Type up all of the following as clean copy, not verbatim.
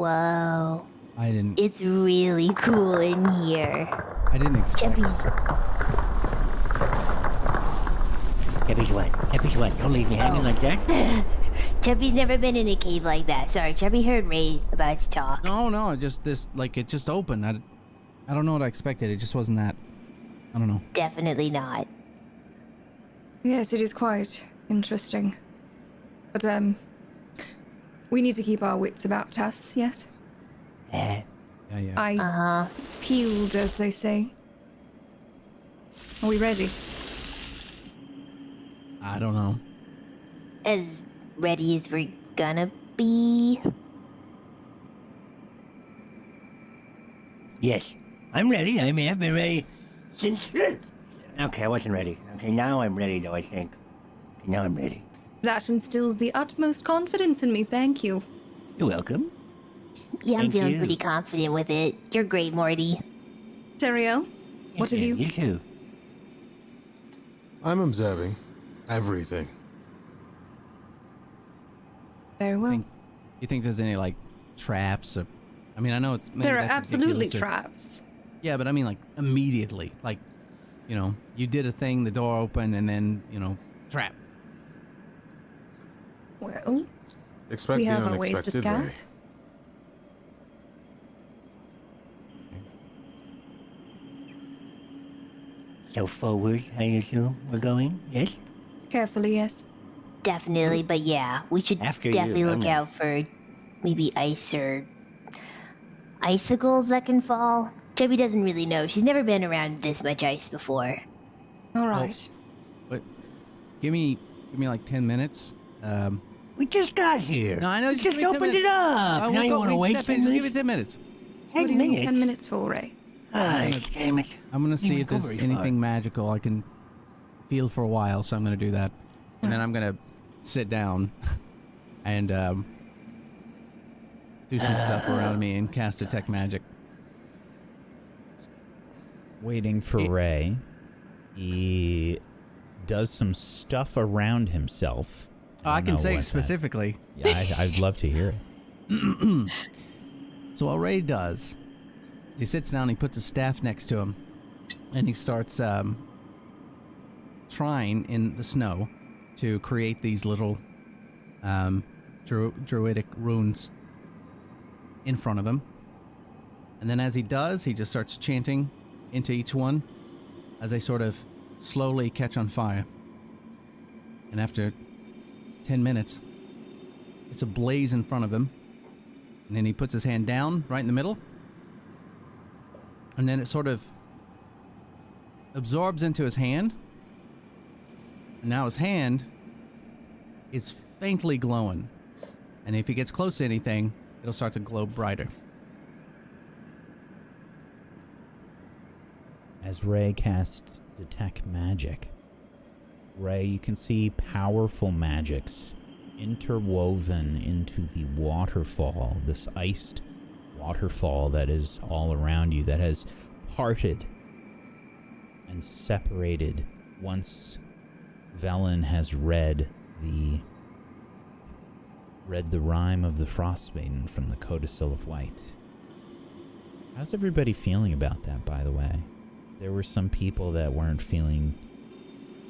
Whoa. I didn't. It's really cool in here. I didn't expect. Cheppy's. Cheppy's what? Don't leave me hanging like that. Cheppy's never been in a cave like that. Sorry, Cheppy heard Ray about to talk. No, just this, like, it just opened. I don't know what I expected. It just wasn't that. I don't know. Definitely not. Yes, it is quite interesting. But, we need to keep our wits about us, yes? Yeah. Eyes peeled, as they say. Are we ready? I don't know. As ready as we're gonna be. Yes, I'm ready. I mean, I've been ready since... Okay, I wasn't ready. Okay, now I'm ready, though, I think. Okay, now I'm ready. That instills the utmost confidence in me, thank you. You're welcome. Yeah, I'm Thank feeling you. pretty confident with it. You're great, Morty. Terrio, what have you? You too. I'm observing everything. Very well. You think there's any, like, traps? Or, I mean, I know it's... maybe There are that's absolutely ridiculous or- traps. Yeah, but I mean, like, immediately. Like, you know, you did a thing, the door opened, and then, you know, trap. Well, Expect we the have our ways to unexpected, scout. Ray. So forward, I assume we're going? Yes? Carefully, yes. Definitely, but yeah, we should After you, definitely I'm look not- out for maybe ice or icicles that can fall. Chubby doesn't really know. She's never been around this much ice before. All right. But give me like 10 minutes. We just got here. No, I know. We Just just give me 10 opened minutes. it up. We'll Now you go- want to wait step in, 10 just give me minutes? 10 minutes. What do you need minutes? 10 minutes for, Ray? Ah, damn it. I'm gonna see You if won't there's go very anything far. magical I can feel for a while. So I'm gonna do that, and then I'm gonna sit down and do some stuff around me and cast detect magic. Waiting for Ray. He does some stuff around himself. Oh, I don't can know say what that- specifically. Yeah, I'd love to hear it. So what Ray does is he sits down, he puts a staff next to him, and he starts trying in the snow to create these little druidic runes in front of him. And then as he does, he just starts chanting into each one as they sort of slowly catch on fire. And after 10 minutes, it's a blaze in front of him. And then he puts his hand down right in the middle. And then it sort of absorbs into his hand. And now his hand is faintly glowing. And if he gets close to anything, it'll start to glow brighter. As Ray casts Detect Magic, Ray, you can see powerful magics interwoven into the waterfall, this iced waterfall that is all around you, that has parted and separated once Velen has read the rime of the Frostmaiden from the Codicil of White. How's everybody feeling about that, by the way? There were some people that weren't feeling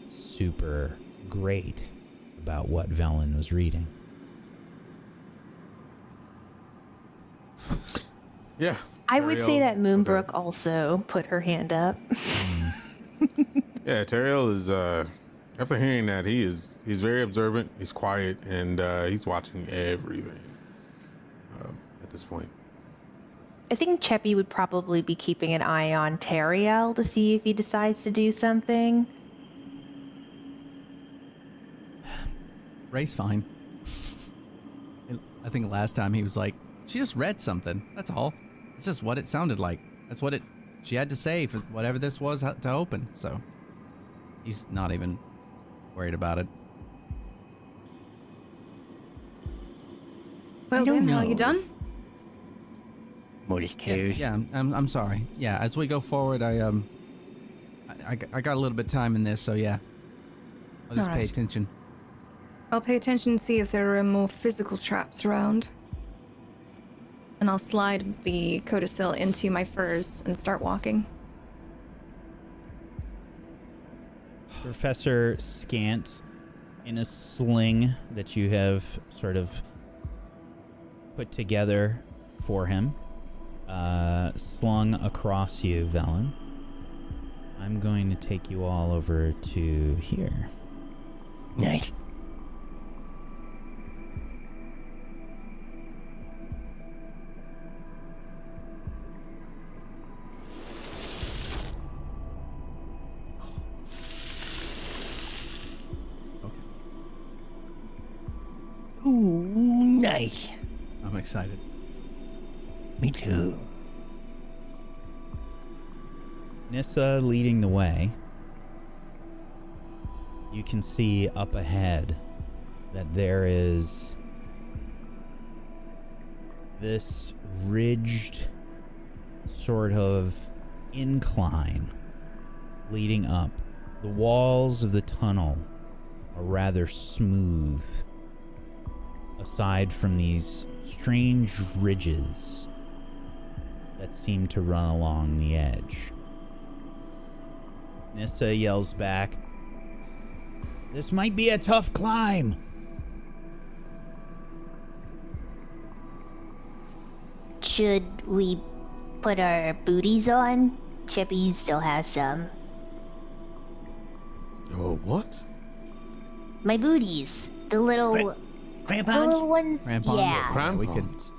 super great about what Velen was reading. Yeah. I would say Teriel that with Moonbrook a- also put her hand up. Yeah, Terriel is after hearing that he's very observant, he's quiet, and he's watching everything at this point. I think Cheppy would probably be keeping an eye on Teriel to see if he decides to do something. Ray's fine. I think last time he was like, she just read something. That's all. It's just what it sounded like. That's what she had to say for whatever this was to open. So he's not even worried about it. Well don't then, are know. you done? Mortis cares. Yeah, I'm sorry. Yeah, as we go forward, I got a little bit of time in this, so yeah. I'll just pay Alright. attention. I'll pay attention and see if there are more physical traps around. And and I'll slide the codicil into my furs and start walking. Professor Scant, in a sling that you have sort of put together for him, slung across you, Velen. I'm going to take you all over to here. Nice. Okay. Ooh, nice. I'm excited. Me too. Nissa leading the way. You can see up ahead that there is this ridged sort of incline leading up. The walls of the tunnel are rather smooth, aside from these strange ridges that seem to run along the edge. Nissa yells back, "This might be a tough climb." Should we put our booties on? Chippy still has some. Oh, what? My booties. The little Crampons? ones. Crampons? Yeah. We could. Crampons.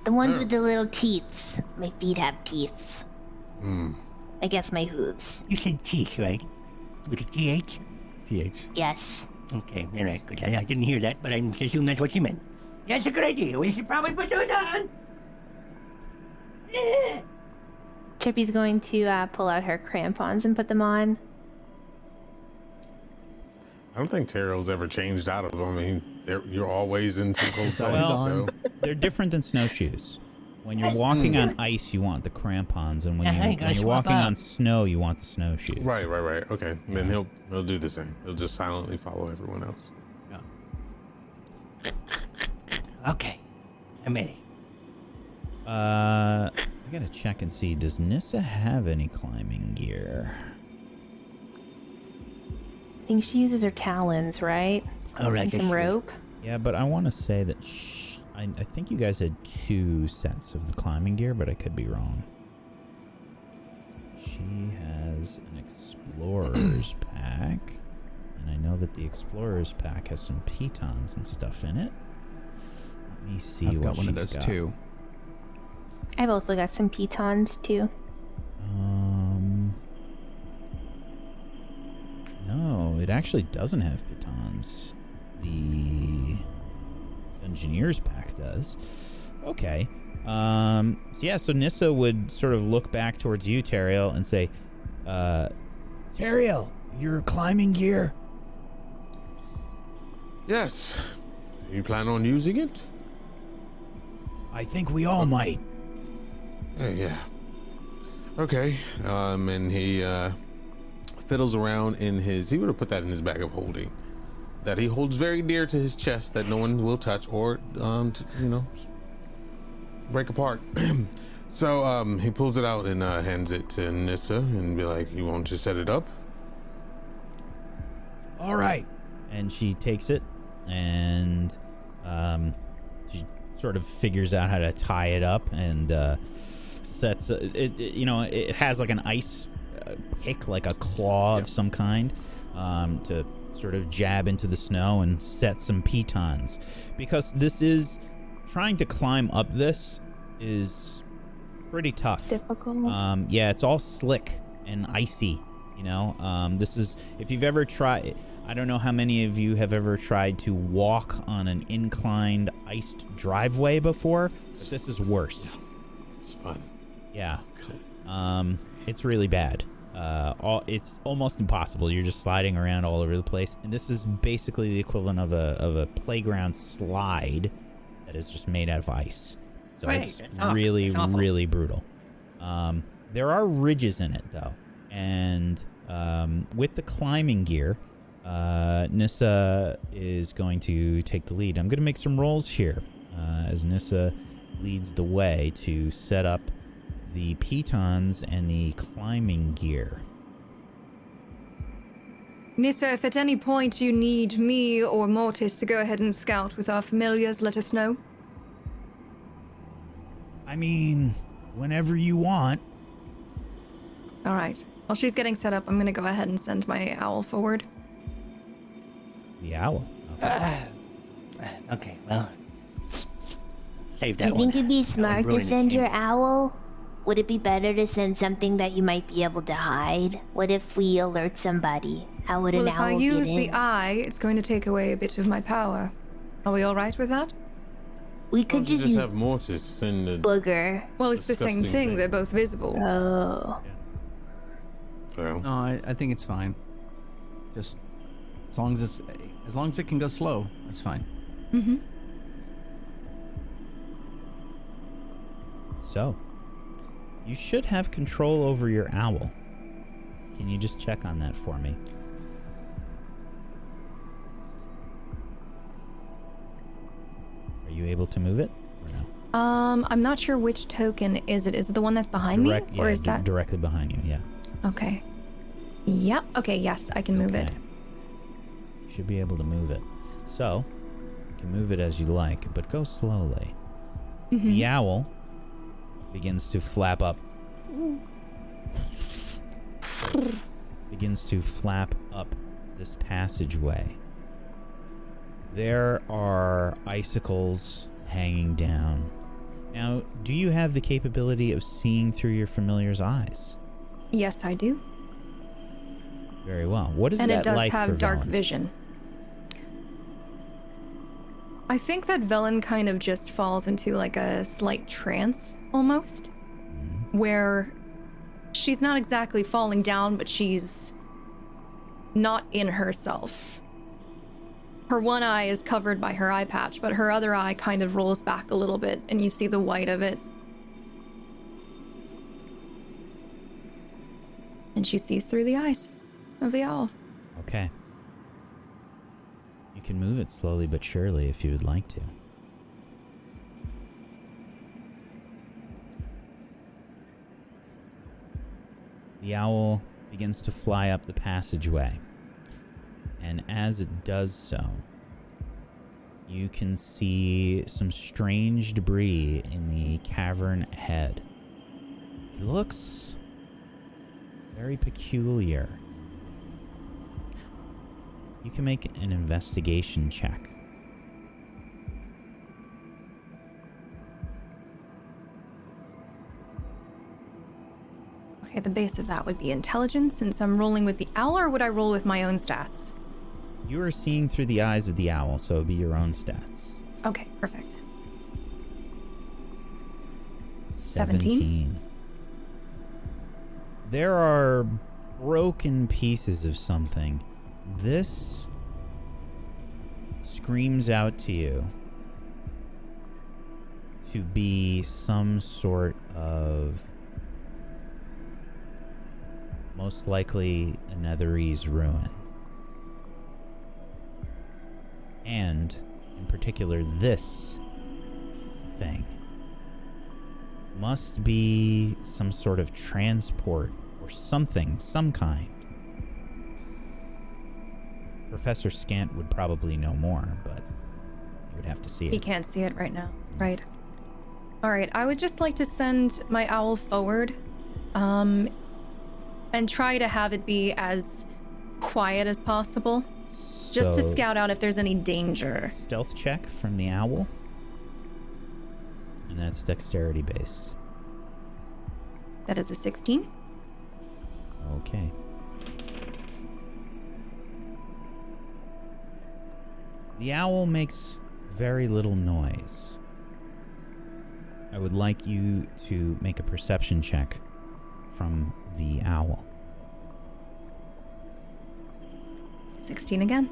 The ones with the little teeths. My feet have teeths. I guess my hooves. You said teeth, right? With a TH? TH. Yes. Okay, all right, good. I didn't hear that, but I assume that's what you meant. That's a good idea. We should probably put those on. Yeah. Chippy's going to pull out her crampons and put them on. I don't think Terrell's ever changed out of them. I mean, you're always in some close place. Well, So. they're different than snowshoes. When you're walking on ice, you want the crampons, and when you're walking on snow, you want the snowshoes. Right. Okay. Then he'll do the same. He'll just silently follow everyone else. Yeah. Okay, I'm ready. I gotta check and see. Does Nissa have any climbing gear? I think she uses her talons, right? All right. And some rope. Yeah, but I want to say that I think you guys had 2 sets of the climbing gear, but I could be wrong. She has an explorer's pack, and I know that the explorer's pack has some pitons and stuff in it. Let me see I've what got one of she's those got. too. I've also got some pitons too. No, it actually doesn't have pitons. The engineer's pack does. Okay. So Nissa would sort of look back towards you, Teriel, and say, Teriel, your climbing gear. Yes. You plan on using it? I think we all might. Yeah. Okay. And he fiddles around in his. He would have put that in his bag of holding, that he holds very dear to his chest, that no one will touch or break apart. So he pulls it out and hands it to Nissa and be like, "You want to set it up?" All right. And she takes it and she sort of figures out how to tie it up and sets it. It has like an ice pick, like a claw of some kind, to sort of jab into the snow and set some pitons, because this is trying to climb up. This is pretty tough. Difficult. Yeah, it's all slick and icy. This is, if you've ever tried, I don't know how many of you have ever tried to walk on an inclined iced driveway before, but this is worse. It's fun. Yeah. It's really bad. It's almost impossible. You're just sliding around all over the place, and this is basically the equivalent of a playground slide that is just made out of ice. So it's really, really brutal. There are ridges in it, though, and with the climbing gear, Nissa is going to take the lead. I'm going to make some rolls here as Nissa leads the way to set up the pitons and the climbing gear. Nissa, if at any point you need me or Mortis to go ahead and scout with our familiars, let us know. I mean, whenever you want. All right. While she's getting set up, I'm going to go ahead and send my owl forward. The owl. Okay. Okay, well. Save Do that you one. think it'd be That one smart to brewing the send your steam. owl? Would it be better to send something that you might be able to hide? What if we alert somebody? How would Well, an if I owl use get the in? eye, it's going to take away a bit of my power. Are we all right with that? We Why could don't you just just use have Mortis send the. Booger. Well, it's the same Disgusting thing. thing. They're both visible. Oh. Well, No, I think it's fine. Just as long as it can go slow, that's fine. Mm-hmm. So, you should have control over your owl. Can you just check on that for me? Are you able to move it or no? I'm not sure which token is it. Is it the one that's behind me? Or is that... directly behind you, yeah. Okay. Yep. Okay, yes, I can move it. Okay. Should be able to move it. So, you can move it as you like, but go slowly. Mm-hmm. The owl begins to flap up. Begins to flap up this passageway. There are icicles hanging down. Now, do you have the capability of seeing through your familiar's eyes? Yes, I do. Very well. What is And that it does like for have dark Velen? vision. I think that Velen kind of just falls into like a slight trance, almost. Where she's not exactly falling down, but she's not in herself. Her one eye is covered by her eye patch, but her other eye kind of rolls back a little bit, and you see the white of it. And she sees through the eyes of the owl. Okay. You can move it slowly but surely if you would like to. The owl begins to fly up the passageway. And as it does so, you can see some strange debris in the cavern ahead. It looks very peculiar. You can make an investigation check. Okay, the base of that would be intelligence, since I'm rolling with the owl, or would I roll with my own stats? You are seeing through the eyes of the owl, so it would be your own stats. Okay, perfect. 17. There are broken pieces of something. This screams out to you to be some sort of, most likely, a Netherese ruin. And, in particular, this thing must be some sort of transport or something, some kind. Professor Scant would probably know more, but you would have to see He it. can't see it right now. Right. Alright, I would just like to send my owl forward, and try to have it be as quiet as possible, just to So, scout out if there's any danger. stealth check from the owl. And that's dexterity based. That is a 16. Okay. The owl makes very little noise. I would like you to make a perception check from the owl. 16 again.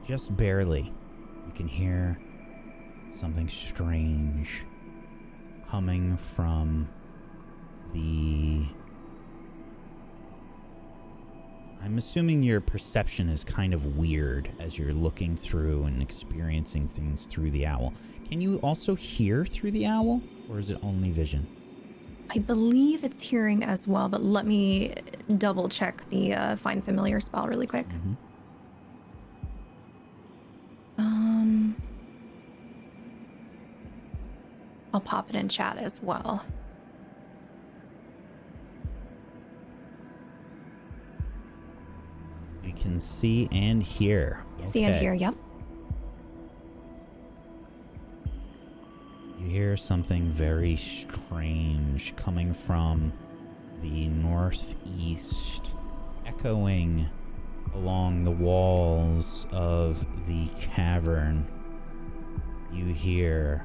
Just barely, you can hear something strange coming from the I'm assuming your perception is kind of weird as you're looking through and experiencing things through the owl. Can you also hear through the owl, or is it only vision? I believe it's hearing as well, but let me double check the Find Familiar spell really quick. Mm-hmm. I'll pop it in chat as well. You can see and hear. See and Okay. hear, yep. You hear something very strange coming from the northeast, echoing along the walls of the cavern. You hear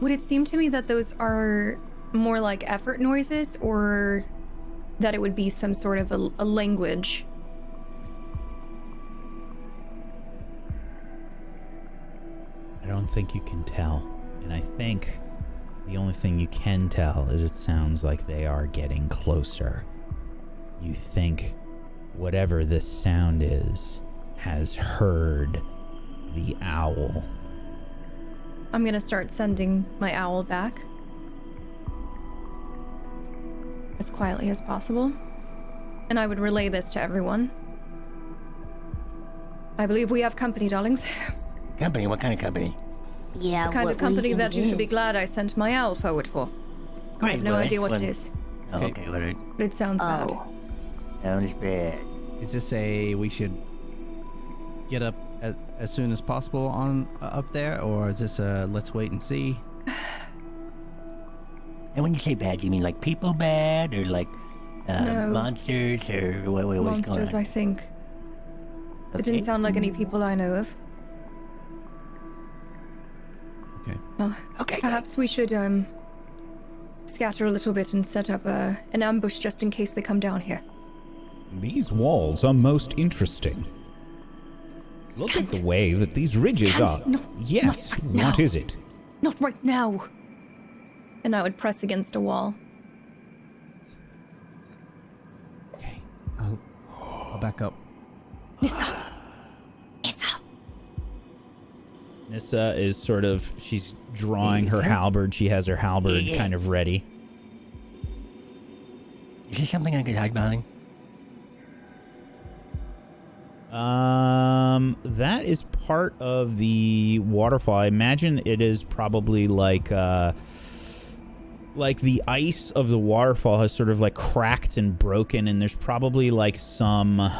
Would it seem to me that those are more like effort noises, or that it would be some sort of a language? I don't think you can tell. And I think the only thing you can tell is it sounds like they are getting closer. You think whatever this sound is has heard the owl. I'm gonna start sending my owl back as quietly as possible. And I would relay this to everyone. I believe we have company, darlings. Company? What kind of company? Yeah, The kind what of company do that you think should be it is? glad I sent my owl forward for. I Great. have no idea what it is, Oh, Okay. okay, well, but it sounds bad. Oh, sounds bad. Is this a we should get up as soon as possible on up there, or is this a let's wait and see? And when you say bad, you mean like people bad, or like No. monsters, or what's Monsters, going I think. on? It didn't sound like any people I know of. Okay. Well, Okay. perhaps we should scatter a little bit and set up an ambush just in case they come down here. These walls are most interesting. Look at the way that these ridges Scant! are. No, Yes, not right now. what is it? Not right now. And I would press against a wall. Okay. I'll back up. Nissa! Nissa! Nissa is sort of, she's drawing her halberd. She has her halberd kind of ready. Is this something I could hide behind? That is part of the waterfall. I imagine it is probably like the ice of the waterfall has sort of like cracked and broken, and there's probably like some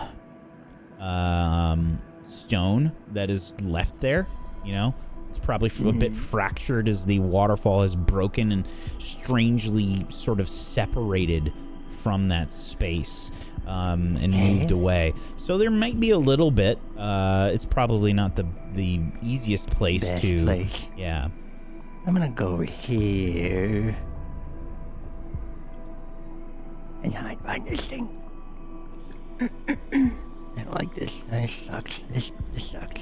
stone that is left there, you know? It's probably a bit fractured as the waterfall has broken and strangely sort of separated from that space. And moved away. So there might be a little bit. It's probably not the easiest place Best to. place. Yeah. I'm gonna go over here and hide behind this thing. I don't like this. This sucks. This sucks.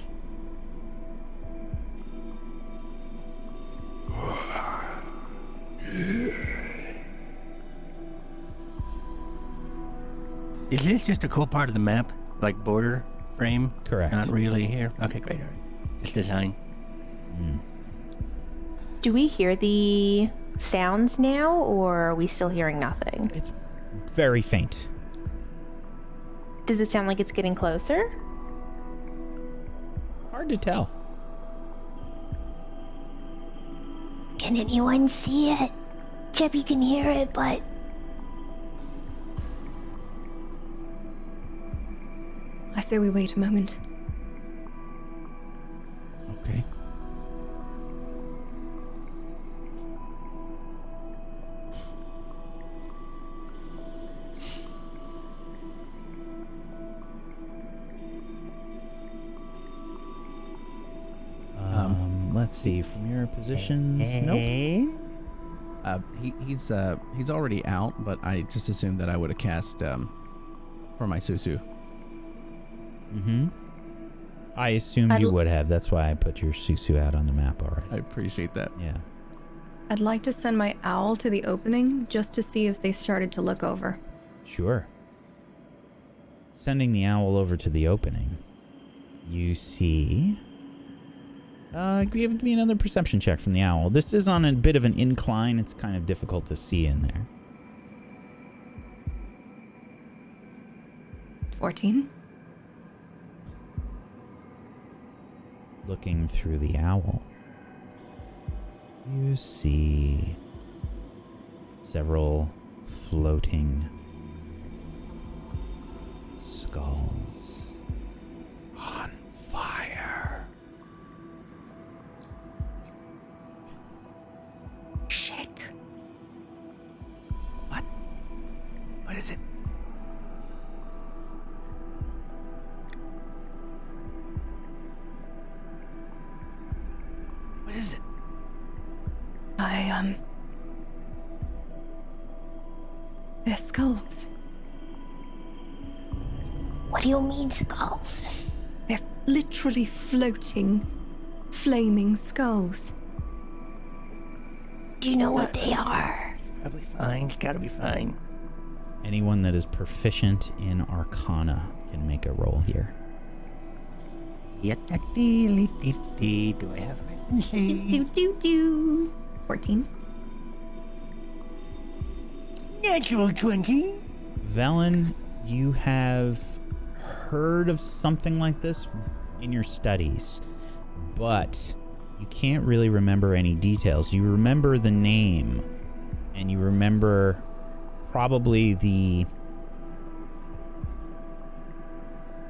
Is this just a cool part of the map? Like border frame? Correct. Not really here? Okay, great. All right. Just design. Do we hear the sounds now, or are we still hearing nothing? It's very faint. Does it sound like it's getting closer? Hard to tell. can anyone see it? Chubby can hear it, but I say we wait a moment. Okay. Let's see. From your positions, nope. He's already out, but I just assumed that I would have cast for my Susu. Mm-hmm. I assumed you would have. That's why I put your Susu out on the map already. I appreciate that. Yeah. I'd like to send my owl to the opening just to see if they started to look over. Sure. Sending the owl over to the opening, you see... give me another perception check from the owl. This is on a bit of an incline. It's kind of difficult to see in there. 14. Looking through the owl, you see several floating skulls on fire. Shit. What is it? What is it? They're skulls. What do you mean, skulls? They're literally floating, flaming skulls. Do you know what they are? Probably fine. It's gotta be fine. Anyone that is proficient in Arcana can make a roll here. Do I have Do. 14. Natural 20. Velen, you have heard of something like this in your studies, but you can't really remember any details. You remember the name, and you remember probably the...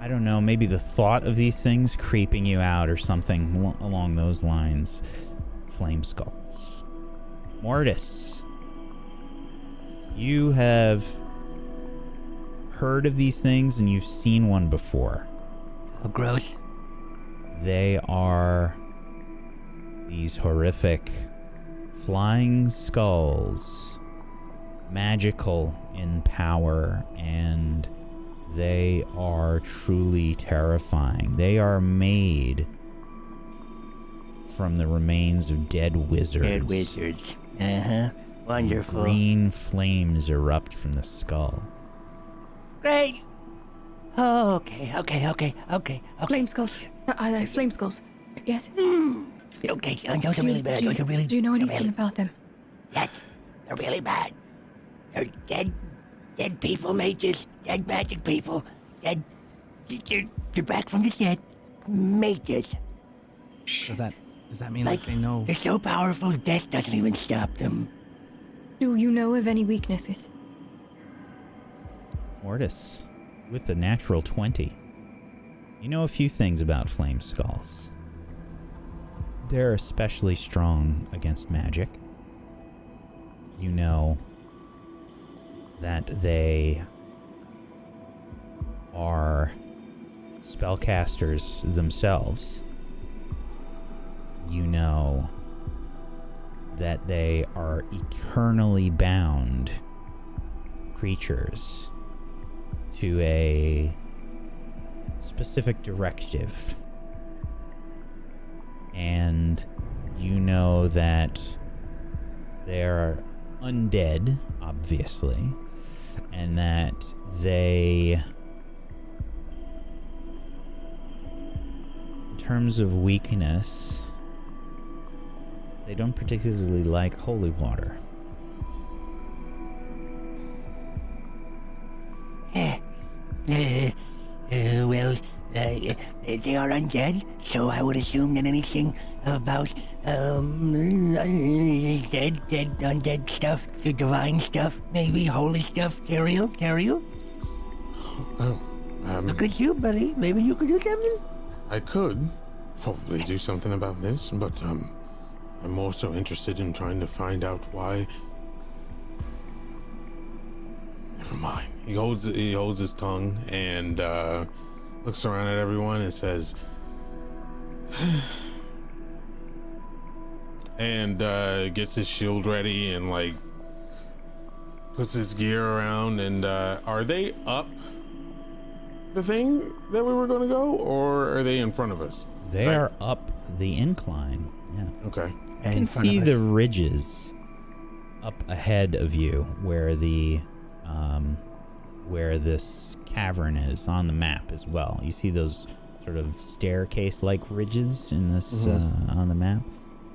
I don't know, maybe the thought of these things creeping you out or something along those lines. Flame skulls. Mortis, you have heard of these things and you've seen one before. Oh, gross. They are these horrific flying skulls, magical in power, and they are truly terrifying. They are made from the remains of dead wizards. Dead wizards. Uh-huh. Wonderful. Green flames erupt from the skull. Great. Oh, okay. Flame skulls. Flame skulls. Yes. Okay, those are really bad. Those are really... Do you know they're anything really- about them? Yes, they're really bad. They're dead people, mages, dead magic people, they're back from the dead, mages. Does that mean like they know? They're so powerful, death doesn't even stop them. Do you know of any weaknesses? Mortis, with the natural 20, you know a few things about flame skulls. They're especially strong against magic. You know that they are spellcasters themselves. You know that they are eternally bound creatures to a specific directive. And you know that they're undead, obviously, and that they, in terms of weakness, they don't particularly like holy water. Well, they are undead, so I would assume that anything about dead, undead stuff, the divine stuff, maybe holy stuff, Terrio? Oh, Look at you, buddy. Maybe you could do something. I could probably do something about this, but I'm more so interested in trying to find out why. Never mind. He holds his tongue and looks around at everyone and says, and gets his shield ready and like puts his gear around. And are they up the thing that we were going to go, or are they in front of us? They are up the incline. Yeah. Okay. You can see the ridges up ahead of you where the where this cavern is on the map as well. You see those sort of staircase-like ridges in this on the map?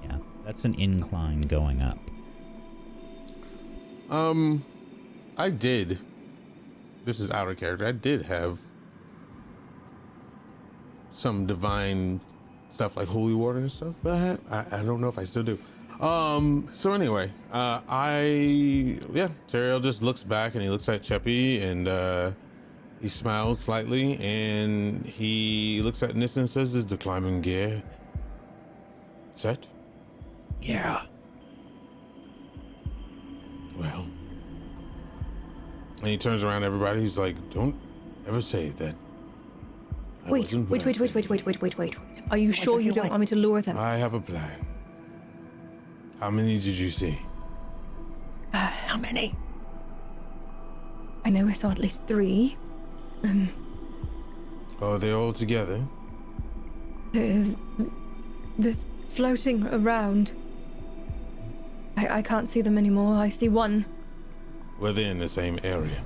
Yeah, that's an incline going up. I did. This is out of character. I did have some divine stuff like holy water and stuff, but I don't know if I still do. So anyway, Teriel just looks back and he looks at Cheppy and he smiles slightly and he looks at Nis and says, "Is the climbing gear set?" Yeah. Well. And he turns around to everybody. He's like, "Don't ever say that." Wait. Are you sure you don't want me to lure them? I have a plan. How many did you see? How many? I know I saw at least 3. Oh, they're all together? The floating around. I can't see them anymore. I see one. Were they in the same area?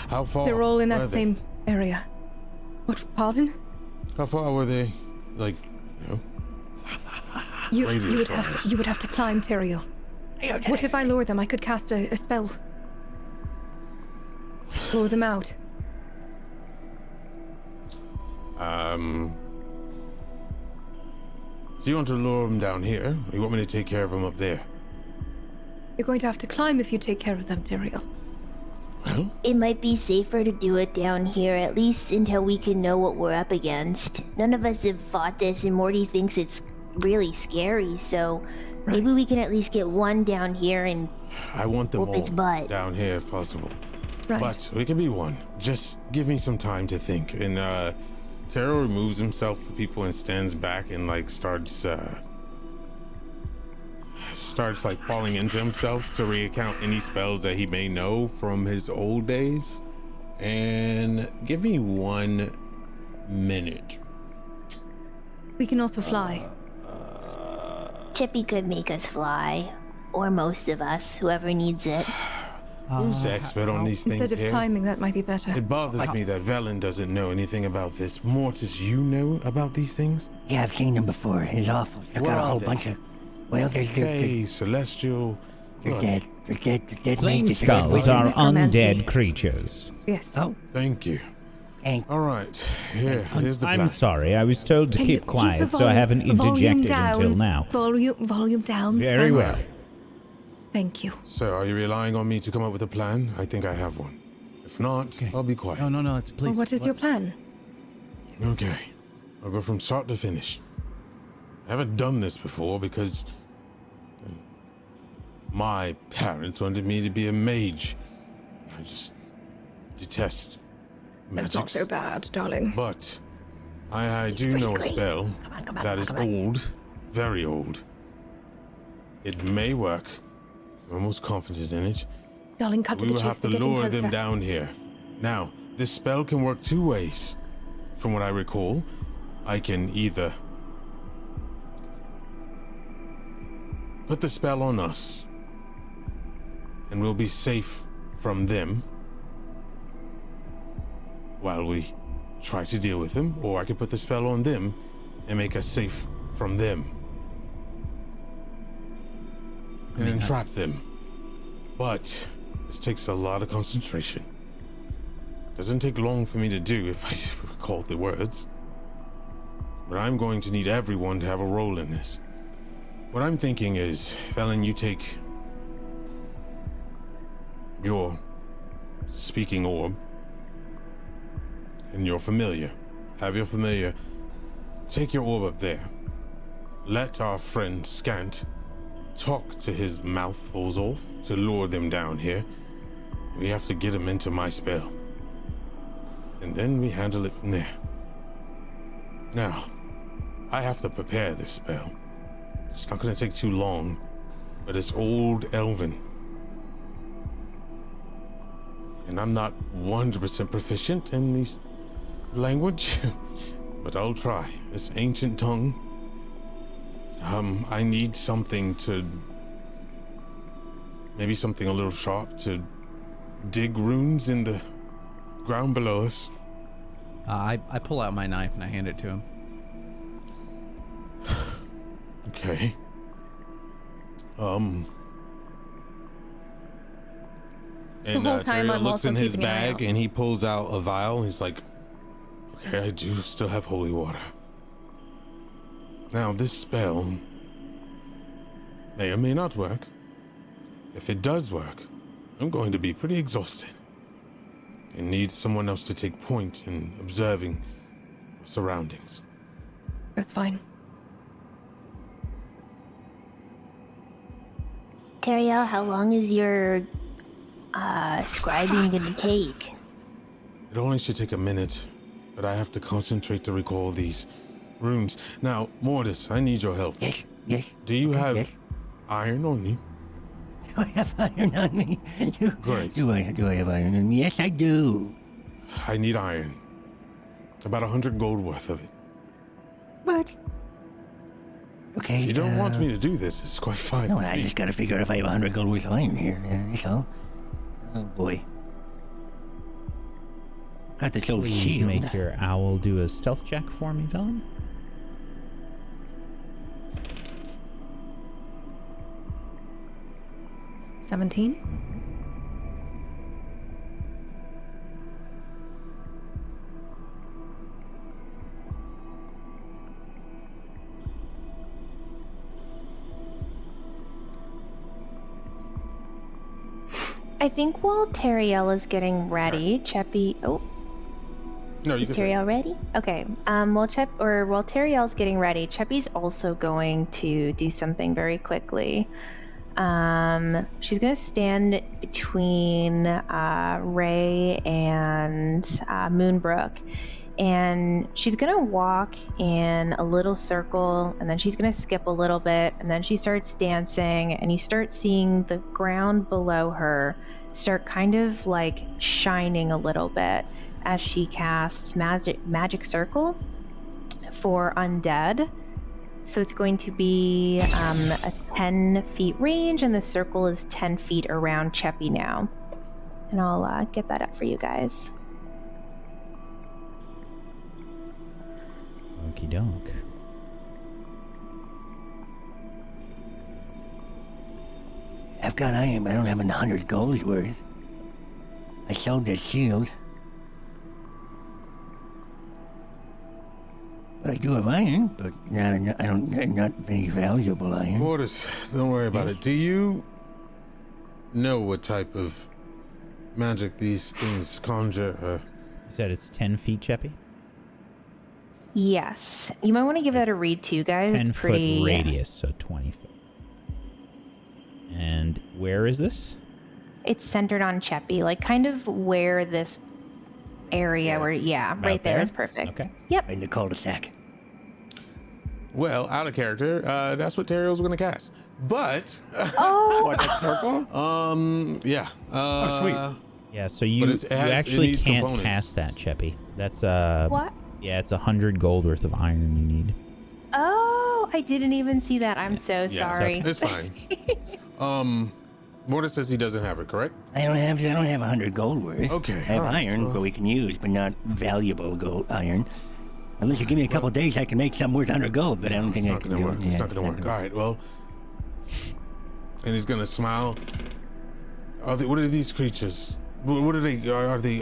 How far? They're all in were that same area. What? Pardon? How far were they? Like, You radius-wise. would have to climb, Teriel. What if I lure them? I could cast a spell. Lure them out. Do you want to lure them down here? Or you want me to take care of them up there? You're going to have to climb if you take care of them, Teriel. Well, It might be safer to do it down here, at least until we can know what we're up against. None of us have fought this, and Morty thinks it's really scary, so maybe we can at least get one down here and I want them whoop its all butt. down here if possible. Right. But we can be one. Just give me some time to think. And Taro removes himself from people and stands back and like starts like falling into himself to recount any spells that he may know from his old days. And give me 1 minute. We can also fly. Chippy could make us fly. Or most of us, whoever needs it. Who's the expert on these things Instead of here? climbing, that might be better. It bothers me that Velen doesn't know anything about this. Mortis, you know about these things? Yeah, I've seen them before. He's awful. They've What got a are whole they? bunch of. Well, they're Fae, celestial. dead. They're dead. They're dead. Flame mages. They're dead skulls witches. are necromancy. undead creatures. Yes. Oh, Thank you. thank. All right, here's the plan. I'm sorry, I was told to Can you keep quiet, the so I haven't volume interjected down? until now. Volume down. Very Stan. well. Thank you. So, are you relying on me to come up with a plan? I think I have one. If not, I'll be quiet. No, it's please. Well, what is your plan? Okay, I'll go from start to finish. I haven't done this before because my parents wanted me to be a mage. I just detest That's magic. not so bad, darling. But I do know a spell that is old, very old. It may work. I'm almost confident in it. Darling, cut to We the will chase. have to They're getting lure closer. them down here. Now, this spell can work 2 ways. From what I recall, I can either put the spell on us, and we'll be safe from them while we try to deal with them, or I could put the spell on them and make us safe from them. And entrap them. But this takes a lot of concentration. Doesn't take long for me to do if I recall the words. But I'm going to need everyone to have a role in this. What I'm thinking is, Velen, you take your speaking orb and your familiar. Have your familiar take your orb up there. Let our friend Scant talk to his mouthfuls off to lure them down here. We have to get him into my spell. And then we handle it from there. Now, I have to prepare this spell. It's not going to take too long, but it's old Elven. And I'm not 100% proficient in these language, but I'll try. This ancient tongue. I need something to... Maybe something a little sharp to dig runes in the ground below us. I pull out my knife and I hand it to him. Okay. And The whole time Tyrael I'm looks also in his keeping an eye bag out. and he pulls out a vial. He's like, okay, I do still have holy water. Now, this spell may or may not work. If it does work, I'm going to be pretty exhausted and need someone else to take point in observing surroundings. That's fine. Teriel, how long is your scribing gonna take? It only should take a minute, but I have to concentrate to recall these runes. Now, Mortis, I need your help. Yes, yes. Do you have Yes. iron on you? Do I have iron on me? Great. Do I have iron on me? Yes, I do. I need iron. About 100 gold worth of it. What? Okay. If you don't want me to do this, it's quite fine. No, with I me. just gotta figure out if I have 100 gold worth of iron here. That's all. Oh boy. Got this old Please shield. make your owl do a stealth check for me, Velen. $17. I think while Teriel is getting ready, Cheppy. Oh, No, you is can say. Teriel ready? Okay. While Teriel's getting ready, Cheppy's also going to do something very quickly. She's gonna stand between Ray and Moonbrook, and she's gonna walk in a little circle, and then she's gonna skip a little bit, and then she starts dancing, and you start seeing the ground below her start kind of like shining a little bit as she casts magic circle for undead. So it's going to be a 10 feet range, and the circle is 10 feet around Cheppy now. And I'll get that up for you guys. Okie doke. I've got iron, but I don't have 100 gold worth. I sold that shield. But I do have iron, but not very valuable iron. Mortis, don't worry about it. Do you know what type of magic these things conjure? You said it's 10 feet, Cheppy? Yes. You might want to give that a read too, guys. 10 It's pretty foot radius, so 20 feet. And where is this? It's centered on Cheppy, like kind of where this area where, About right there there? is perfect. Okay. Yep. In the cul-de-sac. Well, out of character, that's what Teriel's going to cast. But, Oh, What, that circle? yeah. Oh, Yeah, so you, it you has- it actually needs can't components. cast that, Cheppy. That's what? Yeah, it's 100 gold worth of iron you need. Oh, I didn't even see that. I'm so Yeah, sorry. It's fine. Mortis says he doesn't have it, correct? I don't have 100 gold worth. Okay, I have all right, iron well- that we can use, but not valuable gold iron. Unless you give me a couple days, I can make something worth 100 gold, but I don't think It's I not can going to do work. it. It's Yeah, not going to work. All right, well. And he's going to smile. What are these creatures? What are they? Are they?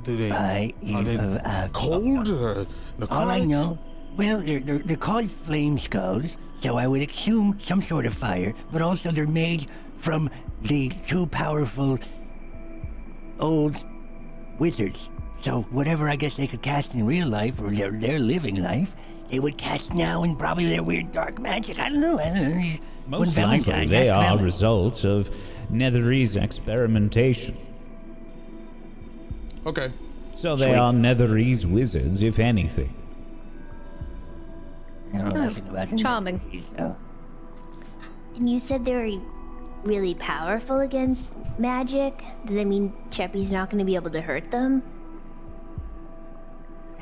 Do they? I Are they cold? All I know, well, they're called flame skulls, so I would assume some sort of fire, but also they're made from the two powerful old wizards. So whatever I guess they could cast in real life or their living life, they would cast now in probably their weird dark magic. I don't know. Most When likely, Valentine they asked are Velen. results of Netheril's experimentation. Okay. So they Sweet. are Netheril's wizards, if anything. I don't know nothing about them. Charming. So, And you said they're really powerful against magic? Does that mean Cheppy's not going to be able to hurt them?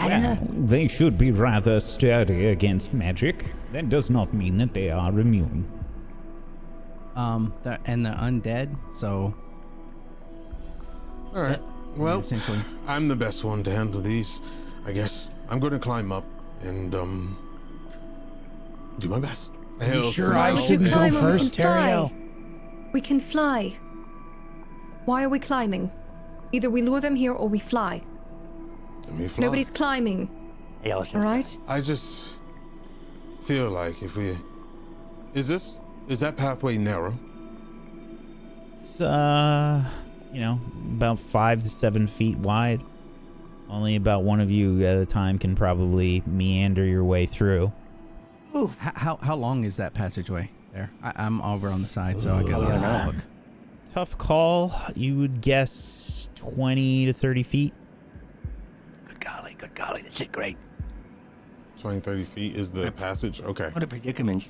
Well, they should be rather sturdy against magic. That does not mean that they are immune. They're undead, so All right. Well, essentially. I'm the best one to handle these, I guess. I'm going to climb up and do my best. Hell, sure I Why shouldn't would you go climb and first, fly? Teriel? We can fly. Why are we climbing? Either we lure them here or we fly. Let me fly. Nobody's climbing, Hey, also, all right? I just feel like if we... Is that pathway narrow? It's, about 5 to 7 feet wide. Only about one of you at a time can probably meander your way through. How long is that passageway there? I'm over on the side, so I guess I'll have to look. Tough call. You would guess 20 to 30 feet. Good golly, this is great. 20, 30 feet is the passage? Okay. What a predicament.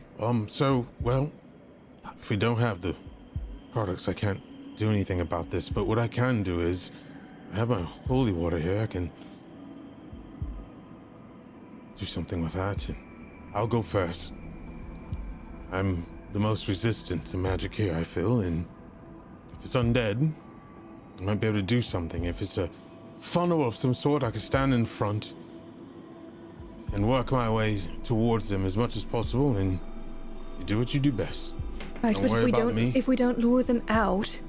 So, well, if we don't have the products, I can't do anything about this. But what I can do is, I have my holy water here. I can do something with that. And I'll go first. I'm the most resistant to magic here, I feel. And if it's undead, I might be able to do something. If it's a funnel of some sort, I can stand in front and work my way towards them as much as possible, and you do what you do best. Right, Don't but worry about me. if we don't lure them out,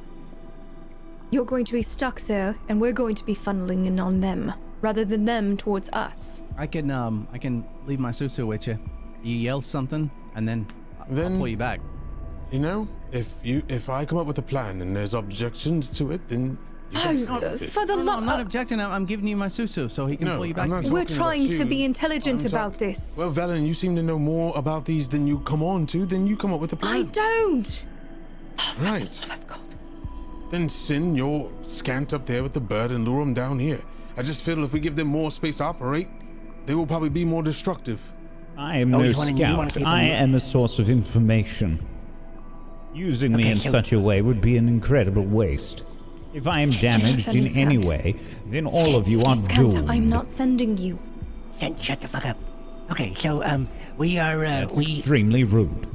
you're going to be stuck there, and we're going to be funneling in on them rather than them towards us. I can leave my susu with you. You yell something, and then I'll pull you back. You know, if I come up with a plan and there's objections to it, then you guys Oh, have it. for the No, love! I'm not objecting. I'm giving you my susu so he can pull you back. I'm not We're talking trying about to be you. intelligent I'm about talking- this. Well, Velen, you seem to know more about these than you come on to. Then you come up with a plan. I don't. Right. I've got. Then send your scant up there with the bird and lure them down here. I just feel if we give them more space to operate, they will probably be more destructive. I am Oh, no you wanna scout. keep I them- am a source of information. Using me Okay, in so- such a way would be an incredible waste. If I am damaged send in a any scout. way, then all of you are Scant, doomed. I'm not sending you. Shut the fuck up. Okay, so, we are, That's extremely rude.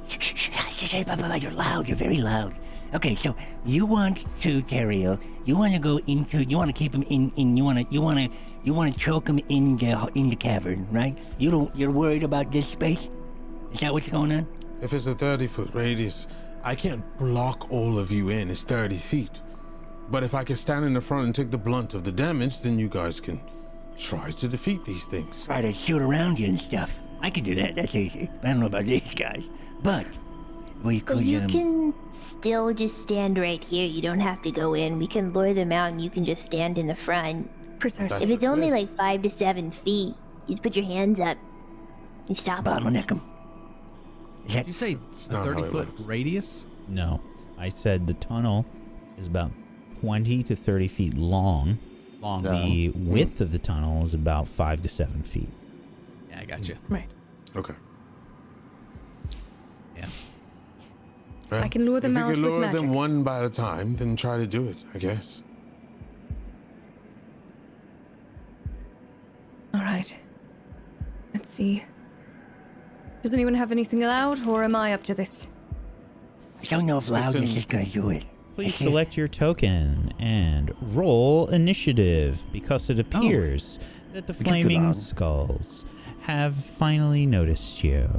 Shh, you're loud. You're very loud. Okay, so you want to, Teriel, you want to go into, you want to keep him you want to choke him in the cavern, right? You're worried about this space? Is that what's going on? If it's a 30-foot radius, I can't block all of you in. It's 30 feet. But if I can stand in the front and take the blunt of the damage, then you guys can try to defeat these things. Try to shoot around you and stuff. I can do that. That's easy. I don't know about these guys, but we could. But you can still just stand right here. You don't have to go in. We can lure them out and you can just stand in the front. Precisely. That's If it's a only cliff. like 5 to 7 feet, you just put your hands up and stop them. bottleneck them. Is that Did you say a not how it 30-foot works. radius? No, I said the tunnel is about 20 to 30 feet long. Long. The width of the tunnel is about 5 to 7 feet. Yeah, I got you. Right. Okay. Yeah. Well, I can lure them if out you can with lure magic. them one by a time, then try to do it, I guess. All right. Let's see. Does anyone have anything loud, or am I up to this? I don't know if loudness Listen. is going to do it. Please select your token and roll initiative because it appears that the took too flaming long. skulls have finally noticed you.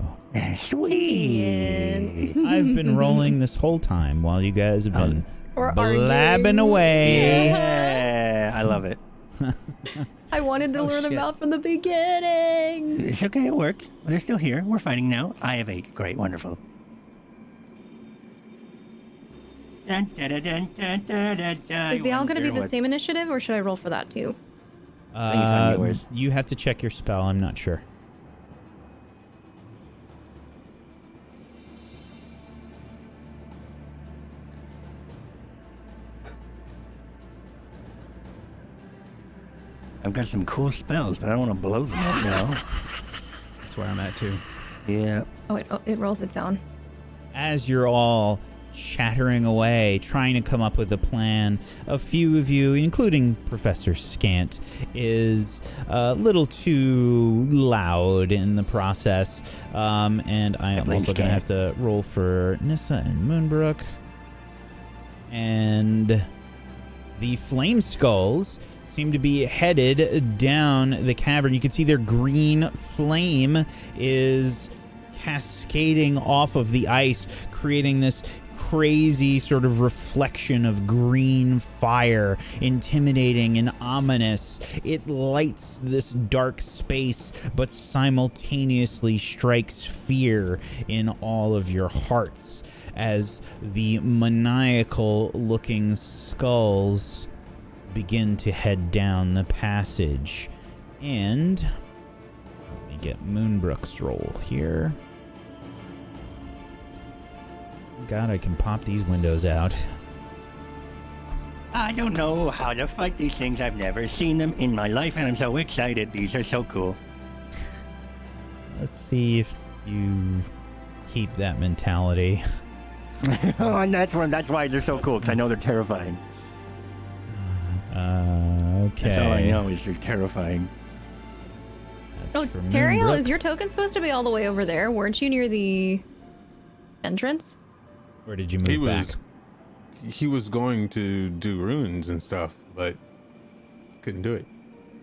Sweet. I've been rolling this whole time while you guys have been Or blabbing arguing. away. Yeah, I love it. I wanted to Oh, lure them shit. out from the beginning. It's okay, it worked. They're still here. We're fighting now. I have 8. Great, wonderful. Dun, dun, dun, dun, dun, dun, dun, dun. Is the owl going to be Wonder the what- same initiative, or should I roll for that too? find yours. You have to check your spell. I'm not sure. I've got some cool spells, but I don't want to blow them up now. That's where I'm at too. Yeah. Oh, it rolls its own. As you're all chattering away, trying to come up with a plan. A few of you, including Professor Scant, is a little too loud in the process. And I am also going to have to roll for Nissa and Moonbrook. And the Flame Skulls seem to be headed down the cavern. You can see their green flame is cascading off of the ice, creating this crazy sort of reflection of green fire, intimidating and ominous. It lights this dark space, but simultaneously strikes fear in all of your hearts as the maniacal-looking skulls begin to head down the passage. And let me get Moonbrook's roll here. God, I can pop these windows out. I don't know how to fight these things. I've never seen them in my life, and I'm so excited. These are so cool. Let's see if you keep that mentality. Oh, and that's why they're so cool, because I know they're terrifying. Okay. That's all I know is they're terrifying. Oh, Teriel, is your token supposed to be all the way over there? Weren't you near the entrance? Or did you move back? He was going to do runes and stuff, but couldn't do it.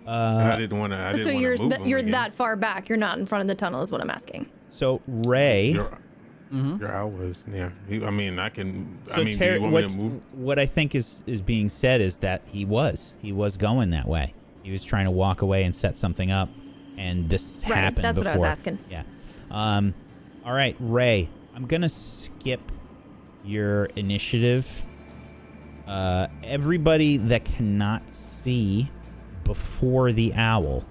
And I didn't want to. So you're that far back. You're not in front of the tunnel, is what I'm asking. So Ray, your owl was, yeah. I can. So do you want me to move? What I think is being said is that he was going that way. He was trying to walk away and set something up, and this happened. That's before. what I was asking. Yeah. All right, Ray. I'm gonna skip your initiative. Everybody that cannot see before the owl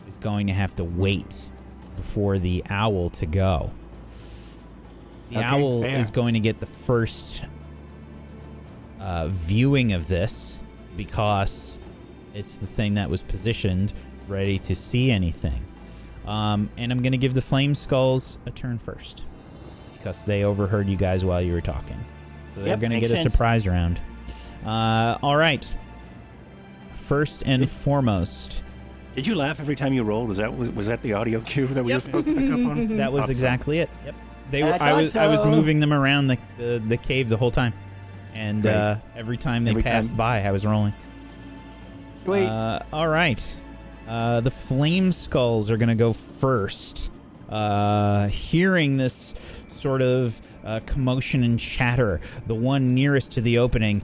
is going to have to wait before the owl to go. The owl is going to get the first viewing of this because it's the thing that was positioned ready to see anything. And I'm going to give the Flame Skulls a turn first because they overheard you guys while you were talking. So they're going to get a surprise round. All right. First and foremost. Did you laugh every time you rolled? Was that the audio cue that we were supposed to pick up on? That was exactly it. Yep. I was moving them around the cave the whole time, and every time they passed by, I was rolling. Sweet. All right. The Flame Skulls are going to go first. Hearing this sort of commotion and chatter, the one nearest to the opening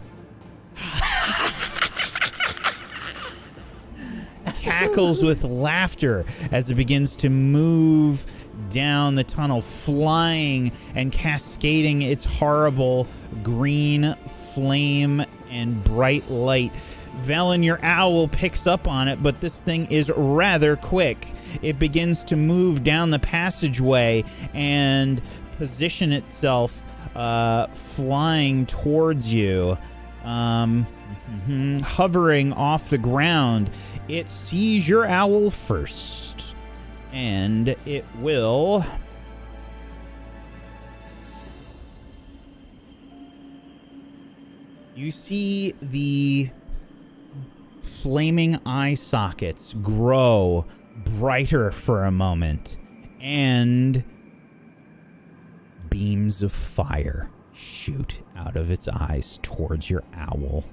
cackles with laughter as it begins to move down the tunnel, flying and cascading its horrible green flame and bright light. Velen, your owl picks up on it, but this thing is rather quick. It begins to move down the passageway and position itself flying towards you, hovering off the ground. It sees your owl first, and it will you see the flaming eye sockets grow brighter for a moment, and beams of fire shoot out of its eyes towards your owl.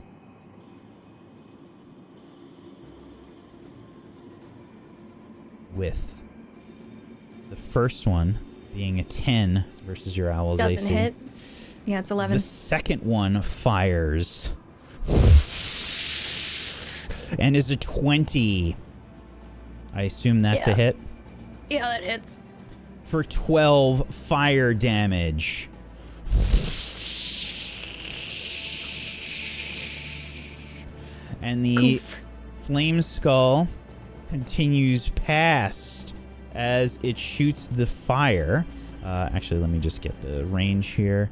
With the first one being a 10 versus your owl's AC. Doesn't hit. Yeah, it's 11. The second one fires and is a 20. I assume that's a hit. Yeah, that hits. For 12 fire damage. And the Flame Skull continues past as it shoots the fire. Actually, let me just get the range here.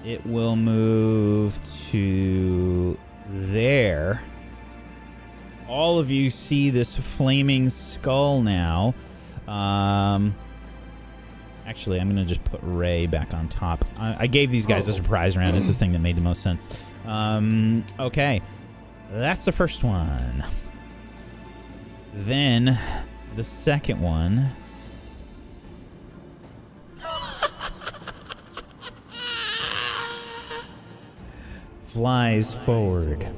It will move to there. All of you see this flaming skull now Actually, I'm going to just put Ray back on top. I gave these guys a surprise round. It's the thing that made the most sense. Okay. That's the first one. Then the second one. Flies forward.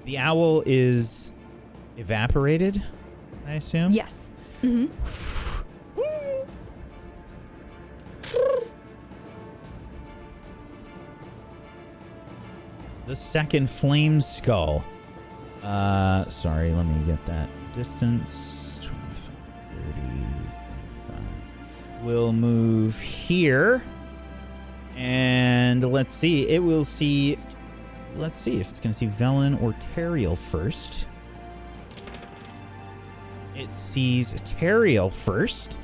The owl is evaporated, I assume? Yes. Mm-hmm. The second flame skull. Sorry, let me get that distance. 25, 30, 35. We'll move here. And let's see. It will see... Let's see if it's going to see Velen or Teriel first. It sees Teriel first.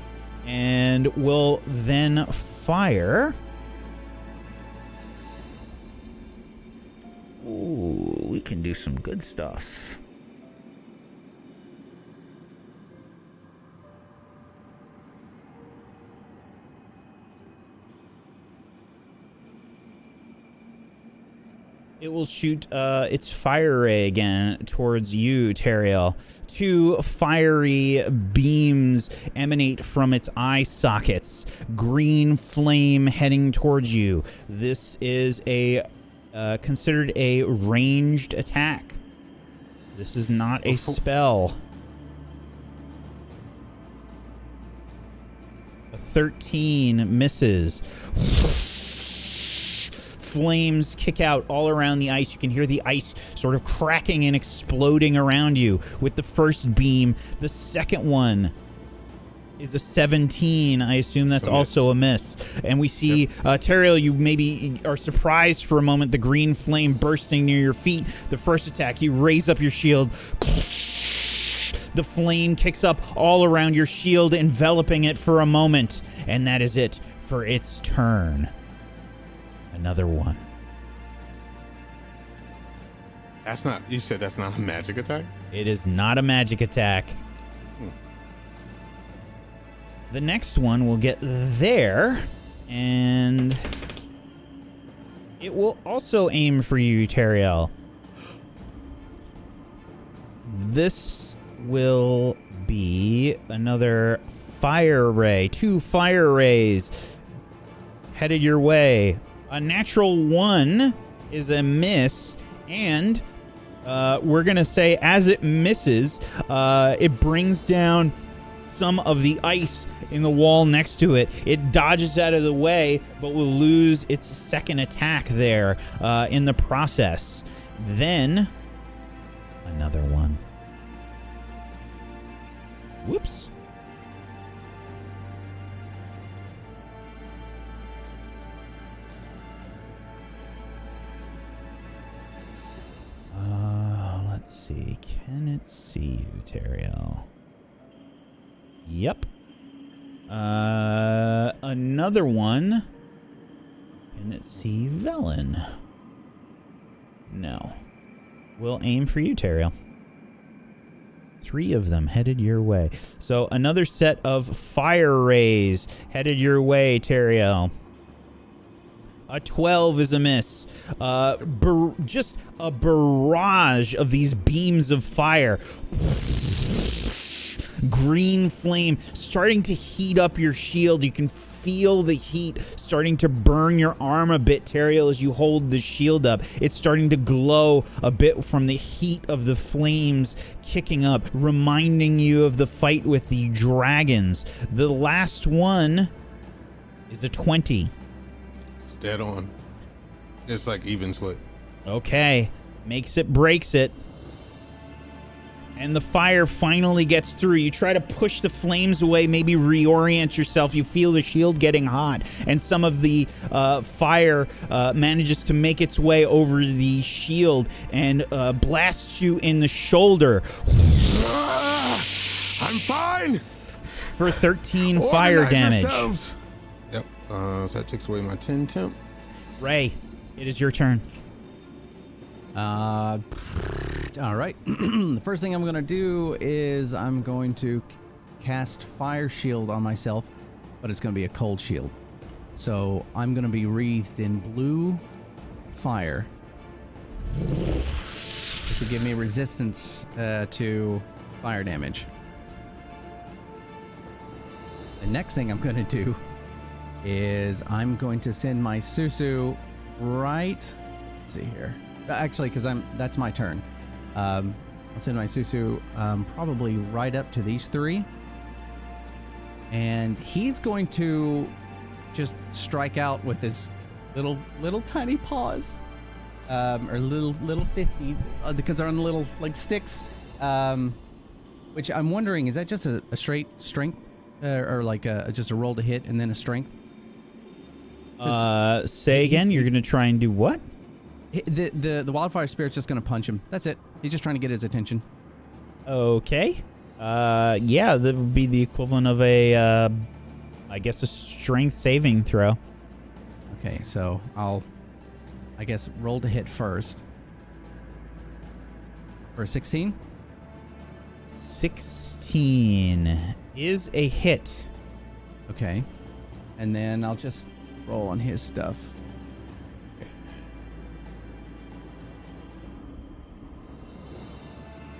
And will then fire... Ooh, we can do some good stuff. It will shoot its fire ray again towards you, Teriel. 2 fiery beams emanate from its eye sockets. Green flame heading towards you. This is a considered a ranged attack. This is not a spell. A 13 misses. Flames kick out all around the ice. You can hear the ice sort of cracking and exploding around you with the first beam. The second one is a 17. I assume that's also a miss. And we see, Teriel, you maybe are surprised for a moment, the green flame bursting near your feet. The first attack, you raise up your shield. The flame kicks up all around your shield, enveloping it for a moment. And that is it for its turn. Another one. That's not... You said that's not a magic attack? It is not a magic attack. The next one will get there, and it will also aim for you, Teriel. This will be another fire ray. 2 fire rays headed your way. A natural 1 is a miss, and we're going to say as it misses, it brings down some of the ice in the wall next to it. It dodges out of the way, but will lose its second attack there in the process. Then, another one. Whoops. Let's see. Can it see you, Teriel? Yep. Another one. Can it see Velen? No. We'll aim for you, Teriel. 3 of them headed your way. So another set of fire rays headed your way, Teriel. A 12 is a miss. Just a barrage of these beams of fire. Green flame starting to heat up your shield. You can feel the heat starting to burn your arm a bit, Teriel, as you hold the shield up. It's starting to glow a bit from the heat of the flames kicking up, reminding you of the fight with the dragons. The last one is a 20. It's dead on. It's like even split. Okay. Makes it, breaks it. And the fire finally gets through. You try to push the flames away, maybe reorient yourself. You feel the shield getting hot. And some of the fire manages to make its way over the shield and blasts you in the shoulder. I'm fine! For 13 fire damage. Yourselves. Yep. So that takes away my 10 temp. Ray, it is your turn. All right. The first thing I'm going to do is I'm going to cast Fire Shield on myself but it's going to be a cold shield. So I'm going to be wreathed in blue fire, which will give me resistance to fire damage. The next thing I'm going to do is I'm going to send my Susu right. Let's see here. Actually, because that's my turn. I'll send my Susu probably right up to these three, and he's going to just strike out with his little tiny paws, or little fisties, because they're on the little like sticks. Which I'm wondering, is that just a straight strength, or like just a roll to hit and then a strength? Say again. You're gonna try and do what? The wildfire spirit's just gonna punch him. That's it. He's just trying to get his attention. Okay. Yeah, that would be the equivalent of a, I guess, a strength saving throw. Okay, so I'll, I guess, roll to hit first. For 16? 16 is a hit. Okay. And then I'll just roll on his stuff.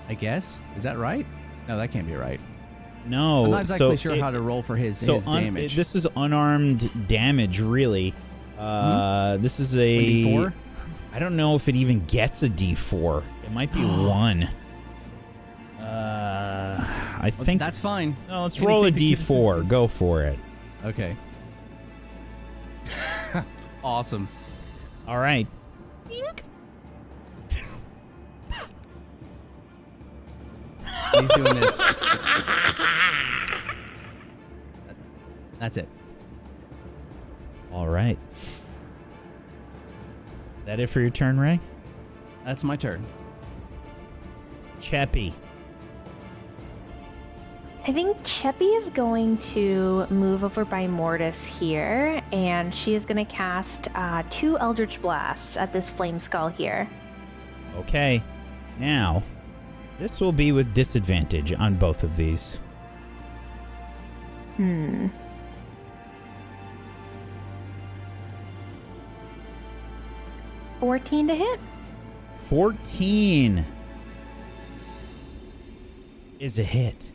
I guess. Is that right? No, that can't be right. No. I'm not exactly sure how to roll for his damage. This is unarmed damage, really. This is a... D4? I don't know if it even gets a D4. It might be 1. I think... That's fine. No, let's roll a D4. Go for it. Okay. Awesome. All right. He's doing this. That's it. All right. That it for your turn, Ray? That's my turn. Cheppy. I think Cheppy is going to move over by Mortis here, and she is going to cast 2 Eldritch Blasts at this Flame Skull here. Okay. Now, this will be with disadvantage on both of these. 14 to hit? 14 is a hit.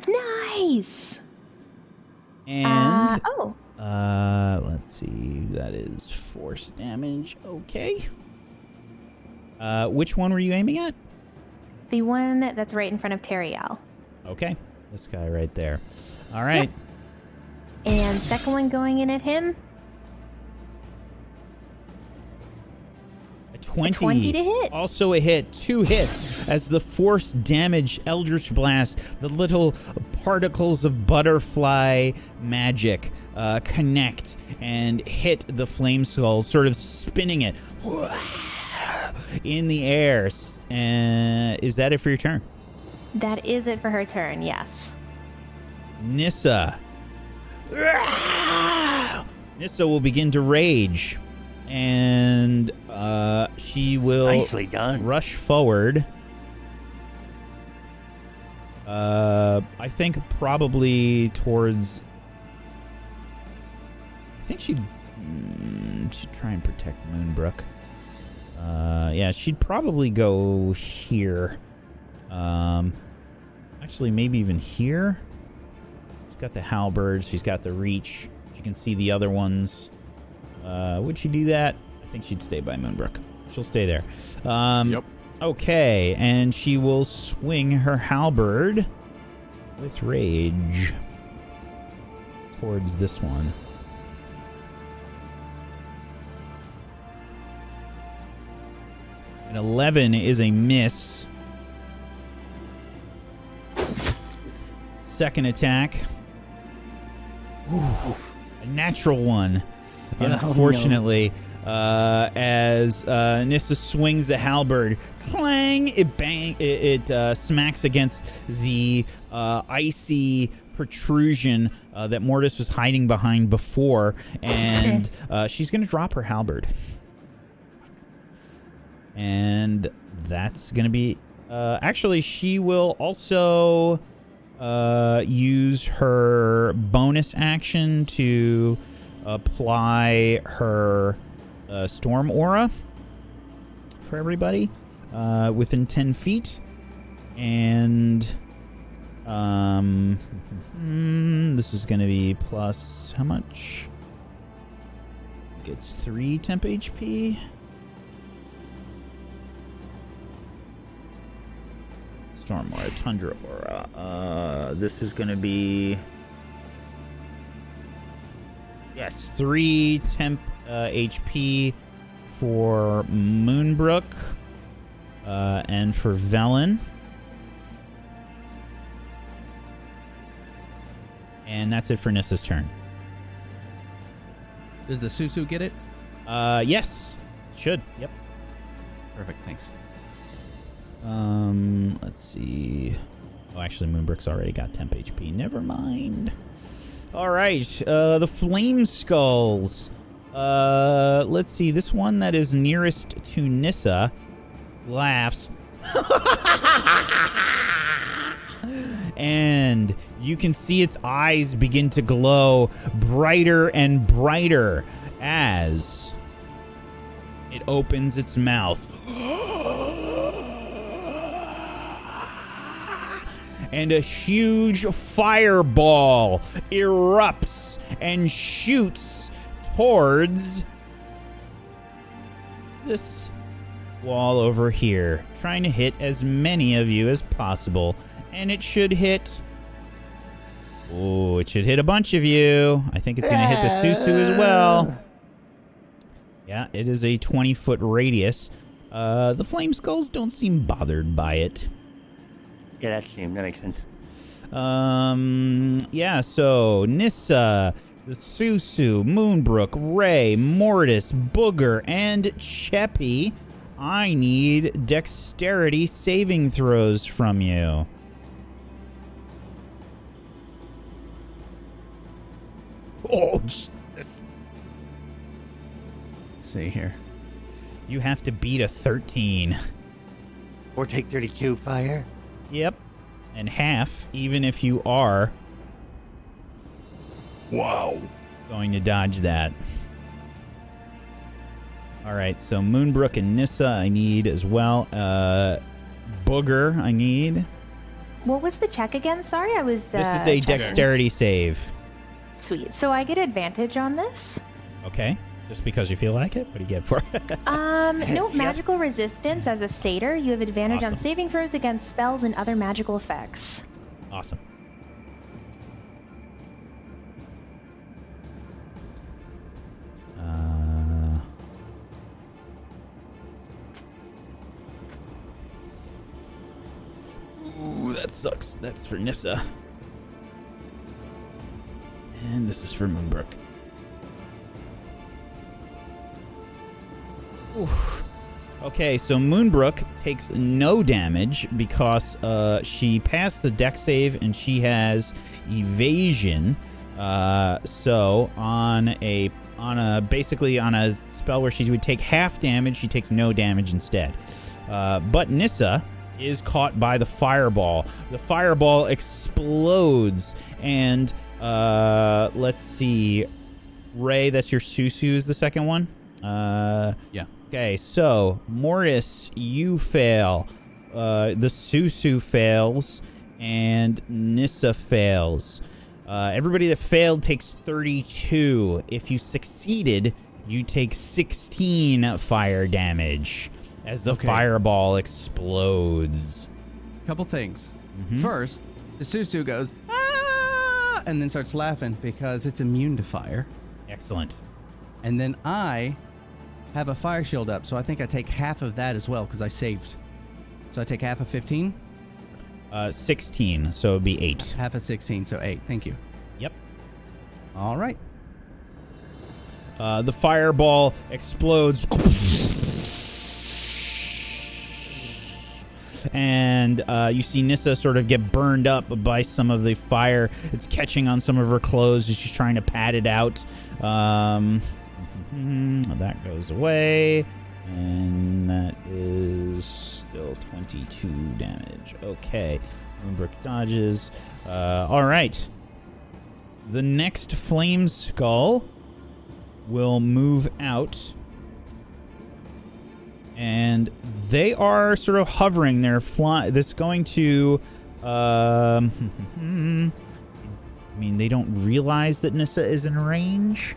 Nice! And let's see, that is force damage. Okay. Which one were you aiming at? The one that's right in front of Teriel. Okay, this guy right there. All right. Yep. And second one going in at him. A 20. 20 to hit. Also a hit. 2 hits as the force damage Eldritch Blast, the little particles of butterfly magic connect and hit the flame skull, sort of spinning it in the air. Is that it for your turn? That is it for her turn, yes. Nissa. Nissa will begin to rage. And she will Nicely done. rush forward. I think probably towards... I think she'd try and protect Moonbrook. Yeah, she'd probably go here. Actually, maybe even here. She's got the halberd. She's got the reach. She can see the other ones. Would she do that? I think she'd stay by Moonbrook. She'll stay there. Yep. Okay, and she will swing her halberd with rage towards this one. An 11 is a miss. Second attack. Ooh, a natural one. Unfortunately, as Nissa swings the halberd, clang! It smacks against the icy protrusion that Mortis was hiding behind before, and she's going to drop her halberd. And that's going to be... actually, she will also use her bonus action to apply her storm aura for everybody within 10 feet. And this is going to be plus how much? Gets 3 temp HP. Storm Aura, Tundra Aura. This is going to be... Yes, 3 temp HP for Moonbrook and for Velen. And that's it for Nissa's turn. Does the Susu get it? Yes. Should. Yep. Perfect, thanks. Let's see. Oh, actually, Moonbrook's already got temp HP. Never mind. All right. The Flame Skulls. Let's see. This one that is nearest to Nissa laughs. And you can see its eyes begin to glow brighter and brighter as it opens its mouth. And a huge fireball erupts and shoots towards this wall over here, trying to hit as many of you as possible. And it should hit... Oh, it should hit a bunch of you. I think it's going to hit the Susu as well. Yeah, it is a 20-foot radius. The Flame Skulls don't seem bothered by it. Yeah, that makes sense. Yeah, so Nissa, the Susu, Moonbrook, Ray, Mortis, Booger, and Cheppy. I need dexterity saving throws from you. Oh, Jesus. Let's see here. You have to beat a 13. Or take 32 fire. Yep. And half, even if you are... Wow. ...going to dodge that. Alright, so Moonbrook and Nissa I need as well. Booger I need. What was the check again? Sorry, I was... This is a checking. dexterity save. Sweet. So I get advantage on this? Okay. Just because you feel like it? What do you get for it? No, magical resistance. As a satyr, you have advantage on Awesome. saving throws against spells and other magical effects. Awesome. Ooh, that sucks. That's for Nissa. And this is for Moonbrook. Oof. Okay, so Moonbrook takes no damage because she passed the dex save and she has evasion. So on a spell where she would take half damage, she takes no damage instead. But Nissa is caught by the fireball. The fireball explodes, and let's see, Ray, that's your Susu is the second one. Yeah. Okay, so Mortis, you fail. The Susu fails, and Nissa fails. Everybody that failed takes 32. If you succeeded, you take 16 fire damage as the fireball explodes. Couple things. Mm-hmm. First, the Susu goes, ah, and then starts laughing because it's immune to fire. Excellent. And then I have a fire shield up, so I think I take half of that as well because I saved. So I take half of 15? 16, so it'd be 8. Half of 16, so 8. Thank you. Yep. All right. The fireball explodes. And you see Nissa sort of get burned up by some of the fire. It's catching on some of her clothes as she's trying to pat it out. That goes away. And that is still 22 damage. Okay. Moonbrook dodges. All right. The next Flame Skull will move out. And they are sort of hovering. They're flying. This is going to... I mean, they don't realize that Nissa is in range.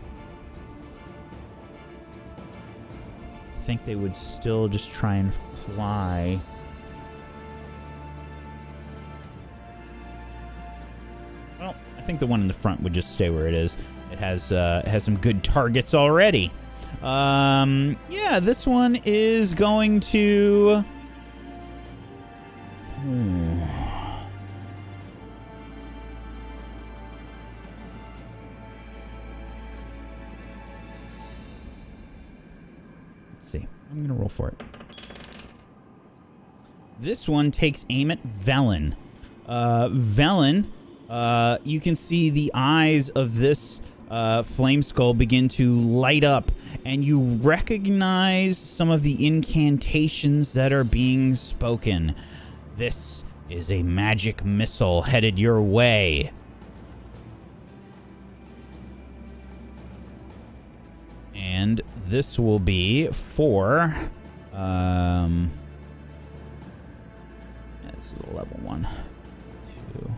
I think they would still just try and fly. Well, I think the one in the front would just stay where it is. It has some good targets already. Yeah, this one is going to... Let's see. I'm going to roll for it. This one takes aim at Velen. Velen, you can see the eyes of this Flame Skull begin to light up, and you recognize some of the incantations that are being spoken. This is a magic missile headed your way. And this will be for... this is a level 1, 2,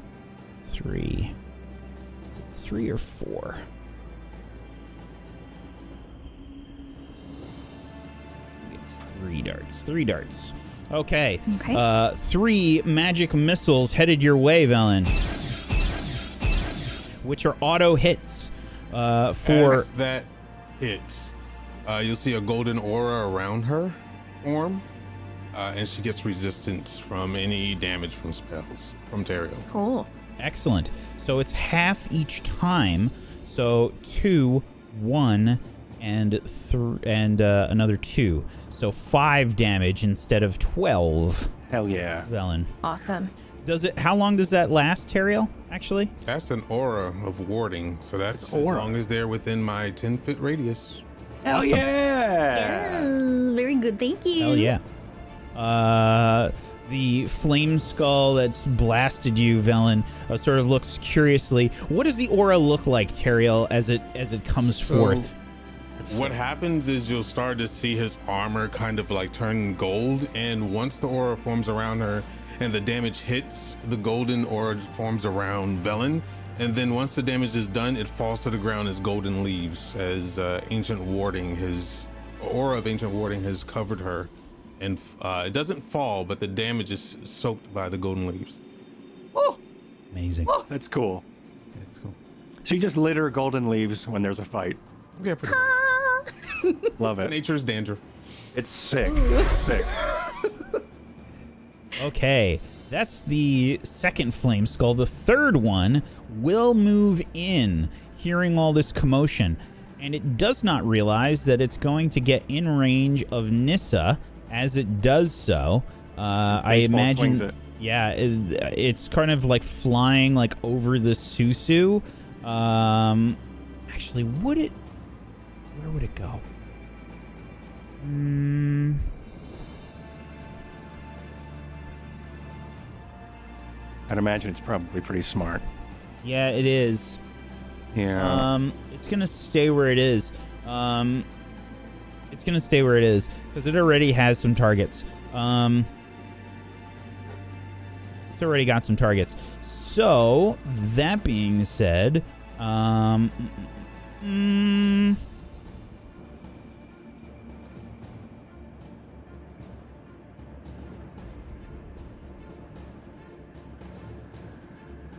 3. 3 or 4. It's 3 darts. 3 darts. Okay. 3 magic missiles headed your way, Velen. Which are auto hits. As that hits, you'll see a golden aura around her form, and she gets resistance from any damage from spells from Teriel. Cool. Excellent. So it's half each time. So 2, 1, and another 2. So 5 damage instead of 12. Hell yeah. Velen. Awesome. How long does that last, Teriel, actually? That's an aura of warding, so that's as long as they're within my 10-foot radius. Hell Awesome. yeah. Yes, very good. Thank you. Hell yeah. The Flame Skull that's blasted you, Velen, sort of looks curiously. What does the aura look like, Teriel, as it comes forth? What happens is you'll start to see his armor kind of like turn gold, and once the aura forms around her and the damage hits, the golden aura forms around Velen, and then once the damage is done, it falls to the ground as golden leaves, as ancient warding, his aura of ancient warding has covered her. And it doesn't fall, but the damage is soaked by the golden leaves. Oh, amazing. Oh, that's cool. That's cool. So you just litter golden leaves when there's a fight. Yeah, pretty Love it. Nature's dandruff. It's sick. It's sick. Okay, that's the second Flame Skull. The third one will move in, hearing all this commotion. And it does not realize that it's going to get in range of Nissa. As it does so, I imagine... swings it. Yeah, it's kind of like flying like over the Susu. Actually, would it... Where would it go? I'd imagine it's probably pretty smart. Yeah, it is. Yeah. It's gonna stay where it is. It's gonna stay where it is because it already has some targets. It's already got some targets. So that being said,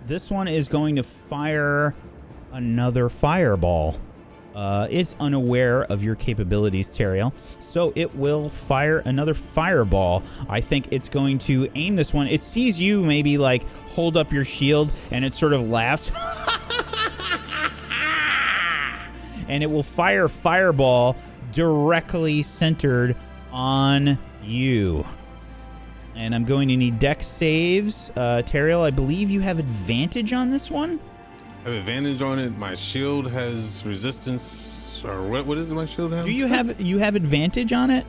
this one is going to fire another fireball. It's unaware of your capabilities, Teriel, so it will fire another fireball. I think it's going to aim this one. It sees you maybe like hold up your shield, and it sort of laughs. And it will fire fireball directly centered on you. And I'm going to need dex saves. Teriel, I believe you have advantage on this one? I have advantage on it. My shield has resistance, or what is it my shield has? Do you have advantage on it?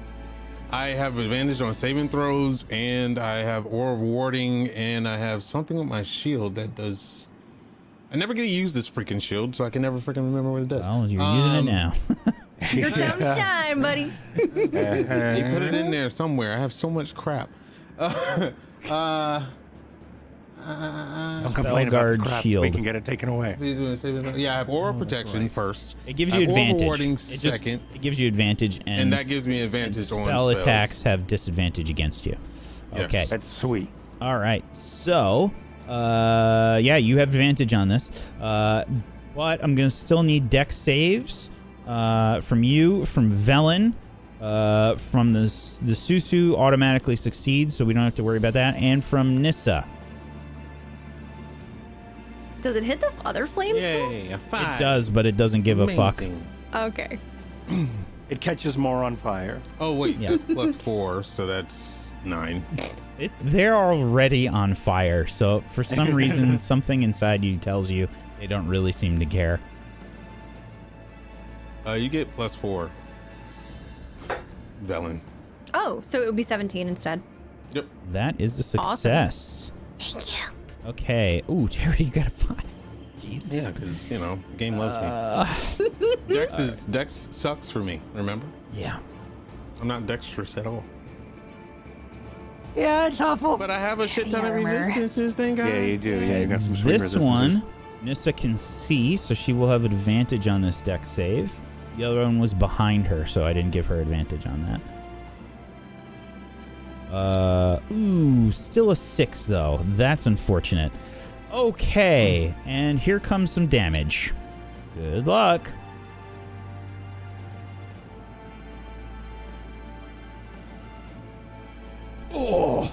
I have advantage on saving throws, and I have aura of warding, and I have something with my shield that does. I never get to use this freaking shield, so I can never freaking remember what it does. Well, you're using it now. Your time to shine, buddy. They put it in there somewhere. I have so much crap. Don't complain about Guard the crap. shield. We can get it taken away. Yeah, I have aura protection first. It gives I you have aura advantage. warding It second, gives you advantage, and that gives me advantage on spell spells. attacks have disadvantage against you. Yes. Okay. That's sweet. All right. So, yeah, you have advantage on this. But I'm gonna still need dex saves from you, from Velen, from the Susu automatically succeeds, so we don't have to worry about that, and from Nissa. Does it hit the other flames? Yay, a 5. It does, but it doesn't give a fuck. Amazing. Okay. It catches more on fire. Oh wait, Yeah. that's +4, so that's 9. They're already on fire, so for some reason, something inside you tells you they don't really seem to care. You get +4. Velen. Oh, so it would be 17 instead. Yep. That is a Awesome. success. Thank you. Okay. Ooh, Terry, you got a 5. Jeez. Yeah, because the game loves me. Dex sucks for me. Remember, Yeah. I'm not dexterous at all. Yeah, it's awful. But I have a shit ton of Armor. resistances. Thank God. Yeah, you do. Yeah, you got some sweet This resistances. one, Nissa can see, so she will have advantage on this dex save. The other one was behind her, so I didn't give her advantage on that. Ooh, still a 6 though. That's unfortunate. Okay, and here comes some damage. Good luck. Oh.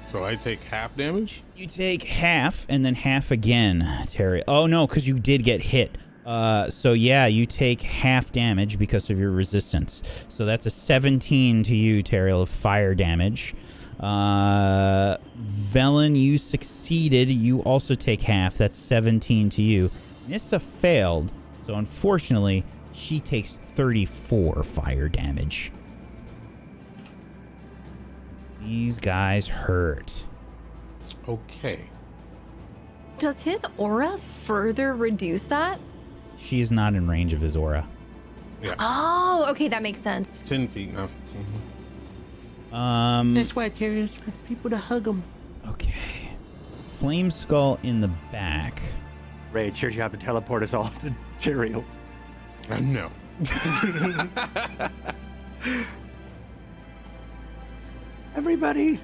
So I take half damage. You take half and then half again, Terry. Oh no, because you did get hit. So yeah, you take half damage because of your resistance. So that's a 17 to you, Terry, of fire damage. Velen, you succeeded. You also take half. That's 17 to you. Nissa failed. So unfortunately, she takes 34 fire damage. These guys hurt. Okay. Does his aura further reduce that? She is not in range of his aura. Oh, okay, that makes sense. 10 feet, not 15. That's why Terry expects people to hug him. Okay. Flame Skull in the back. Ray, it's your job to teleport us all to Tyrael. No. Everybody,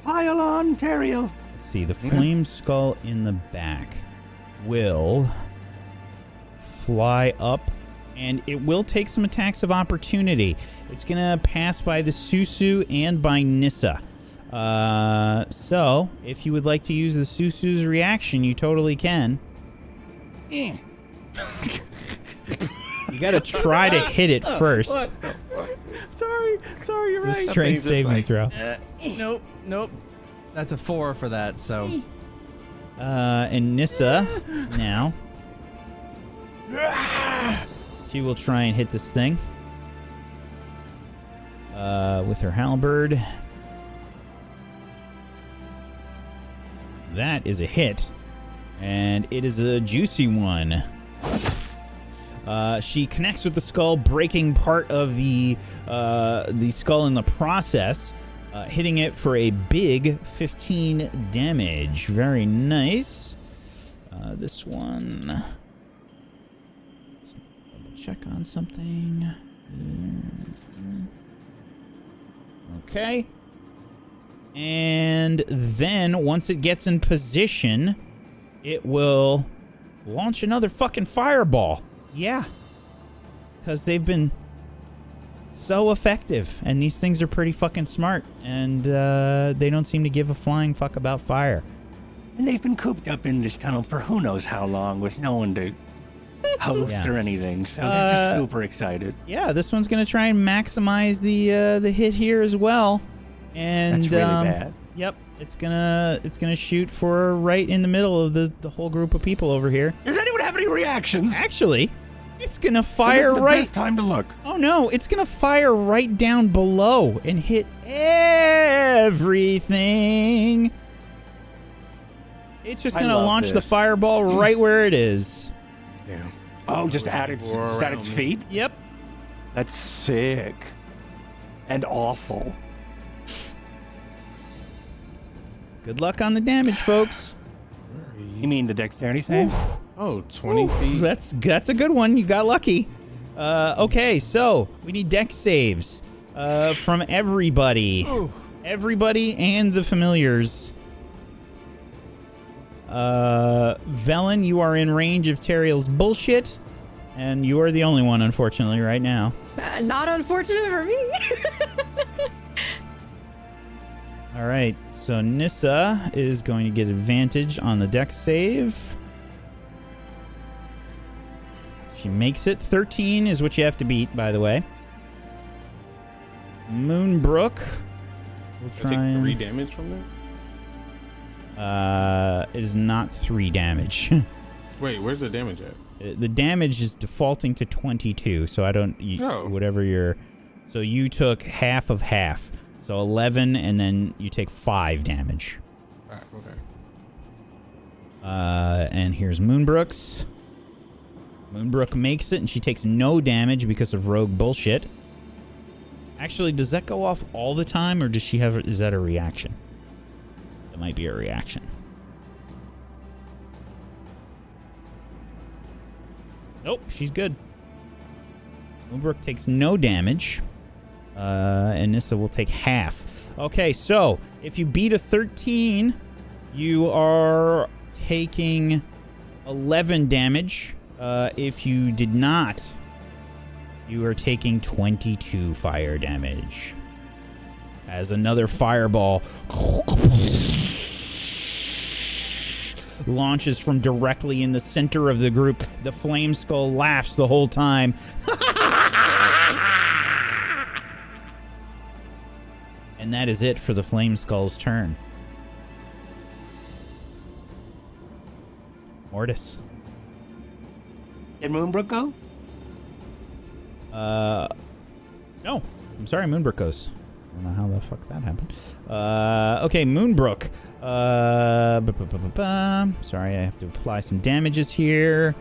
pile on Tyrael. Let's see. The Flame Skull in the back will fly up, and it will take some attacks of opportunity. It's going to pass by the Susu and by Nissa. So, if you would like to use the Susu's reaction, you totally can. You got to try to hit it first. Sorry, you're It's a right. strength saving throw. Nope. That's a 4 for that, so. And Nissa, now. She will try and hit this thing. With her halberd. That is a hit. And it is a juicy one. She connects with the skull, breaking part of the skull in the process, hitting it for a big 15 damage. Very nice. This one. Double check on something. Okay. And then once it gets in position, it will launch another fucking fireball. Yeah. Because they've been so effective. And these things are pretty fucking smart. And they don't seem to give a flying fuck about fire. And they've been cooped up in this tunnel for who knows how long with no one to host Yeah. or anything. So they're just super excited. Yeah, this one's going to try and maximize the hit here as well. And That's really bad. Yep, it's gonna shoot for right in the middle of the whole group of people over here. Does anyone have any reactions? Actually, It's gonna This fire is the right. best time to look. Oh no! It's gonna fire right down below and hit everything. It's just I gonna love launch the this. fireball right where it is. Yeah. Oh, just at its feet? Yep. That's sick. And awful. Good luck on the damage, folks. You mean the dexterity save? Oh, 20 feet. That's a good one. You got lucky. Okay, so we need dex saves from everybody. Everybody and the familiars. Velen, you are in range of Teriel's bullshit, and you are the only one, unfortunately, right now. Not unfortunate for me. All right, so Nissa is going to get advantage on the dex save. She makes it. 13 is what you have to beat, by the way. Moonbrook will I try take and... 3 damage from that? It is not 3 damage. Wait, where's the damage at? The damage is defaulting to 22, so I don't... Whatever your... So you took half of half. So 11, and then you take 5 damage. Alright, okay. And here's Moonbrook's. Moonbrook makes it, and she takes no damage because of rogue bullshit. Actually, does that go off all the time, or does she have... Is that a reaction? That might be a reaction. Nope, she's good. Moonbrook takes no damage. And Nissa will take half. Okay, so if you beat a 13, you are taking 11 damage. If you did not, you are taking 22 fire damage. As another fireball launches from directly in the center of the group. The Flame Skull laughs the whole time. And that is it for the Flame Skull's turn. Mortis. Did Moonbrook go? No. I'm sorry, Moonbrook goes. I don't know how the fuck that happened. Okay, Moonbrook. Sorry, I have to apply some damages here.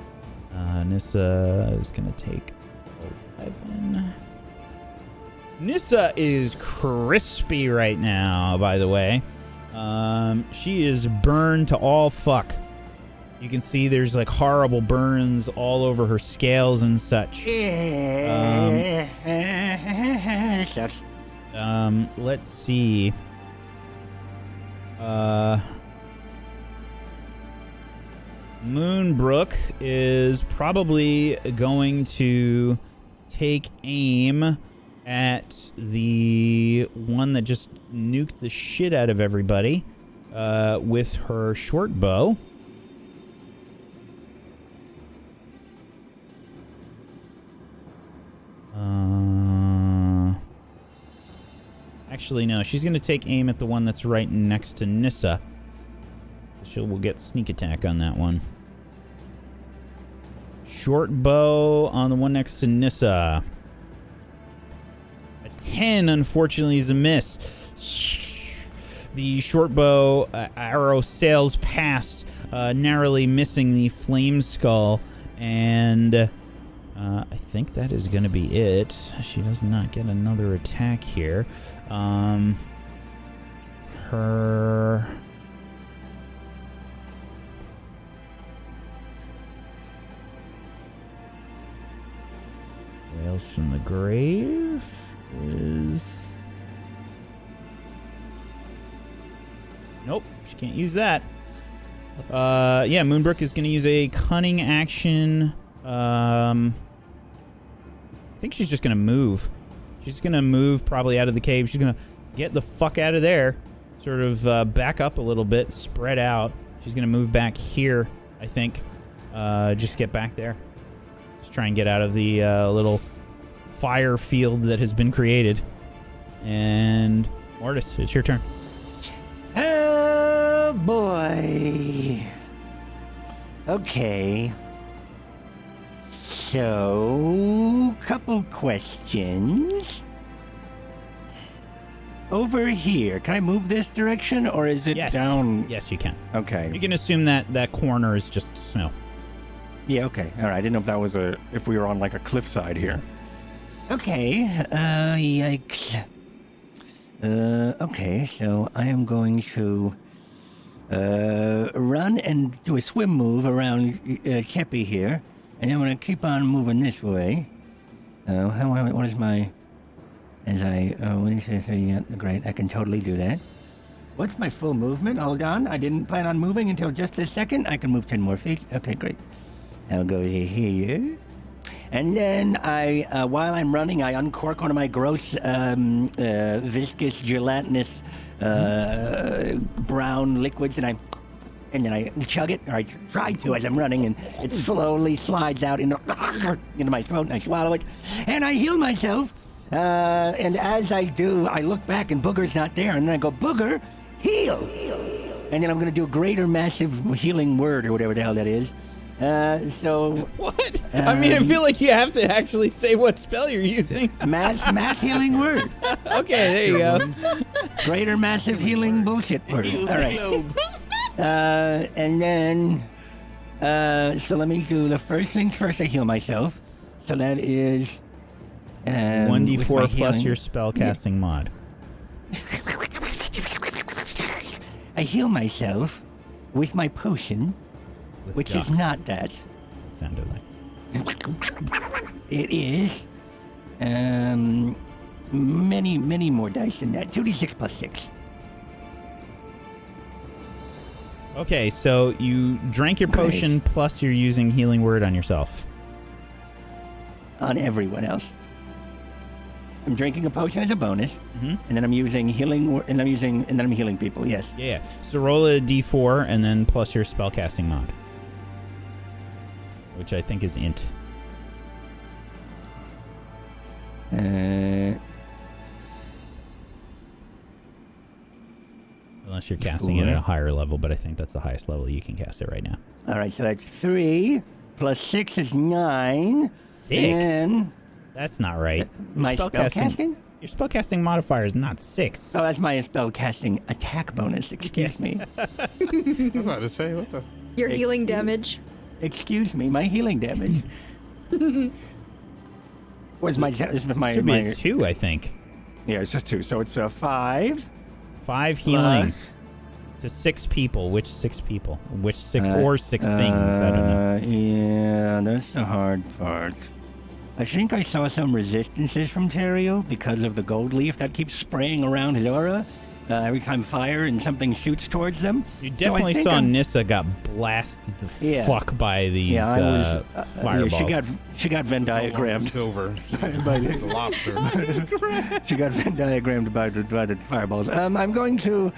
Nissa is going to take 11. Nissa is crispy right now, by the way. She is burned to all fuck. You can see there's like horrible burns all over her scales and such. Let's see. Moonbrook is probably going to take aim at the one that just nuked the shit out of everybody with her short bow. Actually, no. She's going to take aim at the one that's right next to Nissa. We'll get sneak attack on that one. Short bow on the one next to Nissa. A 10, unfortunately, is a miss. The short bow arrow sails past, narrowly missing the Flame Skull. And I think that is going to be it. She does not get another attack here. Her... Wails from the Grave is... Nope, she can't use that. Yeah, Moonbrook is going to use a cunning action. I think she's just going to move. She's going to move probably out of the cave. She's going to get the fuck out of there. Sort of back up a little bit, spread out. She's going to move back here, I think. Just get back there. Just try and get out of the little fire field that has been created. And Mortis, it's your turn. Oh, boy. Okay. So, couple questions. Over here, can I move this direction, or is it down? Yes, you can. Okay. You can assume that corner is just snow. Yeah, okay. All right, I didn't know if that was if we were on like a cliffside here. Okay, yikes. Okay, so I am going to run and do a swim move around Kepi here, and I'm going to keep on moving this way. What is my... yeah, great, I can totally do that. What's my full movement? Hold on, I didn't plan on moving until just a second. I can move 10 more feet. Okay, great. I'll go here. And then while I'm running, I uncork one of my gross, viscous, gelatinous, brown liquids, and then I chug it, or I try to as I'm running, and it slowly slides out into my throat, and I swallow it, and I heal myself. And as I do, I look back, and Booger's not there, and then I go, Booger, heal! And then I'm going to do a greater massive healing word, or whatever the hell that is. What? I mean, I feel like you have to actually say what spell you're using. Mass healing word. Okay, there you go. Greater massive healing bullshit word. All right. And then, so let me do the first things first. I heal myself. So that is 1d4 plus your spellcasting mod. I heal myself with my potion. With Which ducks. is not that. Sounded like. It is many more dice than that. 2d6 plus 6. Okay, so you drank your potion plus you're using healing word on yourself. On everyone else. I'm drinking a potion as a bonus, and then I'm using healing, and then I'm healing people. Yes. Yeah. So roll a d4 and then plus your spellcasting mod, which I think is int. Unless you're casting it at a higher level, but I think that's the highest level you can cast it right now. All right, so that's 3 plus 6 is 9. 6? And that's not right. My spellcasting? Your spellcasting modifier is not 6. Oh, that's my spellcasting attack bonus. Excuse me. I was about to say, what the... Your healing damage. Excuse me, my healing damage. Where's my... This is my... Should be a 2, I think. Yeah, it's just 2. So it's 5. 5 healing Plus- to 6 people. Which 6 people? Which 6 or 6 things? I don't know. Yeah, that's the hard part. I think I saw some resistances from Terrio because of the gold leaf that keeps spraying around his aura every time fire and something shoots towards them. You definitely saw Nissa got blasted the fuck by these fireballs. She got Venn diagrammed. Silver. It's a lobster. She got Venn diagrammed by the fireballs. I'm going to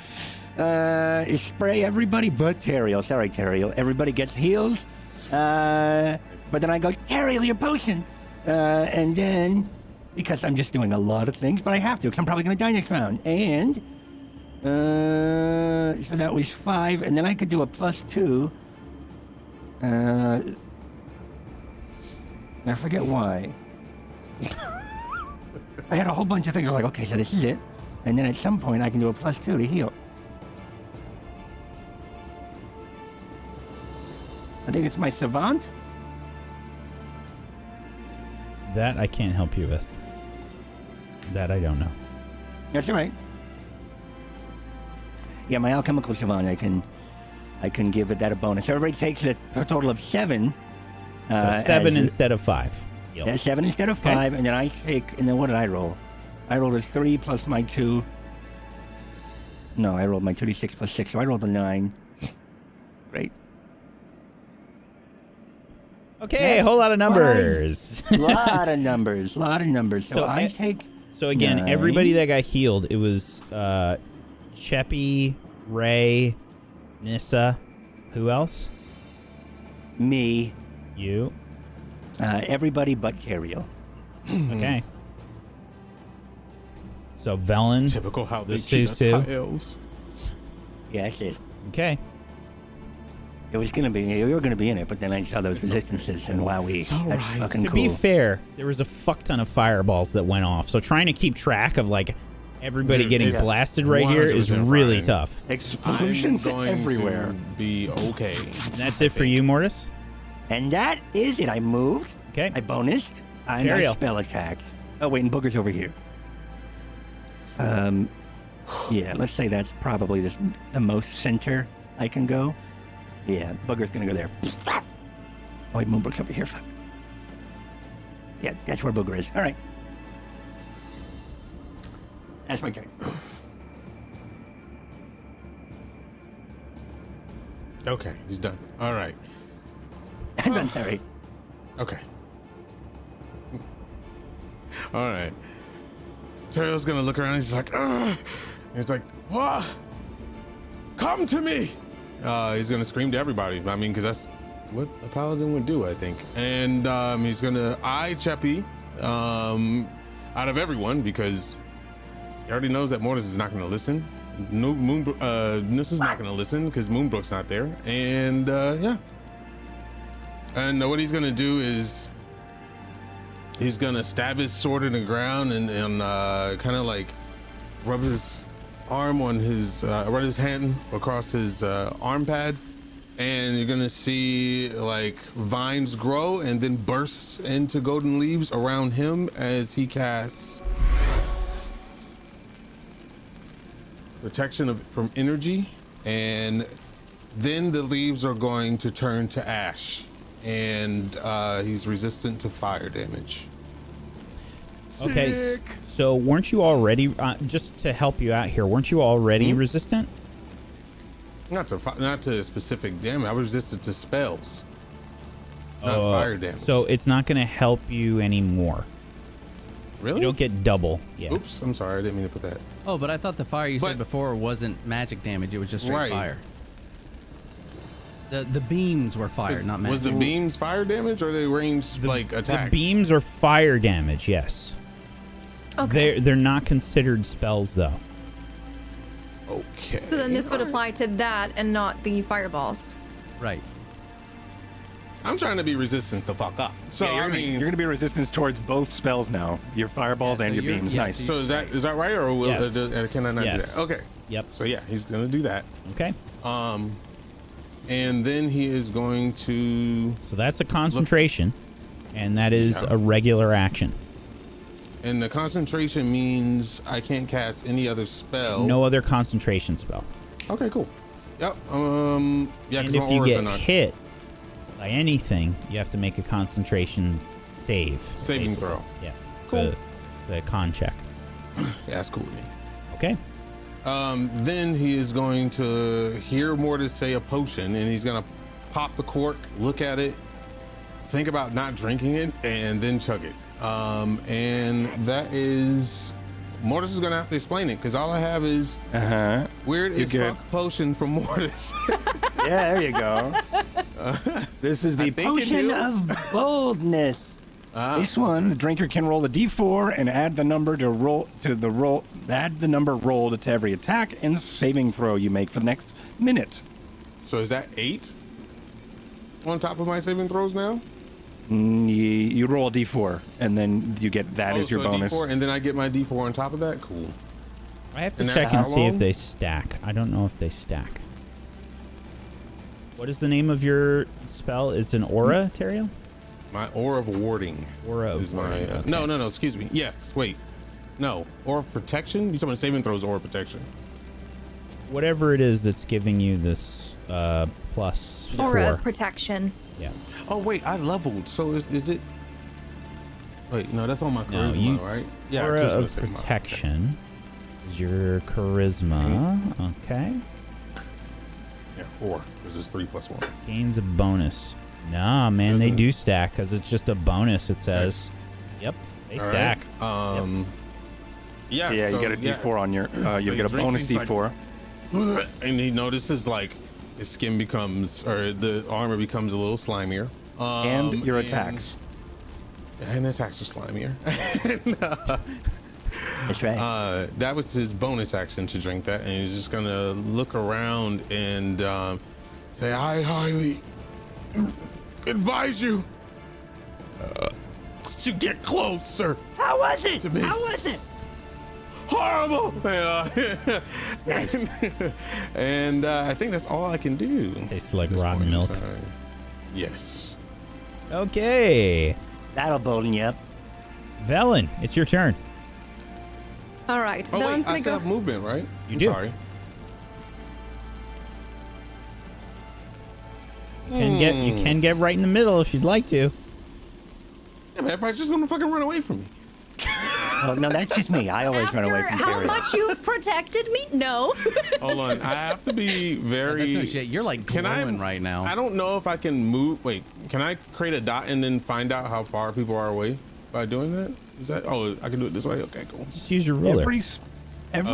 spray everybody but Terrio. Sorry, Terrio. Everybody gets heals. But then I go, Terrio, your potion. And then, because I'm just doing a lot of things, but I have to, because I'm probably going to die next round. And, so that was 5, and then I could do a +2. I forget why. I had a whole bunch of things. I was like, okay, so this is it. And then at some point, I can do a +2 to heal. I think it's my Savant. That I can't help you with. That I don't know. That's all right. Yeah, my alchemical savant, I can give that a bonus. Everybody takes a total of 7. So 7 instead of 5. Yep. Yeah, 7 instead of 5, and then I take, and then what did I roll? I rolled a 3 plus my 2. No, I rolled my 2d6 plus 6, so I rolled a 9. Great. Okay, a whole lot of numbers. lot of numbers. So I take... So again, 9. everybody that got healed, it was Cheppy, Ray, Nissa. Who else? Me. You. Everybody but Cariel. Okay. So Velen. Typical how they the treat us Susu. high elves. Yeah, that's it. Okay. It was gonna be, you were gonna be in it, but then I saw those resistances, and wowee. It's all That's right. fucking To cool. be fair, there was a fuck ton of fireballs that went off, so trying to keep track of like everybody Dude, getting it's blasted right here is 100% really fine. tough. Explosions I'm going everywhere. to be okay. And that's it for you, Mortis? And that is it. I moved, Okay. I bonused, and I Ariel. spell attacked. Oh, wait, and Booger's over here. Yeah, let's say that's probably the most center I can go. Yeah, Booger's gonna go there. Oh, wait, Moonbrook's over here. Fuck. Yeah, that's where Booger is. All right. That's my turn. Okay, he's done. All right. I'm done, sorry. Okay. All right. Terrell's gonna look around. He's like, ugh. He's like, what? Come to me. He's gonna scream to everybody. I mean, because that's what a paladin would do, I think. And he's gonna eye Cheppy out of everyone because he already knows that Mortis is not gonna listen. This is not gonna listen because Moonbrook's not there. And yeah. And what he's gonna do is he's gonna stab his sword in the ground and kind of like rub his arm on his rub his hand across his arm pad, and you're gonna see like vines grow and then burst into golden leaves around him as he casts protection from energy, and then the leaves are going to turn to ash, and he's resistant to fire damage. Okay, so weren't you already, just to help you out here, weren't you already resistant? Not to specific damage. I was resistant to spells, not fire damage. So it's not going to help you anymore. Really? You don't get double. Yeah. Oops, I'm sorry. I didn't mean to put that. Oh, but I thought the fire you But- said before wasn't magic damage. It was just straight Right. fire. The beams were fire, not magic. Was the beams fire damage or they ranged like attacks? The beams are fire damage, yes. Okay. They're not considered spells, though. Okay. So then this would apply to that and not the fireballs. Right. I'm trying to be resistant the fuck up. So Yeah, I mean, you're going to be resistant towards both spells now. Your fireballs Yeah, and so your you're- beams. yeah, Nice. so so is that right, or will, Yes. can I not Yes. do that? Okay. Yep. So yeah, he's gonna do that. Okay. And then he is going to, So that's a concentration, and that is Yeah. a regular action. and the concentration means I can't cast any other spell. No other concentration spell. Okay, cool. Yep. Yeah, And because if my you auras are get not hit by anything, you have to make a concentration saving saving throw. Yeah. Cool. It's a con check. Yeah, that's cool with me. Okay. Then he is going to hear Mortis say a potion, and he's gonna pop the cork, look at it, think about not drinking it, and then chug it. And that is Mortis is gonna have to explain it because all I have is weird You're as good. fuck potion from Mortis. Yeah, there you go. This is the I think it Potion heals. of boldness. This one, the drinker can roll a d4 and add the number add the number rolled to every attack and saving throw you make for the next minute. So is that 8 on top of my saving throws now? You roll a d4 and then you get that as your so a bonus. D4, and then I get my D4 on top of that. Cool. I have to And that's check and how see if long? they stack. I don't know if they stack. What is the name of your spell? Is it an aura, Teriel? My aura of warding. Aura of is my warding, okay. no. Excuse me. Yes. Wait. No. Aura of protection. You talking about saving throws? Aura of protection. Whatever it is that's giving you this plus 4. Aura of protection. Yeah. Oh wait, I leveled. So is it? Wait, no, that's on my No, charisma, you- right? Yeah, Aura charisma of saving throw. protection is your charisma. Okay. Yeah, 4. This is 3 plus 1. Gains a bonus. Nah, man, they Doesn't- do stack because it's just a bonus. It says. Yep, they All stack. right. Yeah. Yeah, so, you get a d4 on your. So You he get a drinks, bonus he's like- d4. and he notices like his skin becomes, or the armor becomes a little slimier. And your attacks. And attacks are slimier. That's right. That was his bonus action to drink that, and he's just gonna look around and Say, I highly advise you to get closer. How was it? To me. How was it? Horrible. And I think that's all I can do. Tastes like at this rotten point in milk. time. Yes. Okay. That'll bolden you up. Velen, it's your turn. All right. Oh, Velen's wait, I gonna still go. have movement, right? You I'm do. sorry. You can get right in the middle if you'd like to. Yeah, man, everybody's just gonna fucking run away from me. Oh, no, that's just me. I always run away After from how Terry. much you've protected me? No. Hold on, I have to be very. That's no shit. You're like Can I- glowing right now. I don't know if I can move. Wait, can I create a dot and then find out how far people are away by doing that? Is that? Oh, I can do it this way. Okay, cool. Just use your ruler. Every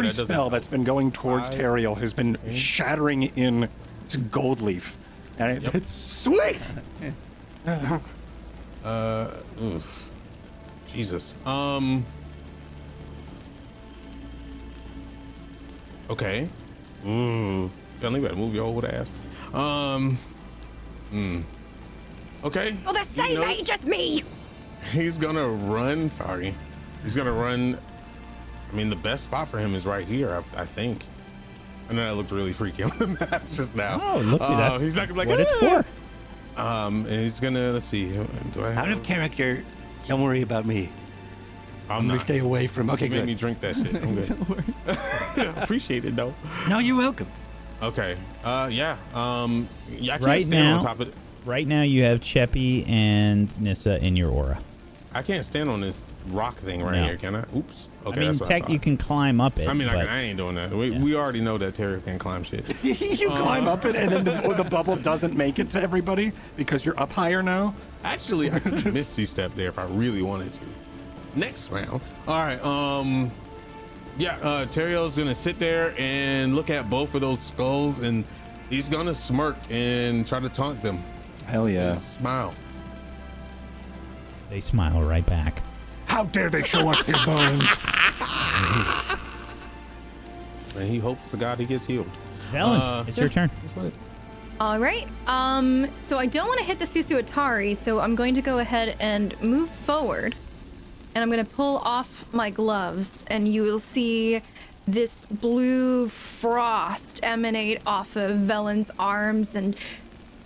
that doesn't- spell that's been going towards 5, Teriel has been shattering in this gold leaf. And it's sweet. Oof. Jesus. Okay. Finally, better move your old ass. Okay. Oh, the same You know- age as me. He's gonna run. Sorry. He's gonna run. I mean, the best spot for him is right here, I think. I know that looked really freaky on the map just now. Oh, look, that's he's not gonna be like, what it's for. And he's gonna, let's see. Do I have? Out of character. Don't worry about me. I'm gonna not. stay away from. Okay, You made me good. drink that shit. I'm good. Appreciate it though. No, you're welcome. Okay. Yeah. Yeah. I can't Right stand now- on top of it. Right now you have Cheppy and Nissa in your aura. I can't stand on this rock thing right No. here, can I? Oops. Okay. I mean, that's what I you thought. can climb up it. I mean, but I ain't doing that. We already know that Terry can climb shit. You climb up it, and then the bubble doesn't make it to everybody because you're up higher now. Actually, I could Misty step there if I really wanted to. Next round. All right. Yeah. Terriel's gonna sit there and look at both of those skulls, and he's gonna smirk and try to taunt them. Hell yeah. And smile. they smile right back. How dare they show us his bones? And he hopes to God he gets healed. Velen, it's your turn. That's what it- All right. So I don't want to hit the Susu Atari, so I'm going to go ahead and move forward. And I'm going to pull off my gloves, and you will see this blue frost emanate off of Velen's arms and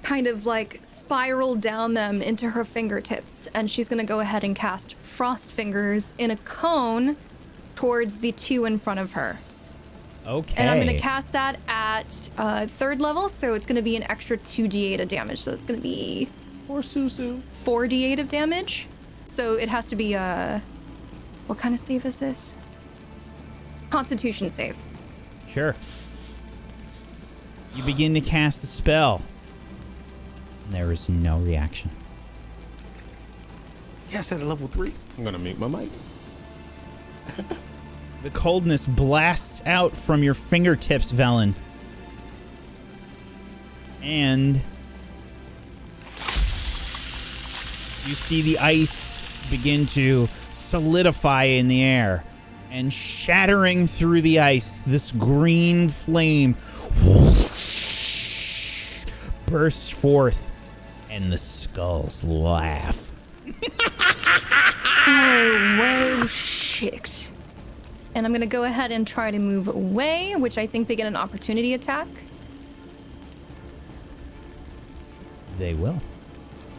kind of like spiral down them into her fingertips. And she's going to go ahead and cast Frost Fingers in a cone towards the two in front of her. Okay. And I'm going to cast that at 3rd level, so it's going to be an extra 2d8 of damage. So it's going to be Or Susu. 4d8 of damage. So it has to be what kind of save is this? Constitution save. Sure. You begin to cast the spell. And there is no reaction. Yes, at a level 3. I'm gonna mute my mic. The coldness blasts out from your fingertips, Velen. And you see the ice begin to solidify in the air. And shattering through the ice, this green flame bursts forth, and the skulls laugh. Oh, well, shit. And I'm going to go ahead and try to move away, which I think they get an opportunity attack. They will.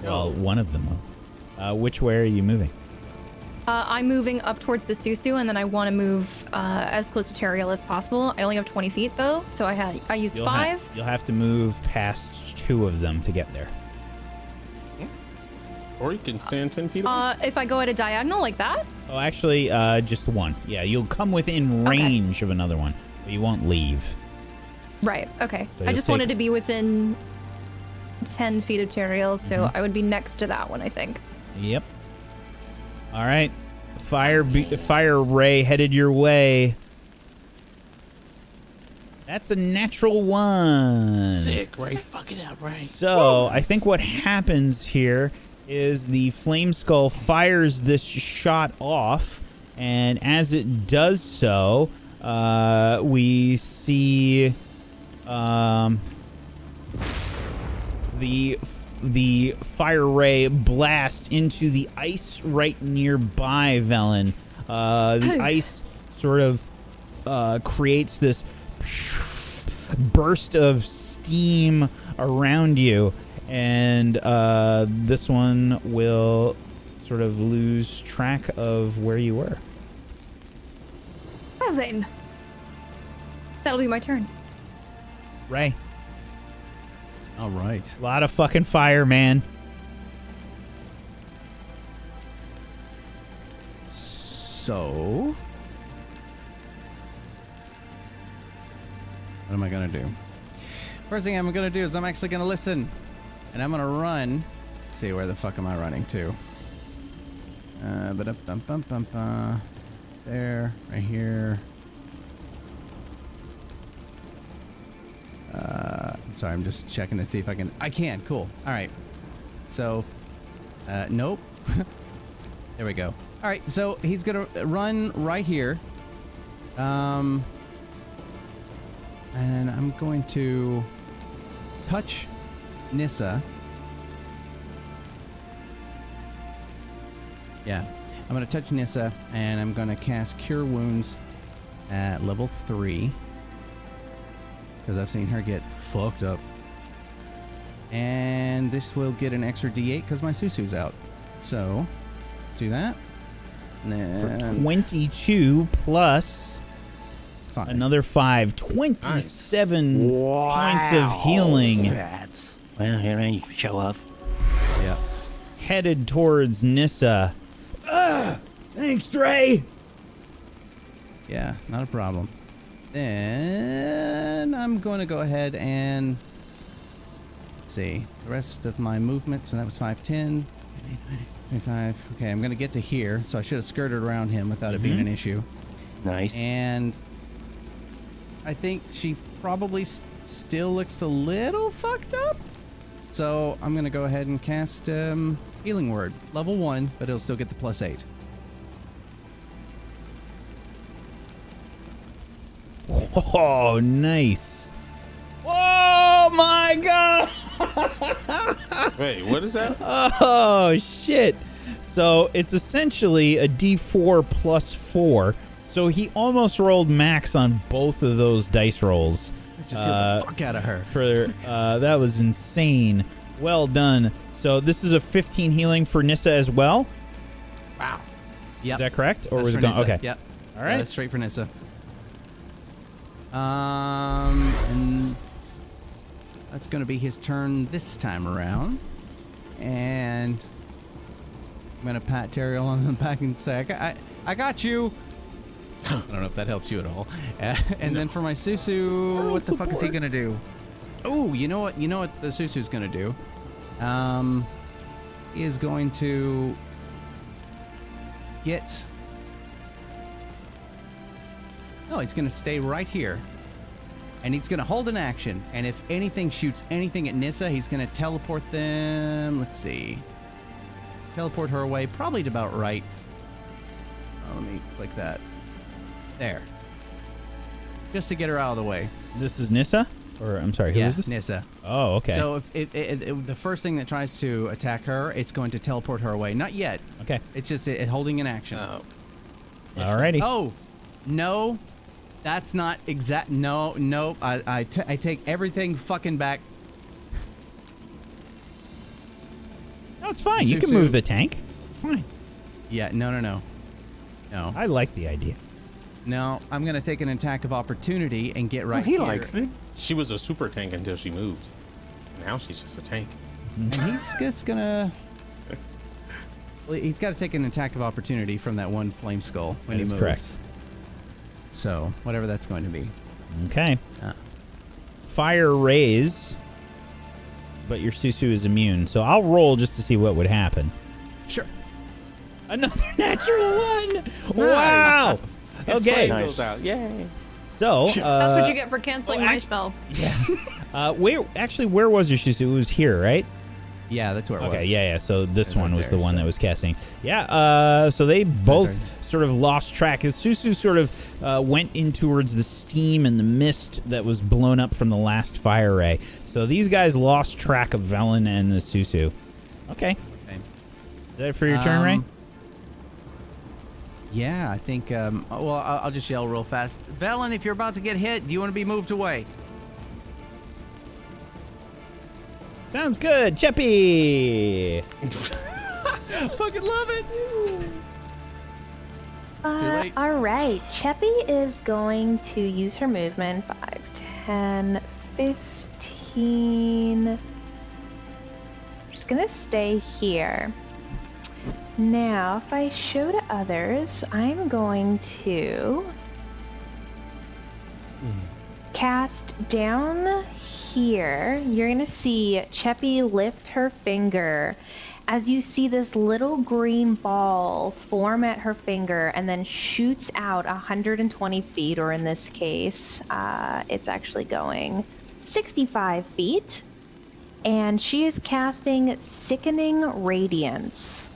Well, one of them will. Which way are you moving? I'm moving up towards the Susu, and then I want to move as close to Teriel as possible. I only have 20 feet, though, so I used 5. You'll have to move past 2 of them to get there. Or you can stand 10 feet away. If I go at a diagonal like that? Oh, actually, just one. Yeah, you'll come within Okay. range of another one, but you won't leave. Right, okay. So I you'll just take- wanted to be within 10 feet of Teriel, so I would be next to that one, I think. Yep. All right. Fire ray headed your way. That's a natural 1. Sick, right? Fuck it up, right? So I think what happens here is the flame skull fires this shot off, and as it does so, we see the fire ray blasts into the ice right nearby, Velen. The ice sort of creates this burst of steam around you, and this one will sort of lose track of where you were. Well then, that'll be my turn. Ray, All right. a lot of fucking fire, man. So, what am I gonna do? First thing I'm gonna do is I'm actually gonna listen, and I'm gonna run. Let's see, where the fuck am I running to? There, right here. Sorry, I'm just checking to see if I can. I can. Cool. All right. So, nope. There we go. All right. So he's gonna run right here. And I'm going to touch Nissa. Yeah, I'm going to touch Nissa, and I'm going to cast Cure Wounds at level 3. Because I've seen her get fucked up. And this will get an extra D8 because my Susu's out. So, let's do that. And For then 22 plus 5. another 5. 27 points of healing. Well, here I show up. Yeah. Headed towards Nissa. Thanks, Dre. Yeah, not a problem. Then I'm going to go ahead and let's see the rest of my movement. So that was 5, 10, 25. Okay, I'm going to get to here. So I should have skirted around him without it being an issue. Nice. And I think she probably still looks a little fucked up. So I'm going to go ahead and cast Healing Word. Level 1, but it'll still get the +8. Oh, nice. Oh, my God. Wait, what is that? Oh, shit. So it's essentially a D4 plus 4. So he almost rolled max on both of those dice rolls. Just heal the fuck out of her. For that was insane. Well done. So this is a 15 healing for Nissa as well. Wow. Yep. Is that correct? Or That's was it for gone? Nissa. Okay. Yep. All right. That's straight for Nissa. And that's going to be his turn this time around. And I'm going to pat Terriel on the back and say, I got you. I don't know if that helps you at all. And then for my Susu, what the fuck is he going to do? Oh, you know what? You know what the Susu's going to do? He is going to get... No, he's going to stay right here. And he's going to hold an action. And if anything shoots anything at Nissa, he's going to teleport them. Let's see. Teleport her away. Probably to about right. Let me click that. There. Just to get her out of the way. This is Nissa? Or, I'm sorry, who is this? Nissa. Oh, okay. So if the first thing that tries to attack her, it's going to teleport her away. Not yet. Okay. It's just holding an action. Alrighty. Oh, no. That's not exact. No. I take everything fucking back. No, it's fine. You can Susu. move the tank. Fine. Yeah, no. No. I like the idea. No, I'm going to take an attack of opportunity and get right he here. likes it. She was a super tank until she moved. Now she's just a tank. And he's just going to... Well, he's got to take an attack of opportunity from that one flame skull when That is he moves. correct. So, whatever that's going to be. Okay. Uh. Fire rays, but your Susu is immune. So I'll roll just to see what would happen. Sure. Another natural one! Wow! Okay. Goes out. Yay. So, That's what you get for canceling my spell. where was your Susu? It was here, right? Yeah, that's where it was. Okay, yeah. So this It's one right was there, the one so- that was casting. Yeah, so they both sorry. sort of lost track. Susu sort of went in towards the steam and the mist that was blown up from the last fire ray. So So these guys lost track of Velen and the Susu. Okay. Okay. Is that it for your turn, Ray? Yeah, I think. Well, I'll just yell real fast. Velen, if you're about to get hit, do you want to be moved away? Sounds good. Cheppy! Fucking love it. It's too late. All right. Cheppy is going to use her movement. 5, 10, 15. She's going to stay here. Now, if I show to others, I'm going to cast down here. You're going to see Cheppy lift her finger as you see this little green ball form at her finger and then shoots out 120 feet, or in this case, it's actually going 65 feet. And she is casting Sickening Radiance.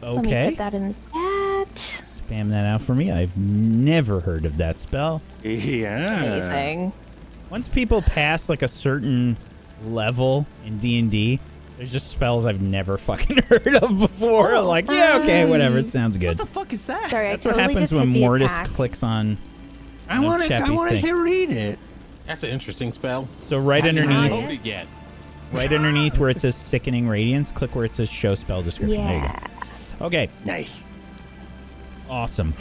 Let me Okay. put that in the chat. Spam that out for me. I've never heard of that spell. Yeah. Amazing. Once people pass like a certain level in D&D, there's just spells I've never fucking heard of before. Oh, Like, yeah, okay, whatever. It sounds good. What the fuck is that? Sorry, That's I what totally happens just when hit the Mortis attack. clicks on. I wanted Chappie's thing. to read it. That's an interesting spell. So right underneath, Hold it yet. right underneath where it says Sickening Radiance, click where it says Show Spell Description. There you Yeah. go. Okay, Nice. awesome.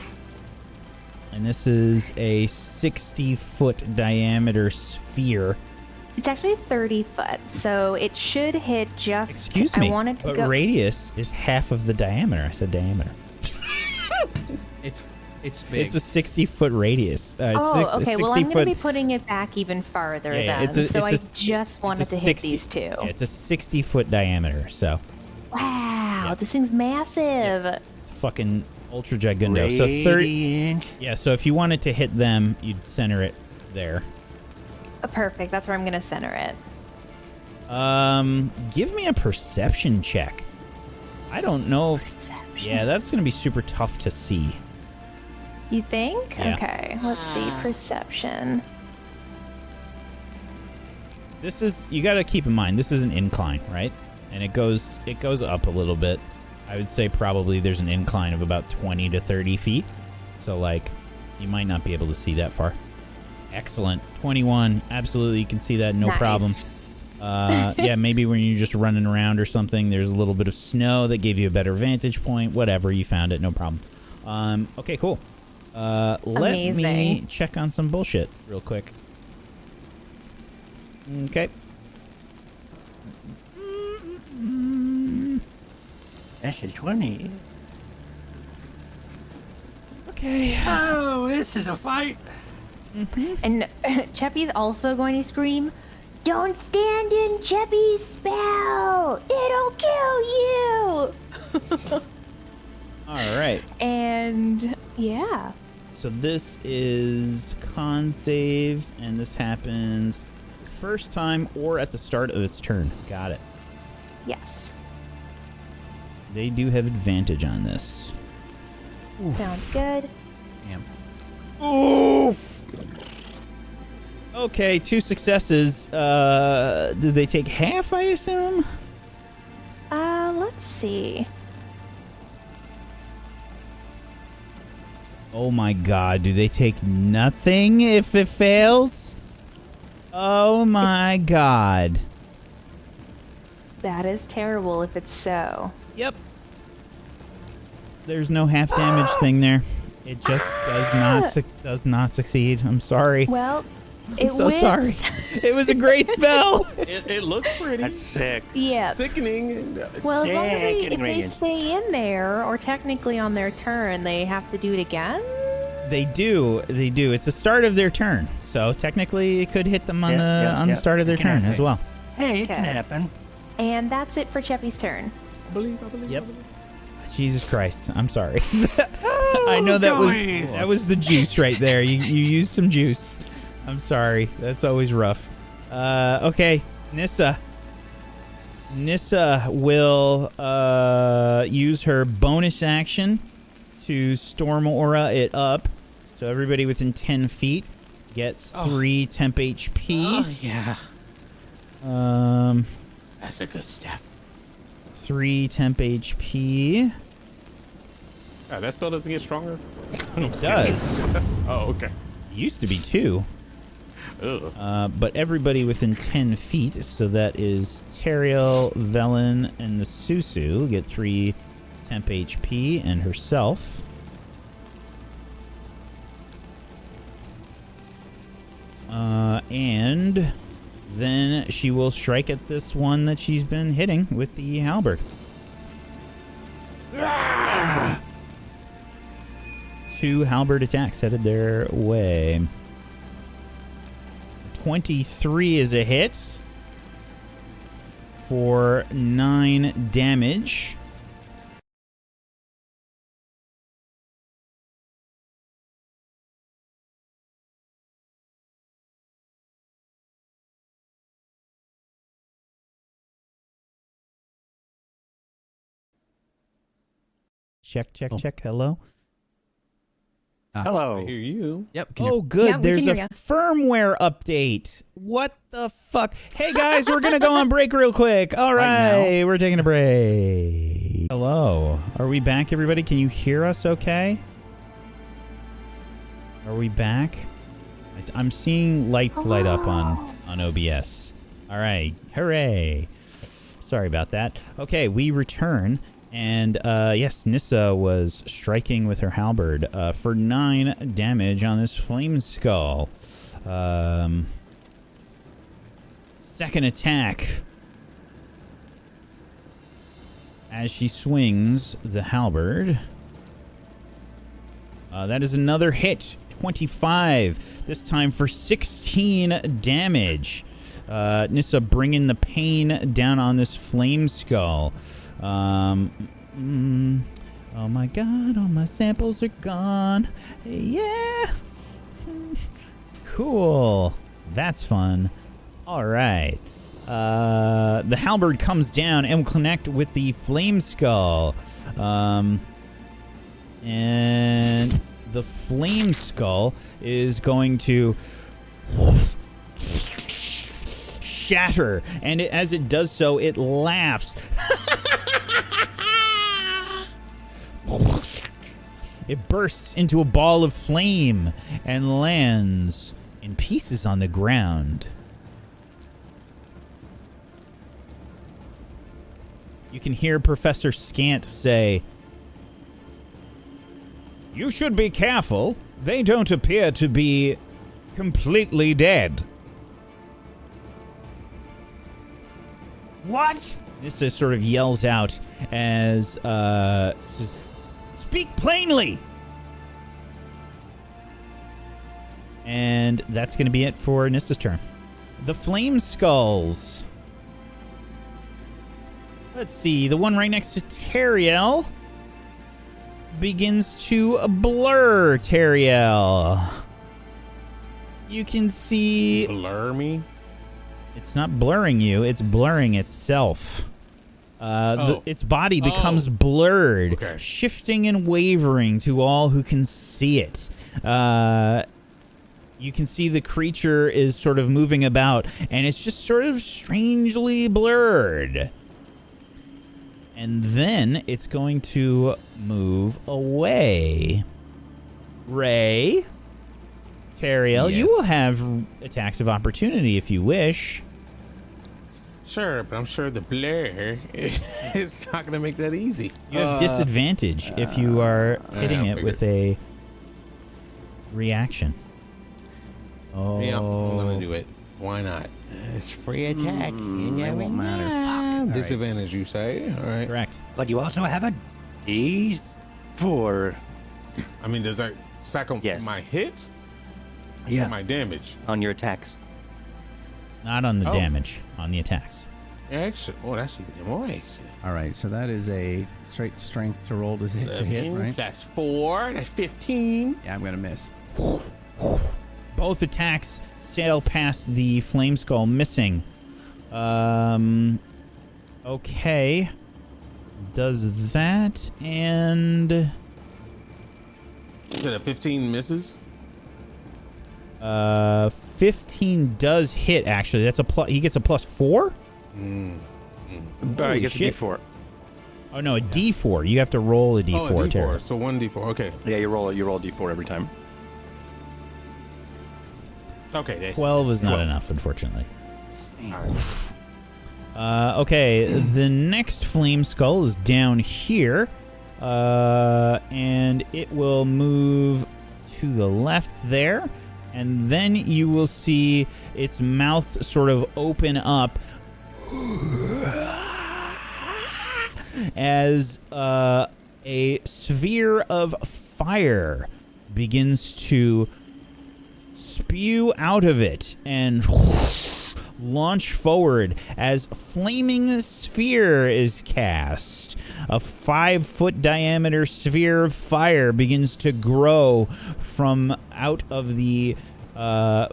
And this is a 60-foot diameter sphere. It's actually 30 foot, so it should hit just. Excuse me, I wanted to but go. radius is half of the diameter. I said diameter. It's big. It's a 60-foot radius. Oh, okay. Well, I'm going to 60-foot. be putting it back even farther Yeah, then. it's a- so I it's a- just wanted it's a to 60 hit these two. Yeah, it's a 60-foot diameter, so Wow, Yeah. this thing's massive. fucking ultra gigundo. So 30. Radiant. Yeah, so if you wanted to hit them, you'd center it there. Perfect. That's where I'm going to center it. Give me a perception check. I don't know if. Perception. Yeah, that's gonna be super tough to see. You think? Yeah. Okay. Let's see. Perception. This is, you gotta keep in mind, this is an incline, right? And it goes up a little bit. I would say probably there's an incline of about 20 to 30 feet. So like, you might not be able to see that far. Excellent. 21. Absolutely, you can see that, no Nice. problem. Yeah, maybe when you're just running around or something, there's a little bit of snow that gave you a better vantage point. Whatever, you found it, no problem. Okay, cool. Let me Amazing. check on some bullshit real quick. Okay. That's a 20. Okay. Oh, this is a fight. And Cheppy's also going to scream, "Don't stand in Cheppy's spell! It'll kill you!" All right. And yeah. So this is con save, and this happens first time or at the start of its turn. Got it. Yes. They do have advantage on this. Sounds good. Damn. Oof. Okay, 2 successes. Did they take half, I assume? Let's see. Oh my god, do they take nothing if it fails? Oh my god. That is terrible if it's so. Yep. There's no half damage thing there. It just does not succeed. I'm sorry. Well, I'm it so wins. sorry. It was a great spell. It looks pretty. That's sick. Yeah. Sickening. Well, as long as Yeah, if getting they radiant. stay in there, or technically on their turn, they have to do it again. They do. It's the start of their turn. So technically it could hit them on the start of their It can turn happen. as well. Hey, it can Okay. happen. And that's it for Cheppy's turn. Yep. Jesus Christ. I'm sorry. I know that was the juice right there. You used some juice. I'm sorry. That's always rough. Okay, Nissa. Nissa will use her bonus action to Storm Aura it up. So everybody within 10 feet gets 3 temp HP. Oh, yeah. That's the good stuff. 3 temp HP. That spell doesn't get stronger? It does. Oh, okay. Used to be 2. Ugh. But everybody within 10 feet, so that is Teriel, Velen, and the Susu get 3 temp HP, and herself. And then she will strike at this one that she's been hitting with the halberd. 2 halberd attacks headed their way. 23 is a hit for 9 damage. Check, check, check. Hello? Hello. I hear you. Yep. Oh, good. Yeah, we There's can a hear ya. firmware update. What the fuck? Hey, guys, we're going to go on break real quick. All right, we're taking a break. Hello. Are we back, everybody? Can you hear us okay? Are we back? I'm seeing lights light up on OBS. All right. Hooray. Sorry about that. Okay, we return. And, yes, Nissa was striking with her halberd for 9 damage on this flame skull. Second attack. As she swings the halberd. That is another hit. 25. This time for 16 damage. Nissa bringing the pain down on this flame skull. Oh my god, all my samples are gone. Yeah. Cool. That's fun. Alright. The halberd comes down and will connect with the flame skull. And the flame skull is going to shatter. And as it does so, it laughs. It bursts into a ball of flame and lands in pieces on the ground. You can hear Professor Scant say, "You should be careful. They don't appear to be completely dead." What? This sort of yells out as says, "Speak plainly!" And that's going to be it for Nissa's turn. The Flame Skulls. Let's see. The one right next to Teriel begins to blur Teriel. You can see... Blur me? It's not blurring you. It's blurring itself. Its body becomes blurred, shifting and wavering to all who can see it. You can see the creature is sort of moving about, and it's just sort of strangely blurred. And then it's going to move away. Ray, Teriel, you will have attacks of opportunity if you wish. Sure, but I'm sure the blur is not going to make that easy. You have disadvantage if you are hitting it with a reaction. Oh. Yeah, I'm going to do it. Why not? It's free attack. It won't matter. Fuck. Disadvantage, you say? All right. Correct. But you also have a D4. I mean, does that stack on my hits? Yeah. Or my damage? On your attacks. Not on the damage, on the attacks. Excellent. Oh, that's even more excellent. All right, so that is a straight strength to roll to hit, right? That's 4. That's 15. Yeah, I'm going to miss. Both attacks sail past the flame skull, missing. Okay. Does that, and... Is it a 15 misses? 15 does hit, actually. That's a plus. He gets a +4? He gets shit. a D4. Oh, no, a D4. You have to roll a D4, Oh, a D4. Terry. So 1D4. Okay. Yeah, you roll D4 every time. Okay. 12 is not enough, unfortunately. Okay, the next flame skull is down here. And it will move to the left there. And then you will see its mouth sort of open up as a sphere of fire begins to spew out of it and launch forward as flaming sphere is cast. A 5-foot diameter sphere of fire begins to grow from out of the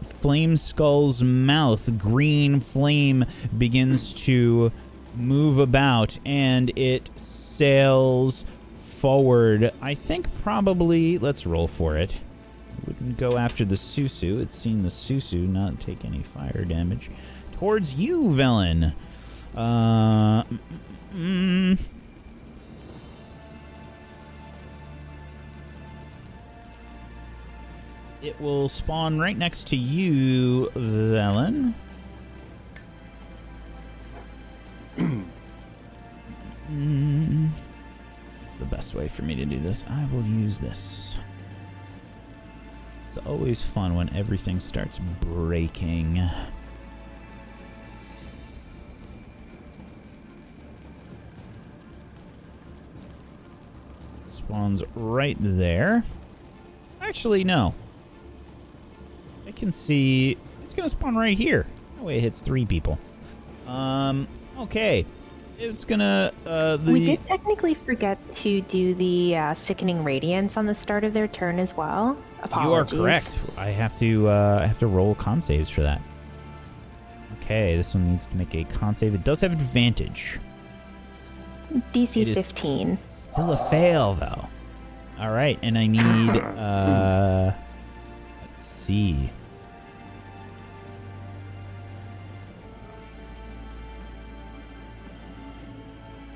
flame skull's mouth. Green flame begins to move about and it sails forward. I think probably, let's roll for it. Wouldn't go after the Susu. It's seen the Susu not take any fire damage. Towards you, Velen. It will spawn right next to you, Velen. It's the best way for me to do this. I will use this. It's always fun when everything starts breaking. Spawns right there. Actually, no. I can see it's gonna spawn right here. That way it hits 3 people. Okay. It's gonna We did technically forget to do the sickening radiance on the start of their turn as well. Apologies. You are correct. I have to roll con saves for that. Okay, this one needs to make a con save. It does have advantage. DC 15. Still a fail though. All right, and I need let's see.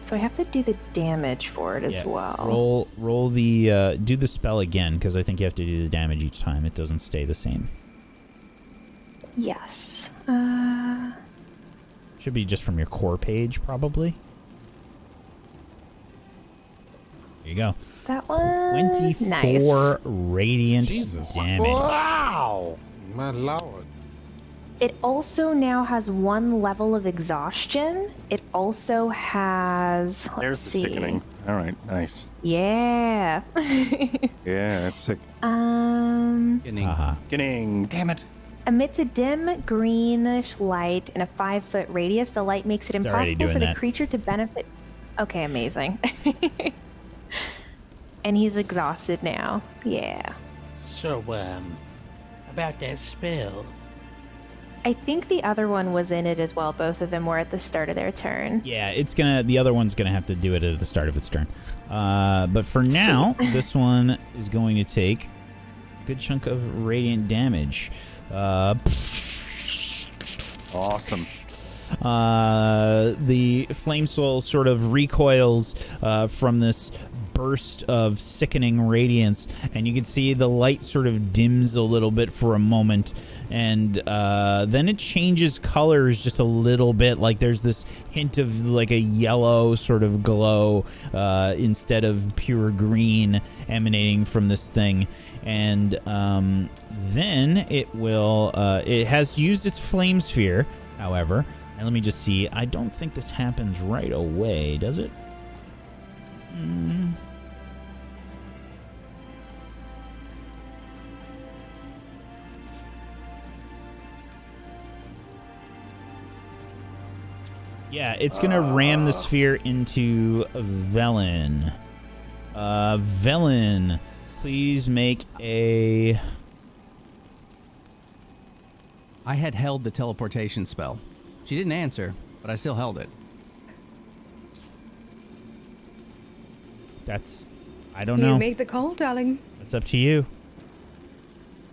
So I have to do the damage for it as well. Roll the do the spell again because I think you have to do the damage each time. It doesn't stay the same. Yes. Should be just from your core page probably. There you go. That one. 24 nice. radiant Jesus. damage. Wow. My lord. It also now has 1 level of exhaustion. It also has. There's the sickening. All right, nice. Yeah. Yeah, that's sick. Getting. Damn it. Emits a dim greenish light in a 5-foot radius. The light makes it already impossible doing for the that. creature to benefit. Okay, amazing. And he's exhausted now. Yeah. So, about that spell. I think the other one was in it as well. Both of them were at the start of their turn. Yeah, the other one's gonna have to do it at the start of its turn. But for now, this one is going to take a good chunk of radiant damage. Awesome. The flame soul sort of recoils from this burst of sickening radiance, and you can see the light sort of dims a little bit for a moment, and then it changes colors just a little bit. Like there's this hint of like a yellow sort of glow instead of pure green emanating from this thing. And then it will it has used its flame sphere, however. And let me just see. I don't think this happens right away, does it? Yeah, it's going to ram the sphere into Velen. Velen, please make a... I had held the teleportation spell. She didn't answer, but I still held it. I don't know. You make the call, darling. That's up to you.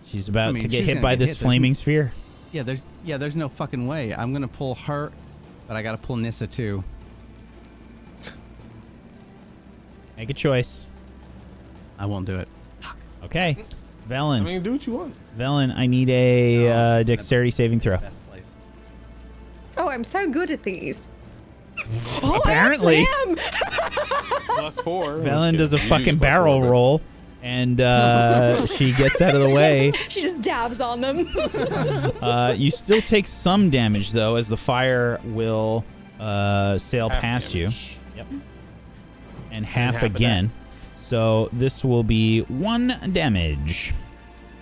She's about to get she's hit gonna by get this hit. flaming sphere. There's no fucking way. I'm gonna pull her, but I gotta pull Nissa too. Make a choice. I won't do it. Okay. Velen. I mean, do what you want. Velen, I need a dexterity saving throw. Best place. Oh, I'm so good at these. Apparently. I am. +4. Velen does a fucking barrel roll, and she gets out of the way. She just dabs on them. You still take some damage, though, as the fire will sail Half past you. damage. Yep. And half half of again. So this will be 1 damage.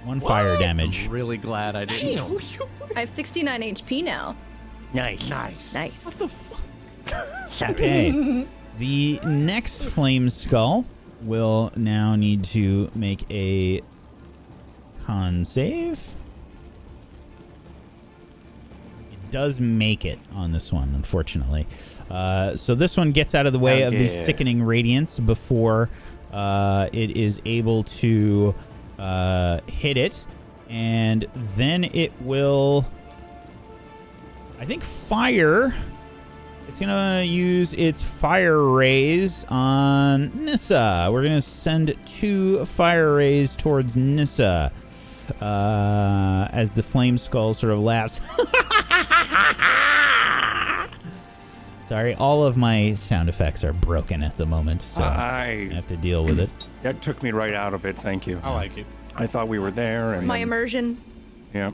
1 fire damage. I'm really glad I didn't. I have 69 HP now. Nice. Nice. What the fuck? Okay. The next flame skull will now need to make a con save. It does make it on this one, unfortunately. So this one gets out of the way of the sickening radiance before it is able to hit it. And then it will, I think, fire. It's going to use its fire rays on Nissa. We're going to send 2 fire rays towards Nissa as the flame skull sort of laughs. Sorry, all of my sound effects are broken at the moment, so I have to deal with it. That took me right out of it. Thank you. I like it. I thought we were there. And My then- immersion. Yeah.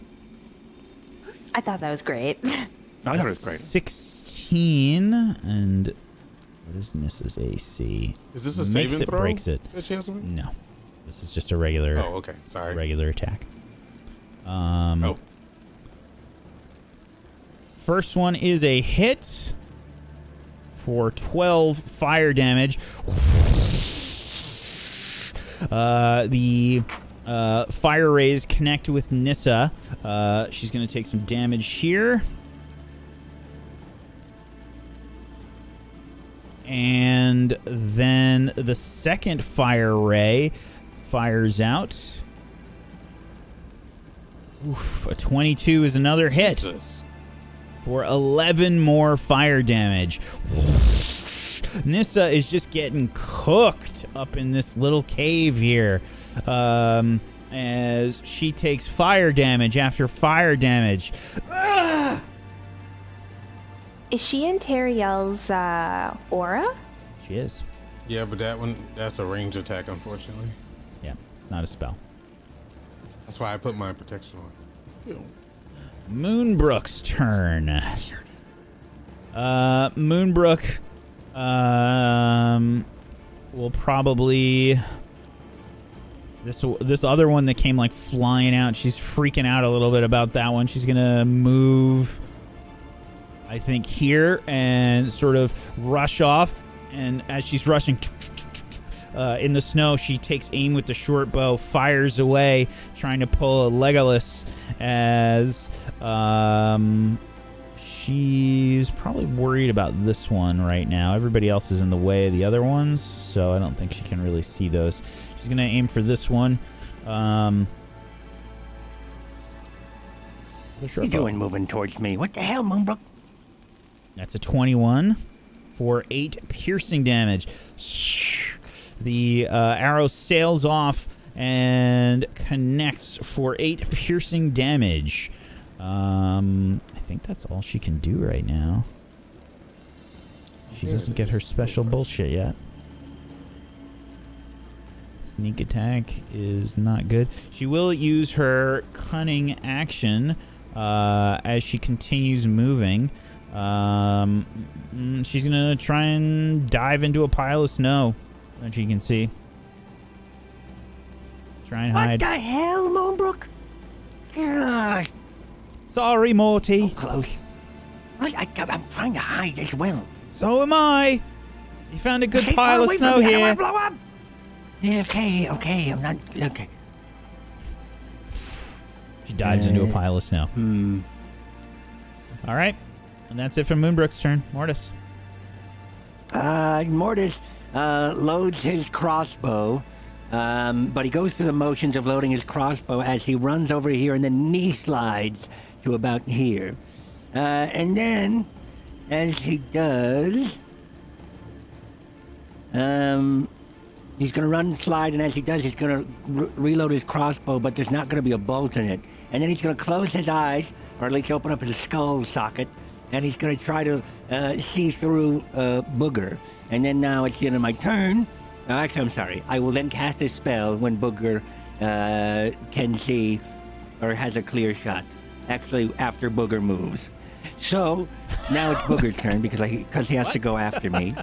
I thought that was great. I thought it was great. 16, and what is Nissa's AC? Is this a Makes saving it, throw? breaks it. That she has to make? No, this is just a regular. Oh, okay. Sorry. Regular attack. Oh. First one is a hit for 12 fire damage. The fire rays connect with Nissa. She's going to take some damage here. And then the second fire ray fires out. Oof, a 22 is another hit Jesus. for 11 more fire damage. Nissa is just getting cooked up in this little cave here as she takes fire damage after fire damage. Is she in Teriel's aura? She is. Yeah, but that's a range attack, unfortunately. Yeah, it's not a spell. That's why I put my protection on. Moonbrook's turn. Moonbrook will probably... This other one that came like flying out, she's freaking out a little bit about that one. She's gonna move, I think, here and sort of rush off. And as she's rushing in the snow, she takes aim with the short bow, fires away, trying to pull a Legolas as she's probably worried about this one right now. Everybody else is in the way of the other ones, so I don't think she can really see those. She's going to aim for this one. The short What you bow. doing moving towards me? What the hell, Moonbrook? That's a 21 for 8 piercing damage. The arrow sails off and connects for 8 piercing damage. I think that's all she can do right now. She doesn't get her special bullshit yet. Sneak attack is not good. She will use her cunning action as she continues moving. She's gonna try and dive into a pile of snow that you can see. Try and What hide. the hell, Moonbrook? Ah, Sorry, Morty. close. I'm trying to hide as well. So am I. You found a good Stay pile far of away snow from me. I don't here. wanna blow up. Okay, I'm not... Okay. She dives into a pile of snow. All right. And that's it for Moonbrook's turn. Mortis. Mortis loads his crossbow But he goes through the motions of loading his crossbow as he runs over here and then knee slides to about here. And then, as he does, he's going to run and slide, and as he does, he's going to reload his crossbow, but there's not going to be a bolt in it. And then he's going to close his eyes, or at least open up his skull socket, and he's going to try to see through Booger. And then now it's the end of my turn. Actually, I'm sorry. I will then cast a spell when Booger can see or has a clear shot. Actually, after Booger moves. So now it's Booger's turn because he has to go after me.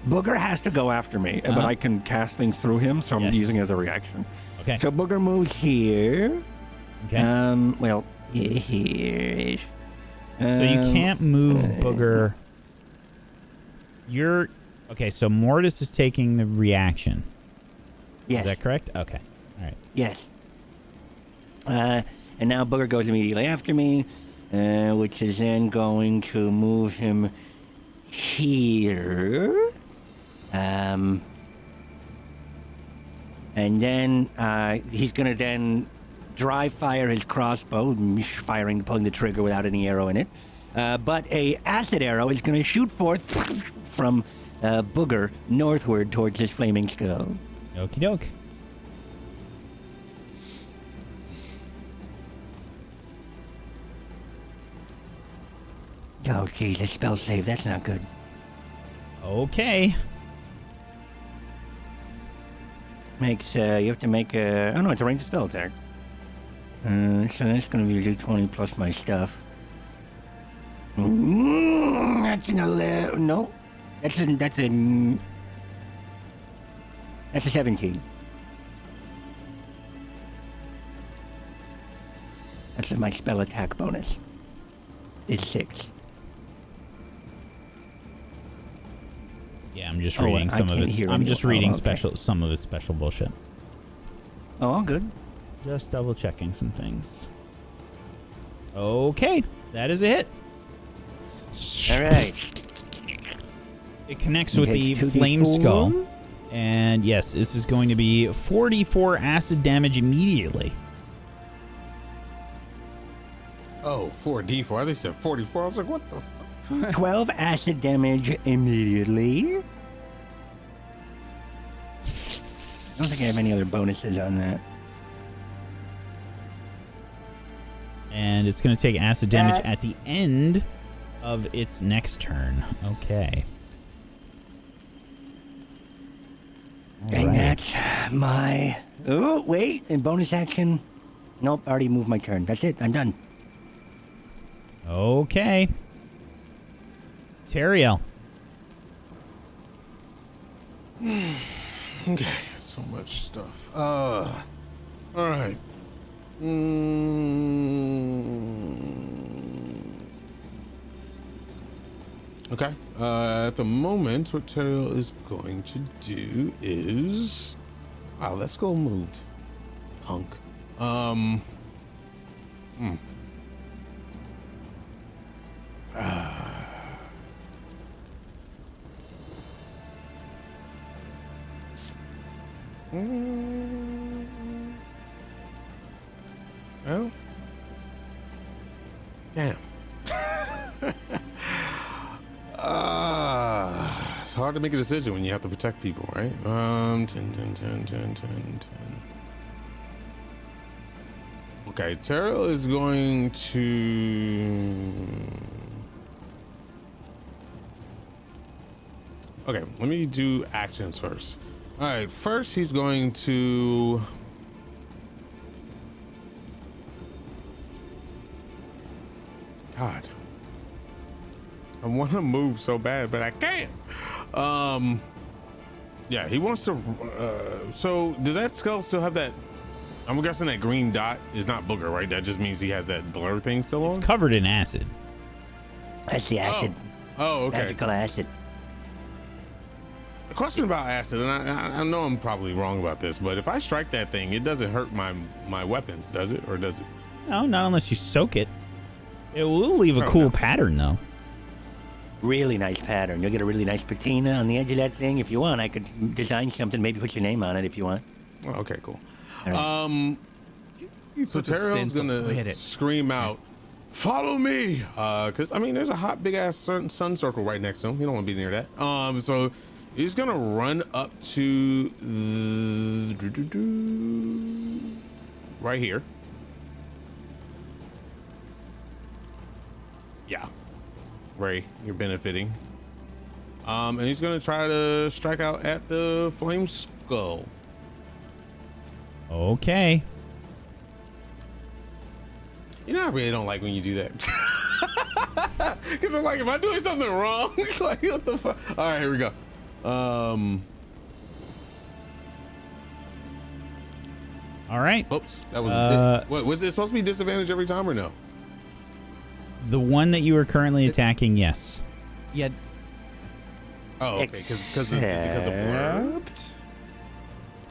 Booger has to go after me, but I can cast things through him, so I'm using it as a reaction. Okay. So Booger moves here. Okay. Well, here. So you can't move Booger. You're... Okay, so Mortis is taking the reaction. Yes. Is that correct? Okay. All right. Yes. And now Booger goes immediately after me, which is then going to move him here. And then he's going to then dry fire his crossbow, pulling the trigger without any arrow in it. But a acid arrow is going to shoot forth from Booger northward towards his flaming skull. Okie doke. Oh, geez, a spell save. That's not good. Okay. You have to make a... Oh, no, it's a ranged spell attack. So that's going to be a D20 plus my stuff. That's an 11... No. That's a 17. That's my spell attack bonus. It's 6. Yeah, I'm just reading some of it. I'm just reading some of its special bullshit. Oh, all good. Just double checking some things. Okay, that is a hit. All right. It connects with the flame skull. And yes, this is going to be 44 acid damage immediately. Oh, 4d4. I think said 44. I was like, what the fuck? 12 acid damage immediately. I don't think I have any other bonuses on that. And it's going to take acid damage at the end of its next turn. Okay. And that's my... Oh, wait. And bonus action. Nope, I already moved my turn. That's it. I'm done. Okay. Teriel. Okay, so much stuff. All right. Okay. At the moment, what Teriel is going to do is... Wow, that skull moved. Punk. Well, damn. It's hard to make a decision when you have to protect people, right? 10. Okay, Teriel is going to... Okay, let me do actions first. All right, first he's going to... God. I want to move so bad, but I can't. Yeah, he wants to... so, does that skull still have that... I'm guessing that green dot is not Booger, right? That just means he has that blur thing still on? It's covered in acid. That's the acid. Oh, okay. Magical acid. A question about acid, and I know I'm probably wrong about this, but if I strike that thing, it doesn't hurt my weapons, does it? Or does it? No, not unless you soak it. It will leave a cool pattern, though. Really nice pattern. You'll get a really nice patina on the edge of that thing. If you want, I could design something, maybe put your name on it if you want. Oh, okay, cool. All right. So Terrell's gonna scream out, "Follow me!" Because I mean, there's a hot big ass sun circle right next to him. You don't want to be near that. So he's gonna run up to right here. Yeah, Ray, you're benefiting. And he's gonna try to strike out at the flame skull. Okay. You know, I really don't like when you do that. Because I'm like, am I doing something wrong? Like, what the fuck? All right, here we go. All right. Oops, that was. What was it supposed to be disadvantage every time or no? The one that you are currently attacking, yes. Yeah. Oh, okay. Because of blur.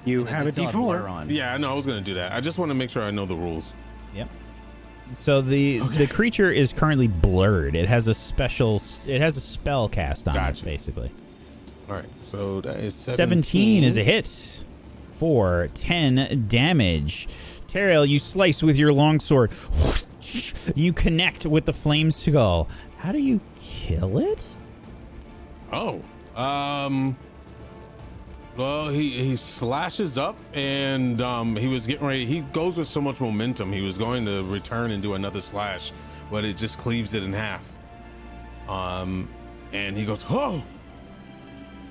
You Does have it a still have blur D4. on? Yeah, I know. I was gonna do that. I just want to make sure I know the rules. Yep. So the creature is currently blurred. It has a spell cast on Gotcha. it, basically. All right, so that is 17 is a hit for 10 damage. Terrell, you slice with your longsword. You connect with the flame skull. How do you kill it? Oh, well, he slashes up, and he was getting ready. He goes with so much momentum. He was going to return and do another slash, but it just cleaves it in half. And he goes, oh.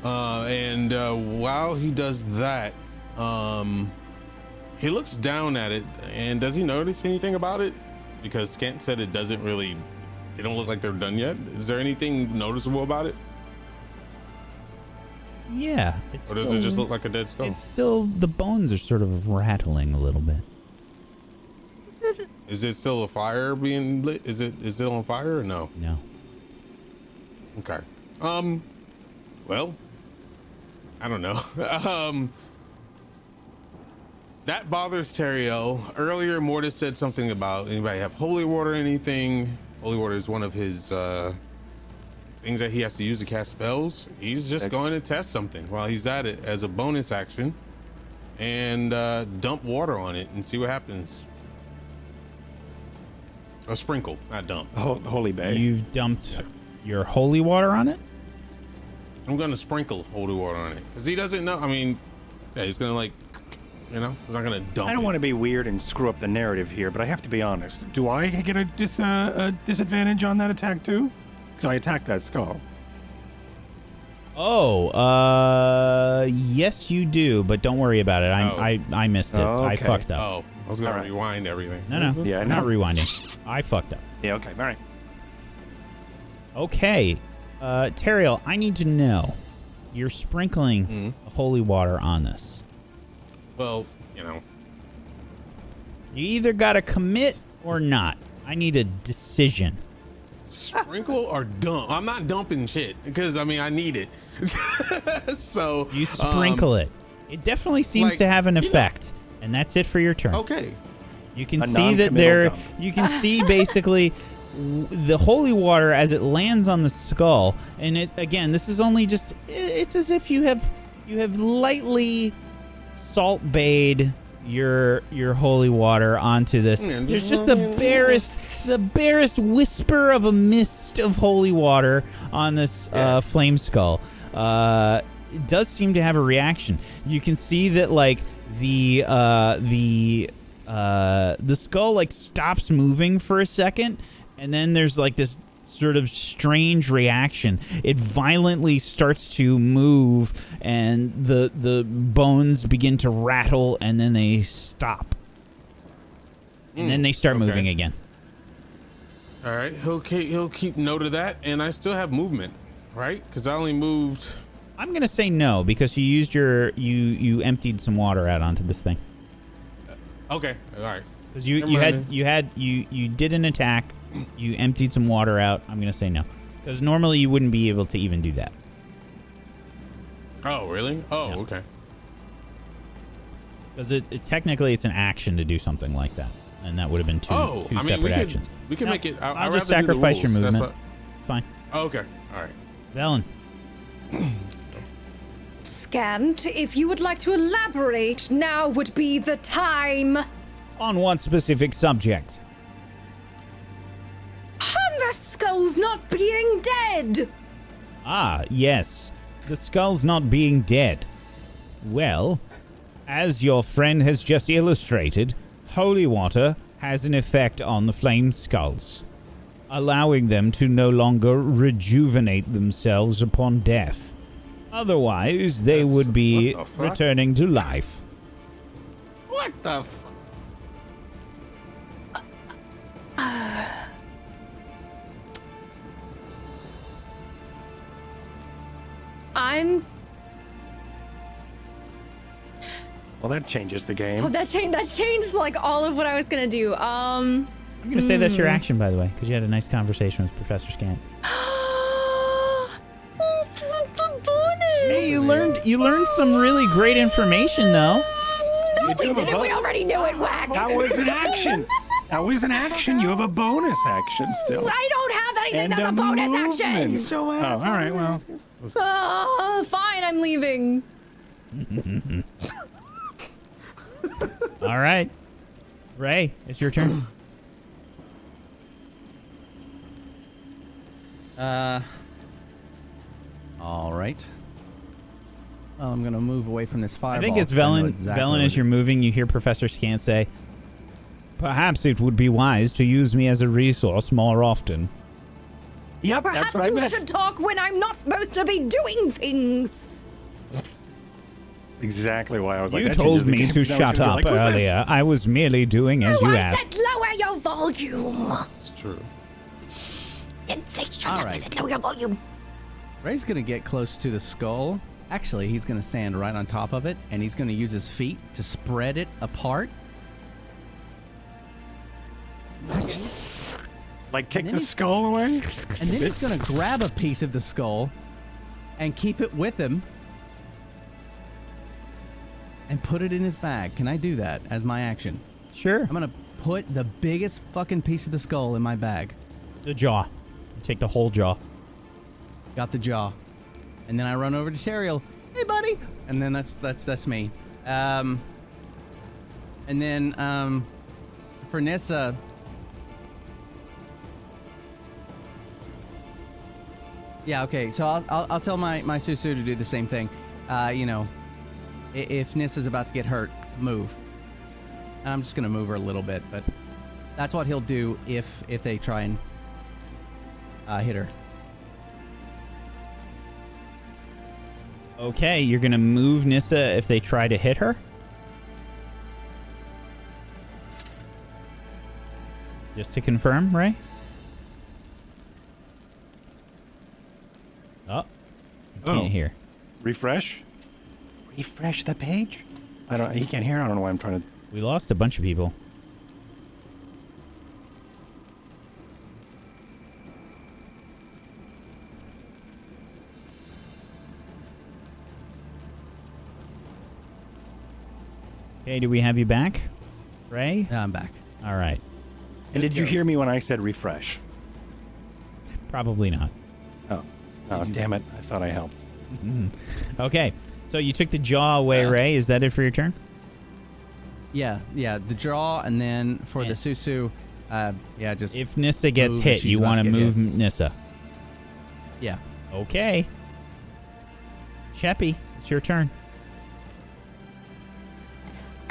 And while he does that, he looks down at it, and does he notice anything about it? Because Scant said it doesn't really. They don't look like they're done yet. Is there anything noticeable about it? Yeah. Or does it just look like a dead skull? It's still, the bones are sort of rattling a little bit. Is it still a fire being lit? Is it on fire or no? No. Okay. Well, I don't know. That bothers Teriel. Earlier, Mortis said something about anybody have holy water or anything. Holy water is one of his things that he has to use to cast spells. He's just going to test something while he's at it as a bonus action and dump water on it and see what happens. A sprinkle, not dump. Holy Bay. You've dumped your holy water on it? I'm going to sprinkle holy water on it because he doesn't know. I mean, yeah, he's going to like, you know, he's not going to dump I don't it. want to be weird and screw up the narrative here, but I have to be honest. Do I get a disadvantage on that attack too? Because I attacked that skull. Oh, yes you do, but don't worry about it. I missed it. Oh, I okay. fucked up. Oh, I was going All to right. rewind everything. No. Yeah, I'm not no. rewinding. I fucked up. Yeah, okay, all right. Okay. Teriel, I need to know. You're sprinkling holy water on this. Well, you know. You either got to commit or not. I need a decision. Sprinkle or dump? I'm not dumping shit because I mean I need it. So You sprinkle it. It definitely seems like, to have an you know- effect, and that's it for your turn. Okay. You can A see that non-committal there. dump. You can see basically the holy water as it lands on the skull, and it again. This is only just. It's as if you have lightly salt bayed your holy water onto this. There's just the barest whisper of a mist of holy water on this flame skull. It does seem to have a reaction. You can see that like the skull like stops moving for a second, and then there's like this sort of strange reaction. It violently starts to move, and the bones begin to rattle, and then they stop, and then they start okay. moving again. All right. He'll keep note of that, and I still have movement, right? Because I only moved. I'm gonna say no because you used you emptied some water out onto this thing. Okay. All right. Because you did an attack, you emptied some water out. I'm gonna say no, because normally you wouldn't be able to even do that. Oh, really? Oh, Yeah. okay. Because technically it's an action to do something like that, and that would have been two separate actions. We can No, make it. I'll just sacrifice your movement. Fine. Oh, okay. All right. Velen. Scant, if you would like to elaborate, now would be the time. On what specific subject? On the skulls not being dead. Ah, yes. The skulls not being dead. Well, as your friend has just illustrated, holy water has an effect on the flame skulls, allowing them to no longer rejuvenate themselves upon death. Otherwise, they would be what the fuck? returning to life. What the I'm. Well, that changes the Oh, game. that changed like all of what I was gonna do. I'm going to say that's your action, by the way, because you had a nice conversation with Professor Scant. Hey, you learned some really great information, though. You do have a We already knew it, Whack. That was an action. That was an action. You have a bonus action still. I don't have anything And that's a bonus action. movement. Oh, all right. Well, Fine, I'm leaving. All right. Ray, it's your turn. All right. Well, I'm gonna move away from this fireball. I think as 'cause I know Velen, exactly Velen, what as it- you're moving, you hear Professor Scant say, "Perhaps it would be wise to use me as a resource more often." yep, that's Perhaps what I you meant. should talk when I'm not supposed to be doing things. Exactly why I was like. You that told changes the me game, to 'cause I was shut gonna up be like, "What's this?" earlier. I was merely doing as you I asked. said lower your volume. It's true. Didn't say shut All up. I right. said lower your volume. Ray's gonna get close to the skull. Actually, he's gonna stand right on top of it, and he's gonna use his feet to spread it apart. Like kick And then the he- skull away. And then he's gonna grab a piece of the skull and keep it with him and put it in his bag. Can I do that as my action? Sure. I'm gonna put the biggest fucking piece of the skull in my bag. The jaw. Take the whole jaw. Got the jaw. And then I run over to Teriel. Hey, buddy. And then that's me. And then for Nissa, yeah, okay. So I'll tell my Susu to do the same thing. You know, if Nissa's about to get hurt, move. And I'm just gonna move her a little bit, but that's what he'll do if they try and hit her. Okay, you're gonna move Nissa if they try to hit her? Just to confirm, Ray? Oh. I can't hear. Refresh. Refresh the page. I don't. He can't hear. I don't know why I'm trying to. We lost a bunch of people. Okay, do we have you back, Ray? Yeah, I'm back. All right. And did you hear me when I said refresh? Probably not. Oh, damn it! I thought I helped. Okay, so you took the jaw away, Ray. Is that it for your turn? Yeah, the jaw, and then for Yeah. the Susu, yeah, just If Nissa gets Move, hit, she's you about want to to get move hit. Nissa. yeah. Okay. Cheppy, it's your turn.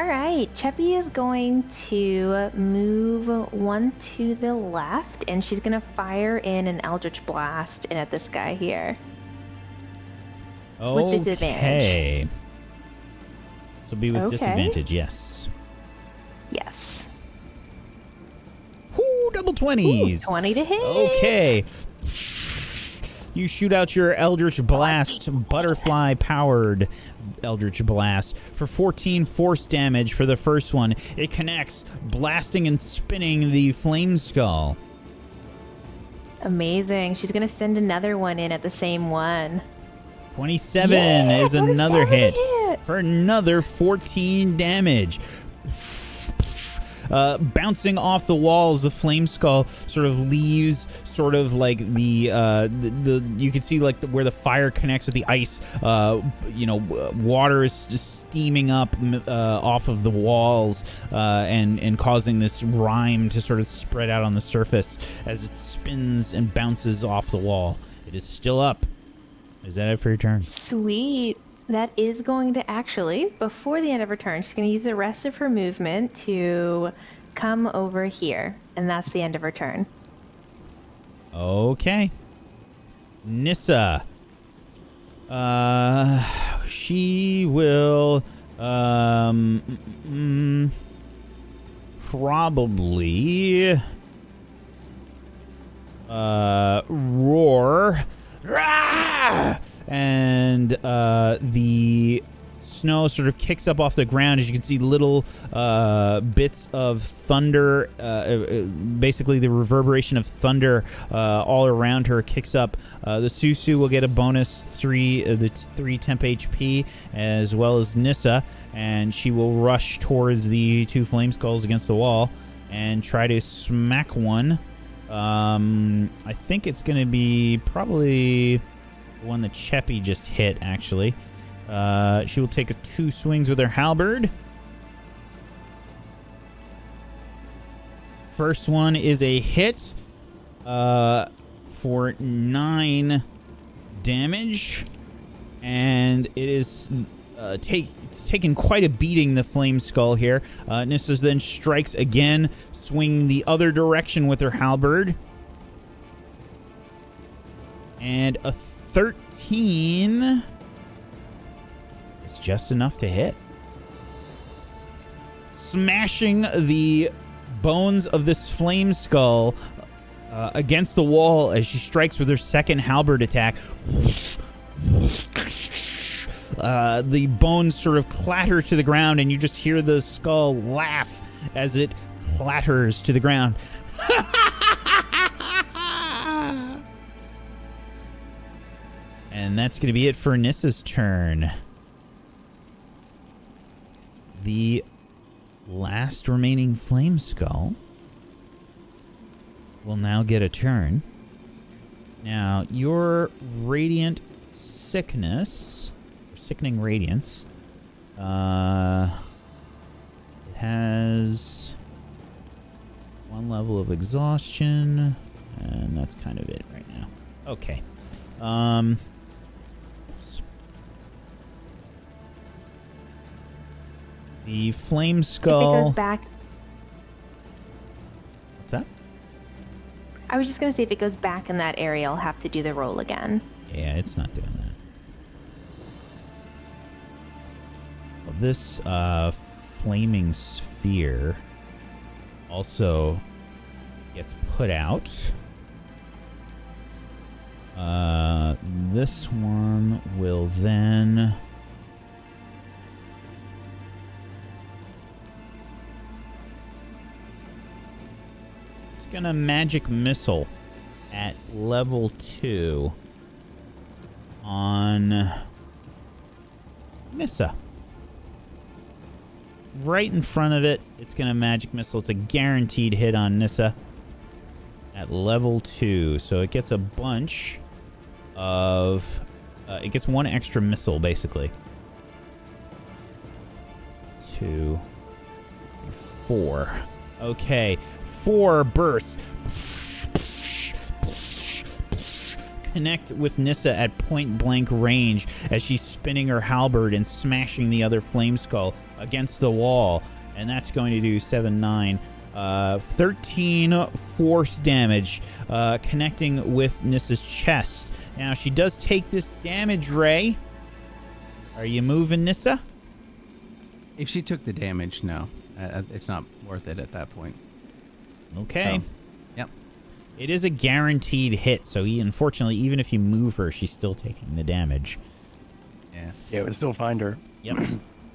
All right, Cheppy is going to move one to the left, and she's going to fire in an Eldritch Blast in at this guy here. With disadvantage. Okay. So be with Okay. disadvantage, yes. Yes. Whoo, double 20s. 20 to hit. Okay. You shoot out your Eldritch Blast, butterfly-powered Eldritch Blast, for 14 force damage for the first one. It connects, blasting and spinning the flame skull. Amazing. She's going to send another one in at the same one. 27 Yeah, is another 27 hit hit. for another 14 damage. bouncing off the walls. The flame skull sort of leaves sort of like the you can see like where the fire connects with the ice. Water is just steaming up off of the walls and causing this rime to sort of spread out on the surface as it spins and bounces off the wall. It is still up. Is that it for your turn? Sweet. That is going to actually, before the end of her turn, she's going to use the rest of her movement to come over here. And that's the end of her turn. Okay. Nissa. She will probably roar. Rah! And the snow sort of kicks up off the ground. As you can see, little bits of thunder, basically the reverberation of thunder all around her kicks up. The Susu will get a bonus 3 temp HP, as well as Nissa, and she will rush towards the 2 flame skulls against the wall and try to smack one. I think it's going to be probably the one that Cheppy just hit, actually. She will take 2 swings with her halberd. First one is a hit for 9 damage. And it is taken quite a beating, the flame skull here. Nissa then strikes again, swinging the other direction with her halberd. And a 13 is just enough to hit. Smashing the bones of this flame skull against the wall as she strikes with her second halberd attack. The bones sort of clatter to the ground, and you just hear the skull laugh as it clatters to the ground. And that's going to be it for Nissa's turn. The last remaining flame skull will now get a turn. Now, your radiant sickness, or sickening radiance, it has 1 level of exhaustion, and that's kind of it right now. Okay. The flame skull. If it goes back. What's that? I was just going to say, if it goes back in that area, I'll have to do the roll again. Yeah, it's not doing that. Well, this flaming sphere also gets put out. This one will then... gonna magic missile at level 2 on Nissa. Right in front of it, it's gonna magic missile. It's a guaranteed hit on Nissa at level 2. So it gets a bunch of... it gets 1 extra missile, basically. 2, 4. Okay. 4 bursts connect with Nissa at point blank range as she's spinning her halberd and smashing the other flame skull against the wall, and that's going to do 7, 9, 13 force damage, connecting with Nissa's chest. Now she does take this damage, Ray. Are you moving, Nissa? If she took the damage, no, it's not worth it at that point. Okay. So, yep. It is a guaranteed hit, so unfortunately, even if you move her, she's still taking the damage. Yeah. Yeah, it would still find her. Yep.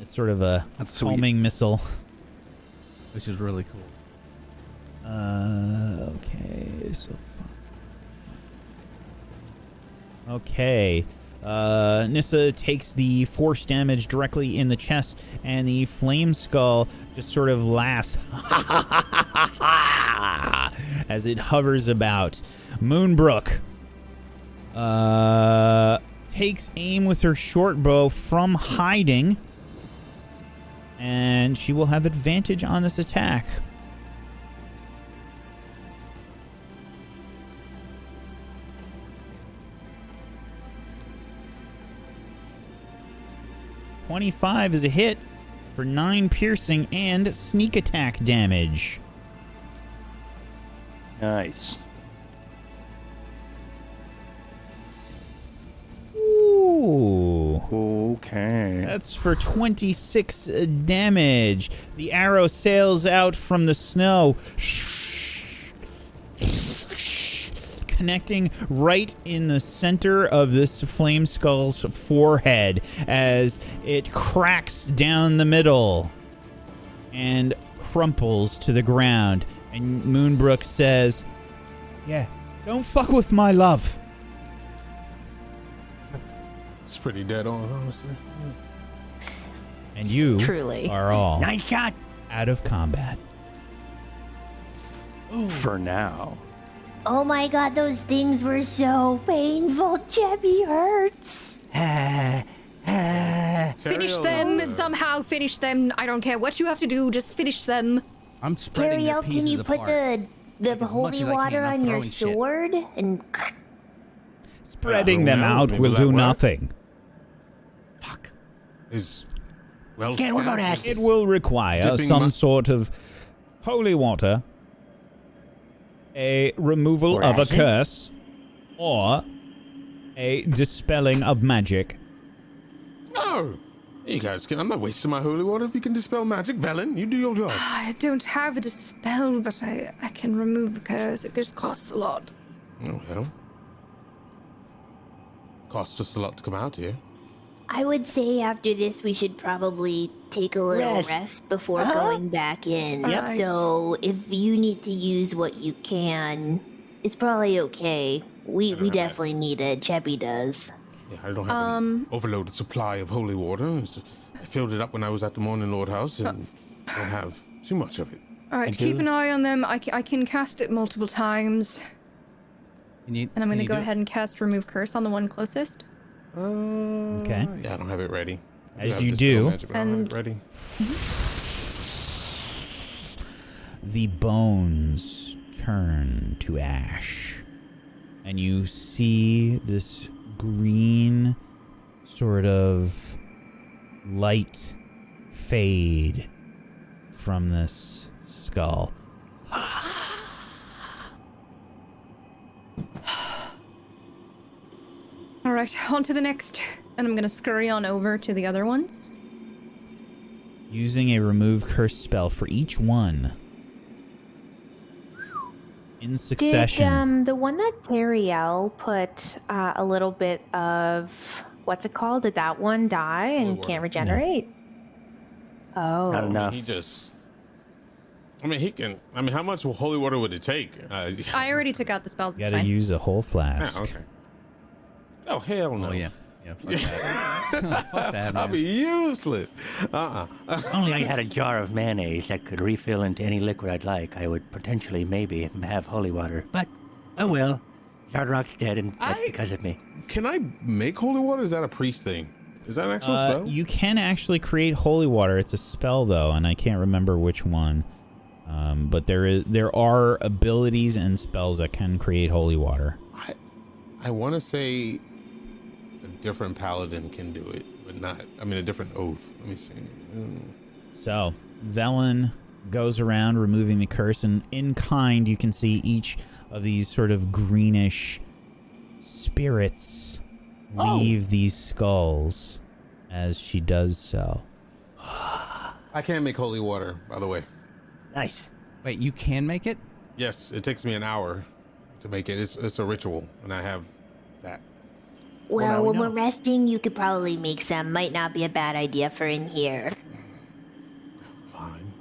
It's sort of a That's sweet. homing missile. Which is really cool. Okay, so... Okay. Nissa takes the force damage directly in the chest, and the flame skull just sort of laughs as it hovers about. Moonbrook takes aim with her short bow from hiding, and she will have advantage on this attack. .25 is a hit for 9 piercing and sneak attack damage. Nice. Ooh. Okay. That's for 26 damage. The arrow sails out from the snow, connecting right in the center of this flame skull's forehead as it cracks down the middle and crumples to the ground. And Moonbrook says, "Yeah, don't fuck with my love." It's pretty dead on, honestly. And you Truly. are all Nice shot. out of combat. For now. Oh my god, those things were so painful. Chebby hurts. Finish them somehow. Finish them. I don't care what you have to do. Just finish them. I'm spreading their Teriel, pieces can you put apart. the Like, as holy much as I water can, I'm on your throwing shit. sword? And Spreading I them don't know. out Maybe will that do work? nothing. Fuck. Is well. Can't work on scouted. that. It will require Dipping some mu- sort of holy water, a removal Or of a acid? curse, or a dispelling of magic. No. You guys can. I'm not wasting my holy water if you can dispel magic. Velen, you do your job. I don't have a dispel, but I can remove a curse. It just costs a lot. Oh, well. Cost us a lot to come out here. I would say after this we should probably take a little rest before going back in. Yep. So if you need to use what you can, it's probably okay. We have definitely need it. Chebby does. Yeah, I don't have an overloaded supply of holy water. I filled it up when I was at the Morning Lord house and I don't have too much of it. All right, keep an eye on them. I can cast it multiple times. And I'm going to go ahead and cast Remove Curse on the one closest. Okay. Yeah, I don't have it ready. I As have you Dispel do. Magic, but I don't have it ready. The bones turn to ash, and you see this green sort of light fade from this skull. All right, on to the next. And I'm going to scurry on over to the other ones. Using a remove curse spell for each one. In succession. Did the one that Teriel put a little bit of what's it called? Did that one die and Holy can't water. regenerate? Oh, Not enough. He just. I mean, he can. I mean, how much holy water would it take? I already took out the spells. You It's gotta fine. use a whole flask. Yeah, okay. Oh, hell no. Oh, yeah. Yeah, fuck that. Fuck that, I'll man. be useless. If only I had a jar of mayonnaise that could refill into any liquid I'd like, I would potentially maybe have holy water. But, oh well. Zardorak's dead, and that's because of me. Can I make holy water? Is that a priest thing? Is that an actual spell? You can actually create holy water. It's a spell, though, and I can't remember which one. But there are abilities and spells that can create holy water. I want to say a different paladin can do it, but not. I mean, a different oath. Let me see. So, Velen goes around removing the curse, and in kind, you can see each of these sort of greenish spirits leave these skulls as she does so. I can't make holy water, by the way. Nice. Wait, you can make it? Yes, it takes me an hour to make it. It's a ritual, and I have that. Well, now we when we're know. resting, you could probably make some. Might not be a bad idea for in here. Fine.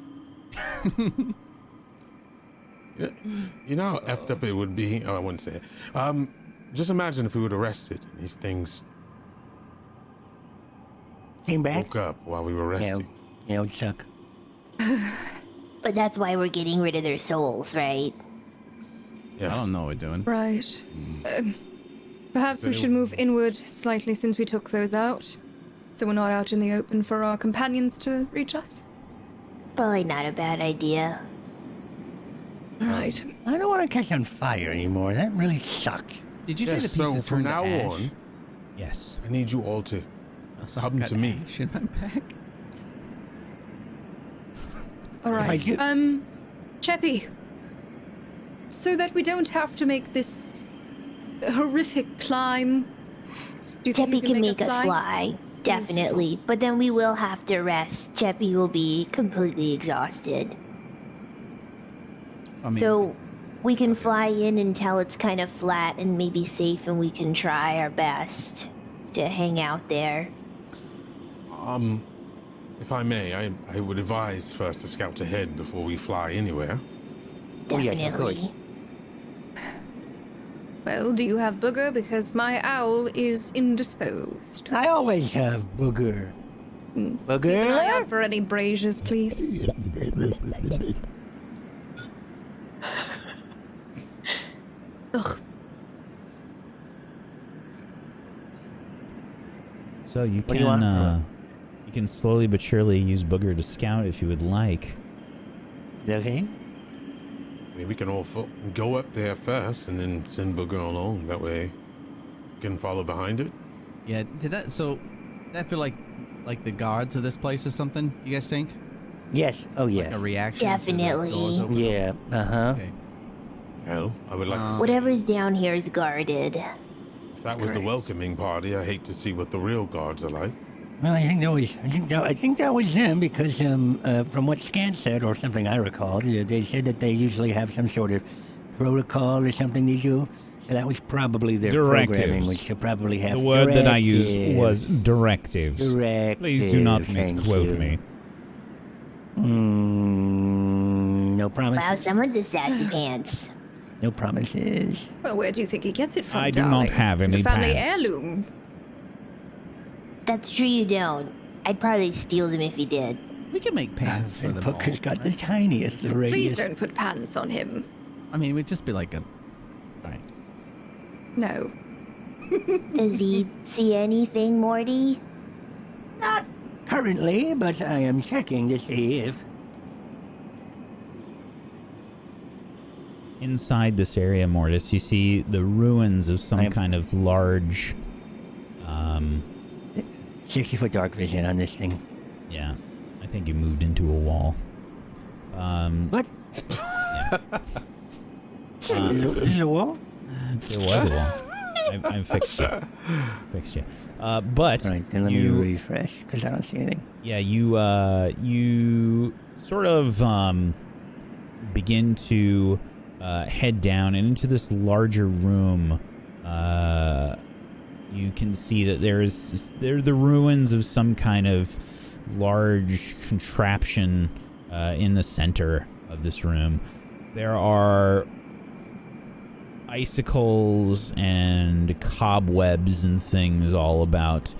You know how effed up it would be? Oh, I wouldn't say it. Just imagine if we would have rested and these things Came back? woke up while we were Yeah, resting. it would suck. But that's why we're getting rid of their souls, right? Yeah. I don't know what we're doing. Right. Perhaps we should move inward slightly since we took those out. So we're not out in the open for our companions to reach us. Probably not a bad idea. Right. I don't want to catch on fire anymore. That really sucks. Did you say the Yes, pieces so from turned to now ash? on, Yes. I need you all to Also, come I've got to me. ash in my bag. All I right. do- Cheppy. So that we don't have to make this horrific climb. Do you think you Cheppy can make us fly? fly. Definitely. But then we will have to rest. Cheppy will be completely exhausted. I mean, So we can fly in until it's kind of flat and maybe safe, and we can try our best to hang out there. If I may, I would advise first to scout ahead before we fly anywhere. Oh, yes, of course. Definitely. Well, do you have booger? Because my owl is indisposed. I always have booger. Keep an eye out Booger? for any braziers, please. Ugh. So you What do you want? you can slowly but surely use Booger to scout if you would like. Okay. I mean, we can all go up there first and then send Booger along. That way, we can follow behind it. yeah. Did that? So, did that feel like the guards of this place or something? You guys think? Yes. Oh, Like yes. a reaction? to the Definitely. doors open? Yeah. Uh-huh. Okay. Hell, I would like to see. Whatever's down here is guarded. If that was the welcoming party, I hate to see what the real guards are like. Well, I think that was them because from what Scan said or something I recalled, they said that they usually have some sort of protocol or something they do. So that was probably their programming, Directives. which should probably have The word that I used directives. was directives. Directives. Please do not thank misquote you. me. No promises. Wow, someone the sassy pants. No promises. Well, where do you think he gets it from, I do not darling? have It's any a family pants. heirloom. That's true, you don't. I'd probably steal them if you did. We can make pants for And them all. Booker's got the right? tiniest Please radius. don't put pants on him. I mean, we'd just be like a. All right. No. Does he see anything, Morty? Not currently, but I am checking to see if. Inside this area, Mortis, you see the ruins of some I'm- kind of large. 60-foot dark vision on this thing. Yeah, I think you moved into a wall. What? Is it a wall? There was a wall. I fixed it. Fixed it. But Right, then let me you, refresh, because I don't see anything. yeah, you sort of begin to head down and into this larger room. You can see that there are the ruins of some kind of large contraption in the center of this room. There are icicles and cobwebs and things all about.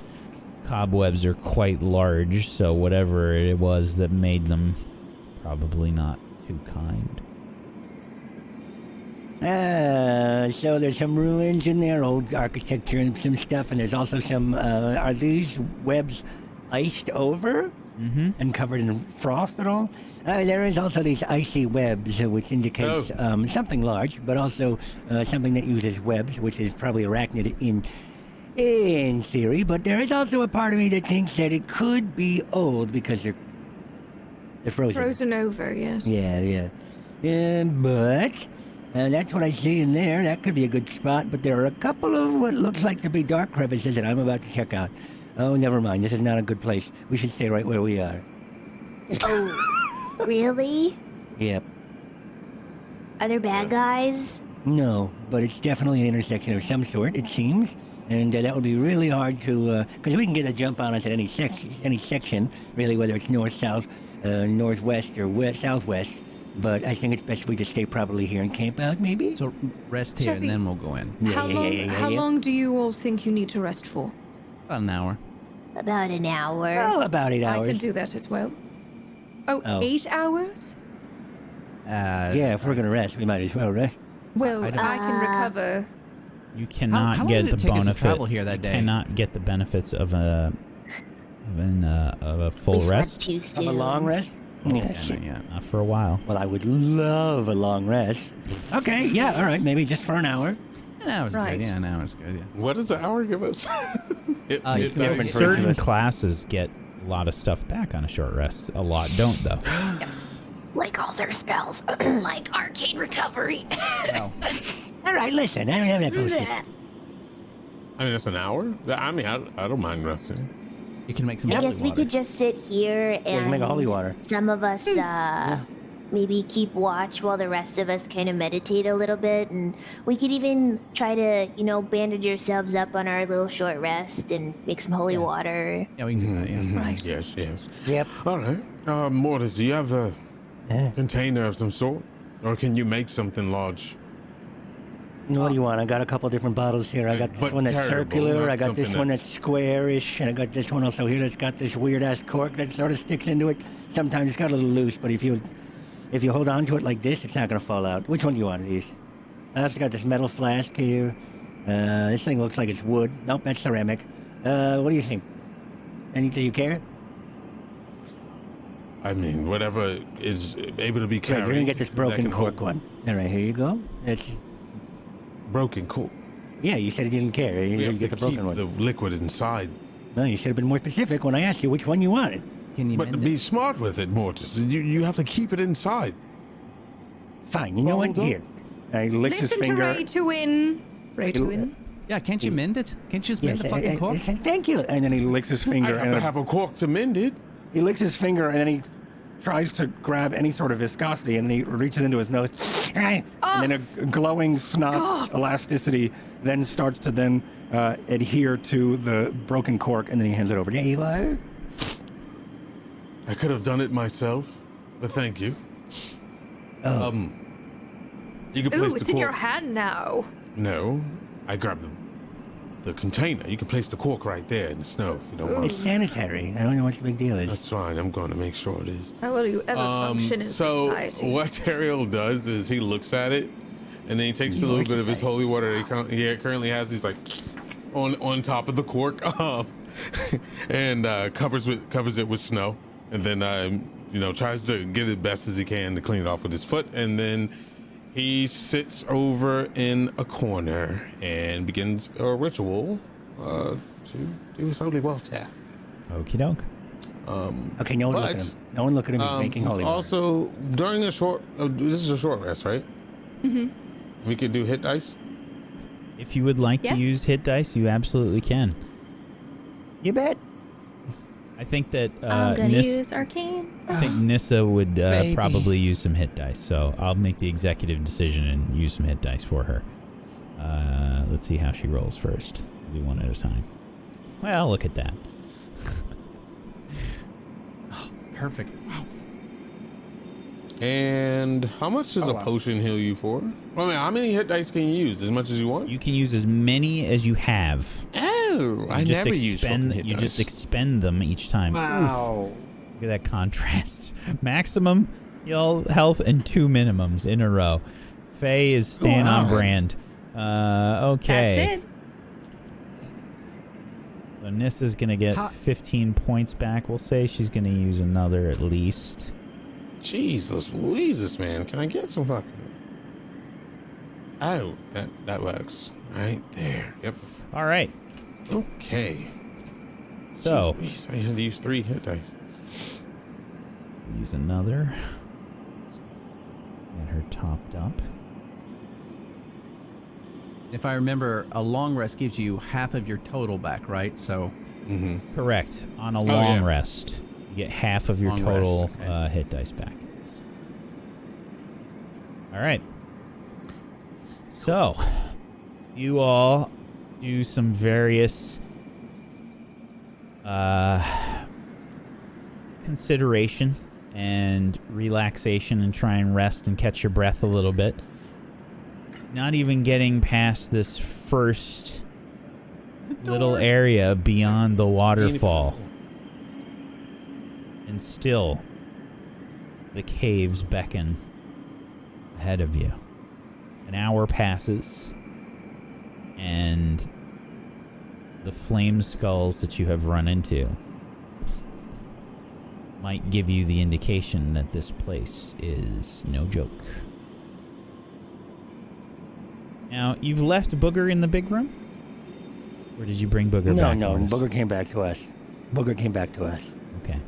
Cobwebs are quite large, so whatever it was that made them, probably not too kind. So there's some ruins in there, old architecture and some stuff, and there's also some, are these webs iced over Mm-hmm. and covered in frost at all? There is also these icy webs, which indicates something large, but also something that uses webs, which is probably arachnid in theory, but there is also a part of me that thinks that it could be old because they're frozen. Frozen over, yes. Yeah. But that's what I see in there. That could be a good spot, but there are a couple of what looks like to be dark crevices that I'm about to check out. Oh, never mind. This is not a good place. We should stay right where we are. Oh, really? Yep. Are there bad guys? No, but it's definitely an intersection of some sort, it seems. And that would be really hard to, because we can get a jump on us at any section, really, whether it's north, south, northwest, or west, southwest. But I think it's best if we just stay probably here and camp out, maybe? So rest here Cheppy. and then we'll go in. Yeah, How long do you all think you need to rest for? About an hour. About an hour. Oh, about 8 hours. I could do that as well. Oh, Oh. 8 hours? Yeah, if we're gonna rest, we might as well, right? Well, I I, don't- can recover. You cannot how long get did the it take us to benefit. travel here that you day? cannot get the benefits of a full we rest. slept too Of soon. a long rest? Yeah, shit. Yeah. Not for a while. Well, I would love a long rest. Okay, yeah, all right, maybe just for an hour. An hour's Right. good. Yeah, an hour's good. Yeah. What does the hour give us? you can different for each Certain of us. classes get a lot of stuff back on a short rest. A lot don't, though. Yes. Like all their spells, like arcane recovery. Well, All right, listen, I don't have that bullshit. I mean, that's an hour. I mean, I don't mind resting. you can make some. I holy guess we water. could just sit here Yeah, and you make a holy water. some of us maybe keep watch while the rest of us kind of meditate a little bit, and we could even try to, bandage ourselves up on our little short rest and make some holy water. Yeah, we can do that. Yeah. Right. Yes, yes. Yep. All right. Mortis, do you have a container of some sort? Or can you make something large? What do you want? I got a couple different bottles here. I got this But one that's carryable, circular. not I got this something one that's- that's squarish, and I got this one also here that's got this weird ass cork that sort of sticks into it. Sometimes it's got a little loose, but if you hold on to it like this, it's not gonna fall out. Which one do you want of these? I also got this metal flask here. This thing looks like it's wood. Nope, that's ceramic. What do you think? Anything you care? I mean, whatever is able to be Right, carried. you're gonna get this that broken can cork hold- one. All right, here you go. It's Broken cork. yeah. You said you didn't care. You We didn't have get to the keep broken one. the liquid inside. No, you should have been more specific when I asked you which one you wanted. Can you But mend be it? smart with it, Mortis. You have to keep it inside. Fine. You know what? Hold on. Here. He licks his Listen to finger. Ray to win. Ray to win. Yeah, can't you mend it? Can't you just mend Yes, the fucking cork? thank you. And then he licks his I finger. have and to then have a cork to mend it. he licks his finger, and then he tries to grab any sort of viscosity, and then he reaches into his nose, and then a glowing snot elasticity then starts to then adhere to the broken cork, and then he hands it over. There you are. I could have done it myself, but thank you. Oh. You can Ooh, place it's the in cork. your hand now. No, I grabbed the container. You can place the cork right there in the snow if you don't want. It's sanitary. I don't know what the big deal is. That's fine. I'm going to make sure it is. How will you ever function in So society? what Teriel does is he looks at it, and then he takes a little bit of his holy water that he currently has. He's like on top of the cork, and covers it with snow, and then tries to get it best as he can to clean it off with his foot, and then he sits over in a corner and begins a ritual to do his holy water. Okie doke. Okay, no one look at But, him. No one look at him. He's making holy water. Also, during a short, this is a short rest, right? Mm-hmm. We could do hit dice. If you would like Yeah. to use hit dice, you absolutely can. You bet. I think that I'm gonna Nis- use arcane. I think Nissa would Maybe. probably use some hit dice, so I'll make the executive decision and use some hit dice for her. Let's see how she rolls first. Do one at a time. Well, look at that. Perfect. Wow. And how much does Oh, a wow. potion heal you for? I mean, how many hit dice can you use? As much as you want? You can use as many as you have. Oh, I You just never use fucking hit You dice. just expend them each time. Wow. Look at that contrast. Maximum heal health and 2 minimums in a row. Faye is staying on Wow. brand. Okay. That's it. So Nissa's going to get 15 points back. We'll say she's going to use another at least. Jesus Louises, man. Can I get some fucking... Oh, that works. Right there. Yep. All right. Okay. So, Jeez, I had to use 3 hit dice. use another. Get her topped up. If I remember, a long rest gives you half of your total back, right? So Mm-hmm. Correct. On a long yeah. rest, you get half of your Long total rest, okay. hit dice back. All right. So, you all do some various consideration and relaxation and try and rest and catch your breath a little bit. Not even getting past this first little area beyond the waterfall. And still, the caves beckon ahead of you. An hour passes, and the flame skulls that you have run into might give you the indication that this place is no joke. Now, you've left Booger in the big room? Or did you bring Booger back? No, Mortis? Booger came back to us. Okay.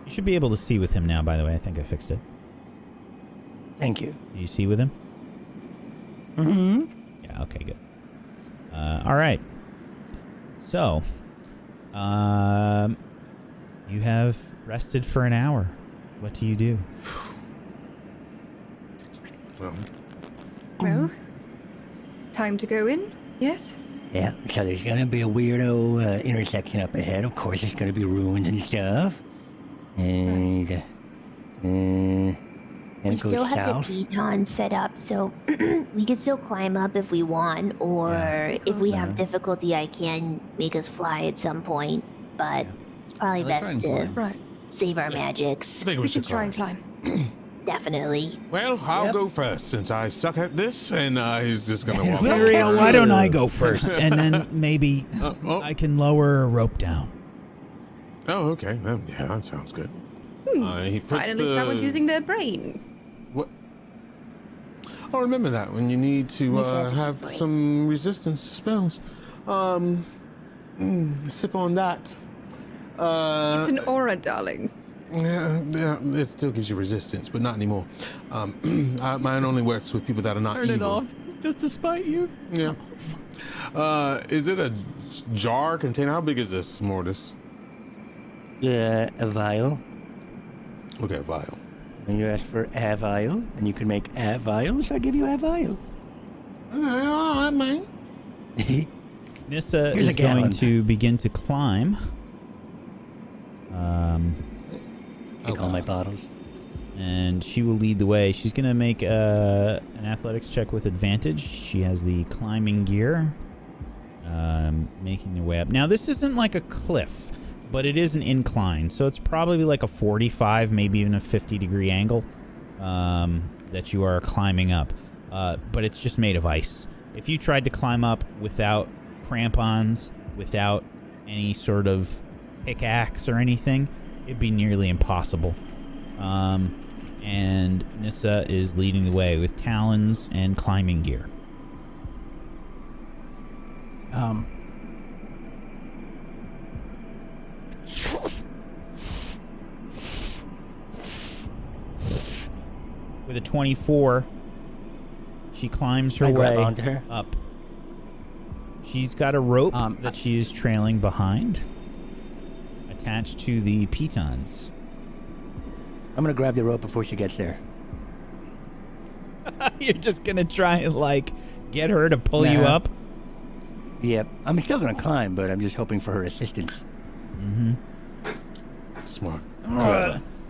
You should be able to see with him now, by the way. I think I fixed it. Thank you. Do you see with him? Mm-hmm. Yeah, okay, good. All right. So, you have rested for an hour. What do you do? Well, time to go in, yes? Yeah, so there's gonna be a weirdo intersection up ahead. Of course, there's gonna be ruins and stuff. And, We it goes still have south. the piton set up, so we can still climb up if we want, or if we have difficulty, I can make us fly at some point. But probably Let's try best and to climb. Right. save our I magics. think we We should can try try. and climb. Definitely. Well, I'll go first since I suck at this, and he's just gonna walk. Ariel, why don't I go first? And then maybe I can lower a rope down. Oh, okay. Yeah, that sounds good. He puts Finally, the- someone's using their brain. What? I'll remember that when you need to Necessity have brain. some resistance to spells. Sip on that. It's an aura, darling. Yeah, it still gives you resistance, but not anymore. Mine only works with people that are not Turn evil. it off just to spite you. Yeah. Is it a jar container? How big is this, Mortis? A vial. Okay, a vial. And you ask for a vial, and you can make a vial, so I give you a vial. Okay, all right, man. Nissa Here's is a going gallon. to begin to climb. Take all my bottles. And she will lead the way. She's going to make an athletics check with advantage. She has the climbing gear, making their way up. Now, this isn't like a cliff, but it is an incline. So it's probably like a 45, maybe even a 50-degree angle that you are climbing up. But it's just made of ice. If you tried to climb up without crampons, without any sort of pickaxe or anything, it'd be nearly impossible. And Nissa is leading the way with talons and climbing gear. With a 24, she climbs her I grab way onto her. up. She's got a rope that she is trailing behind, attached to the pitons. I'm gonna grab the rope before she gets there. You're just gonna try and like get her to pull you Nah. up. Yep. I'm still gonna climb, but I'm just hoping for her assistance. Smart.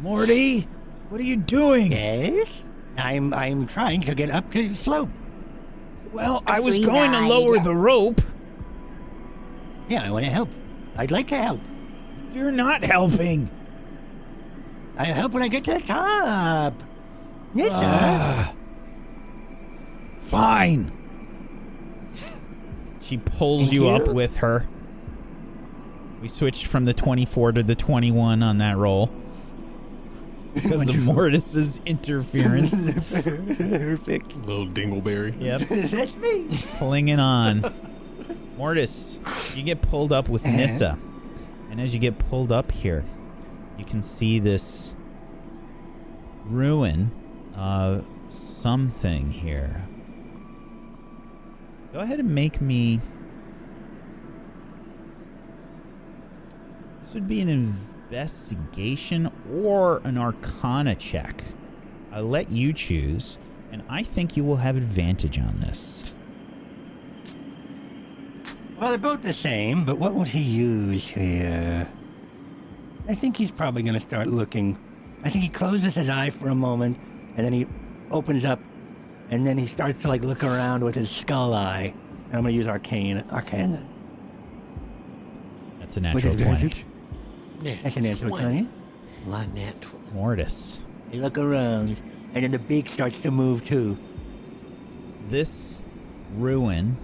Morty, what are you doing? Yes? I'm trying to get up to the slope. Well, I was free going to ride. lower the rope. Yeah, I want to help. I'd like to help. You're not helping. I'll help when I get to the top. Yes, sir. Fine. She pulls Thank you you. up with her. We switched from the 24 to the 21 on that roll. Because of Mortis's interference. Perfect. Little dingleberry. Yep. That's me. Clinging on. Mortis, you get pulled up with Nissa. And as you get pulled up here, you can see this ruin of something here. Go ahead and make me... This would be an investigation or an arcana check. I'll let you choose, and I think you will have advantage on this. Well, they're both the same, but what would he use here? I think he's probably going to start looking. I think he closes his eye for a moment, and then he opens up, and then he starts to like look around with his skull eye, I'm going to use Arcana. That's a With natural 20. advantage. That's a natural 20. Like natural. Mortis. You look around, and then the beak starts to move too. This ruin,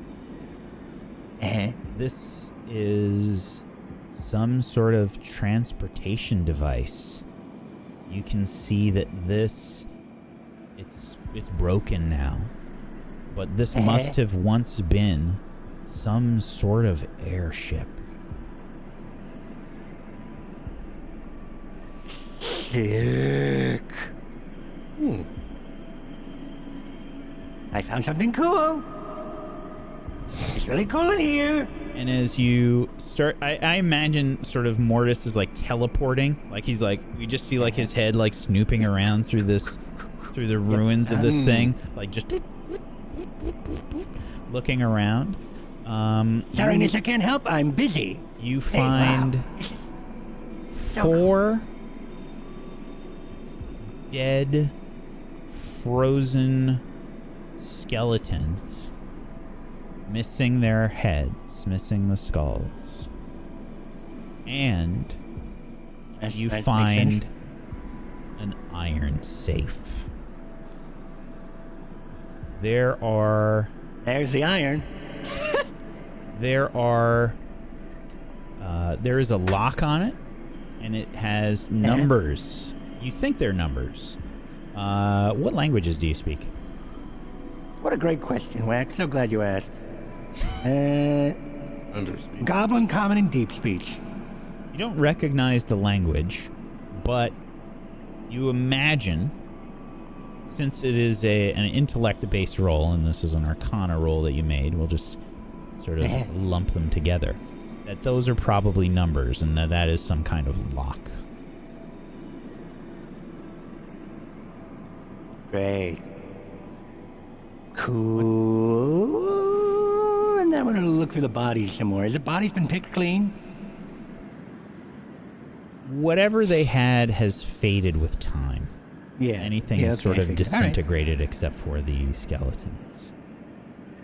Uh-huh. this is some sort of transportation device. You can see that this, it's broken now. But this must have once been some sort of airship. Sick. I found something cool. It's really cool in here. And as you start, I imagine sort of Mortis is like teleporting. Like he's like, you just see like his head like snooping around through the ruins of this thing. Like just looking around. Sorry, Miss, I can't help. I'm busy. You Hey, wow. find 4 dead, frozen skeletons, missing their heads, missing the skulls. And you that makes find sense. an iron safe. There There's the iron. there is a lock on it, and it has numbers. You think they're numbers. What languages do you speak? What a great question, Wax. So glad you asked. Underspeak. Goblin, Common, and Deep Speech. You don't recognize the language, but you imagine, since it is an intellect-based roll, and this is an Arcana roll that you made, we'll just sort of lump them together, that those are probably numbers, and that is some kind of lock. Great. Cool. And then we're going to look through the bodies some more. Has the body's been picked clean? Whatever they had has faded with time. Yeah. Anything yeah, is okay, sort I of figured. All right. disintegrated except for the skeletons.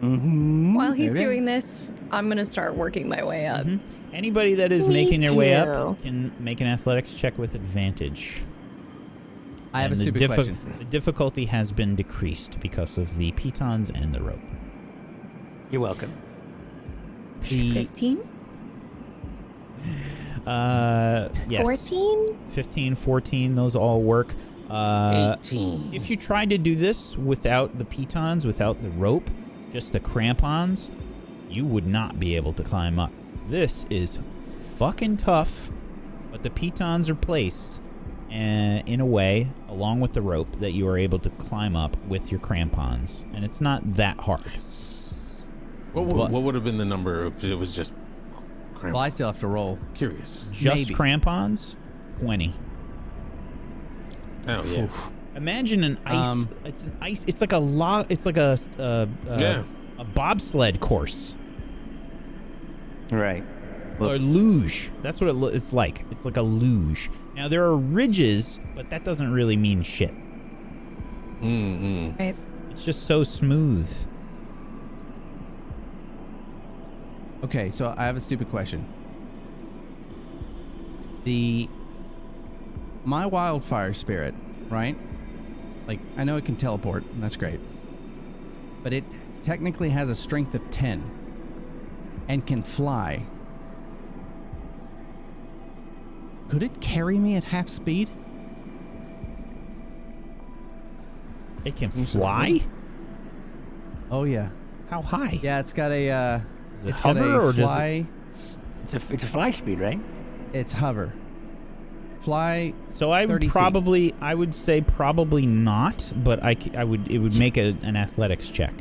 Mm-hmm. While he's Okay. doing this, I'm gonna start working my way up. Anybody that is Me making their way up too. can make an athletics check with advantage. I have a And the stupid question. The difficulty has been decreased because of the pitons and the rope. You're welcome. The 15? Yes. 14? 15, 14, those all work. 18. If you tried to do this without the pitons, without the rope, just the crampons, you would not be able to climb up. This is fucking tough, but the pitons are placed in a way, along with the rope, that you are able to climb up with your crampons, and it's not that hard. What would have been the number if it was just crampons? Well, I still have to roll. Curious. Just Maybe. crampons, 20. Oh, yeah. Imagine an ice. It's an ice. It's like a log. It's like a bobsled course Right. or luge. That's what it's like. It's like a luge. Now there are ridges, but that doesn't really mean shit. Mm-hmm. Right. It's just so smooth. Okay, so I have a stupid question. My wildfire spirit, right? Like, I know it can teleport, and that's great. But it technically has a strength of 10 and can fly. Could it carry me at half speed? It can fly? Oh, yeah. How high? Yeah, it's got a, Is it it's got hover a or does it- fly. It's a fly speed, right? It's hover. Fly. So I would 30 feet. I would say probably not, but it would make an athletics check.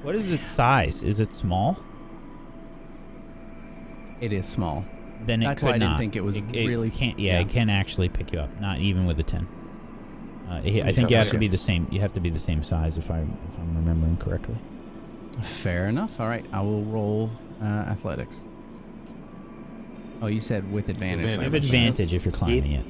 What is its size? Is it small? It is small. Then it That's could why I didn't not. think it was it really- can't. yeah. It can actually pick you up. Not even with a 10. I think you have to be the same. You have to be the same size if I'm remembering correctly. Fair enough. All right, I will roll athletics. Oh, you said with advantage. You have advantage if you're climbing it.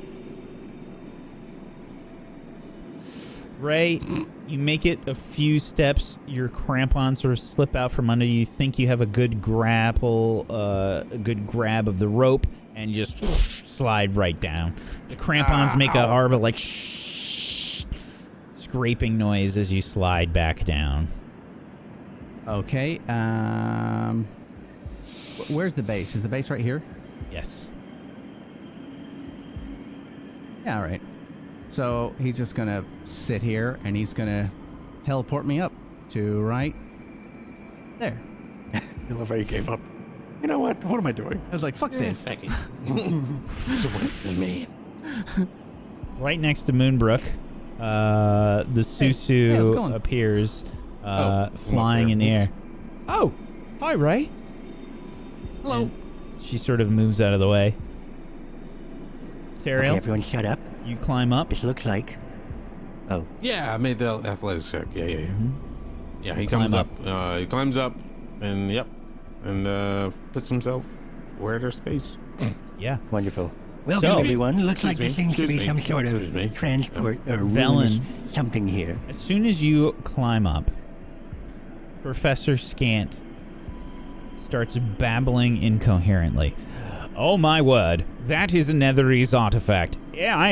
Ray, you make it a few steps. Your crampons sort of slip out from under you. You think you have a good grab of the rope, and you just slide right down. The crampons make a horrible, like, scraping noise as you slide back down. Okay. Where's the base? Is the base right here? Yes. Yeah, all right. So he's just going to sit here, and he's going to teleport me up to right there. I love how you gave up. You know what? What am I doing? I was like, fuck this. Second. Man. Right next to Moonbrook, the Susu going? appears, flying in the air. Oh, hi, Ray. Hello. And she sort of moves out of the way. Teriel, Okay, everyone shut up. you climb up. This looks like... Oh. Yeah, I made the athletics check. Yeah. Mm-hmm. Yeah, he Climb comes up. He climbs up, and puts himself where there's space. Yeah. Wonderful. Welcome, So- everyone. Looks like there Excuse seems to be me. some sort Excuse me. of transport or Velen. ruinous something here. As soon as you climb up, Professor Scant starts babbling incoherently. Oh my word, that is a Netherese artifact. Yeah,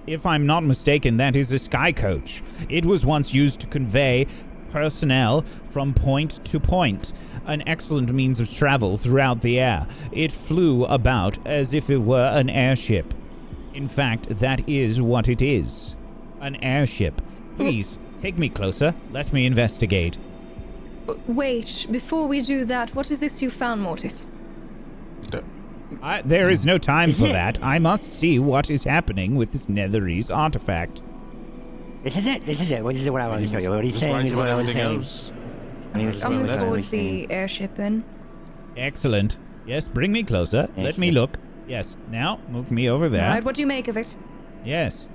if I'm not mistaken, that is a sky coach. It was once used to convey personnel from point to point, an excellent means of travel throughout the air. It flew about as if it were an airship. In fact, that is what it is. An airship. Please, take me closer. Let me investigate. Wait, before we do that, what is this you found, Mortis? There is no time for that. I must see what is happening with this Netherese artifact. This is it. This is it. What is it? What I want to show you. What he's saying is what I was saying. I'll move towards the airship then. Excellent. Yes, bring me closer. Let me look. Yes, now move me over there. Alright, what do you make of it? Yes,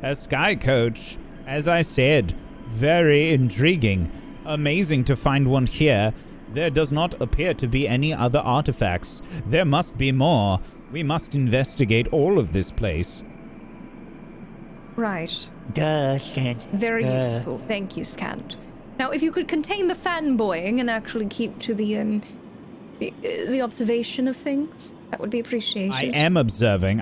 a sky coach. As I said, very intriguing. Amazing to find one here. There does not appear to be any other artifacts. There must be more. We must investigate all of this place. Right. Duh, Scant. Very useful. Thank you, Scant. Now, if you could contain the fanboying and actually keep to the observation of things, that would be appreciated. I am observing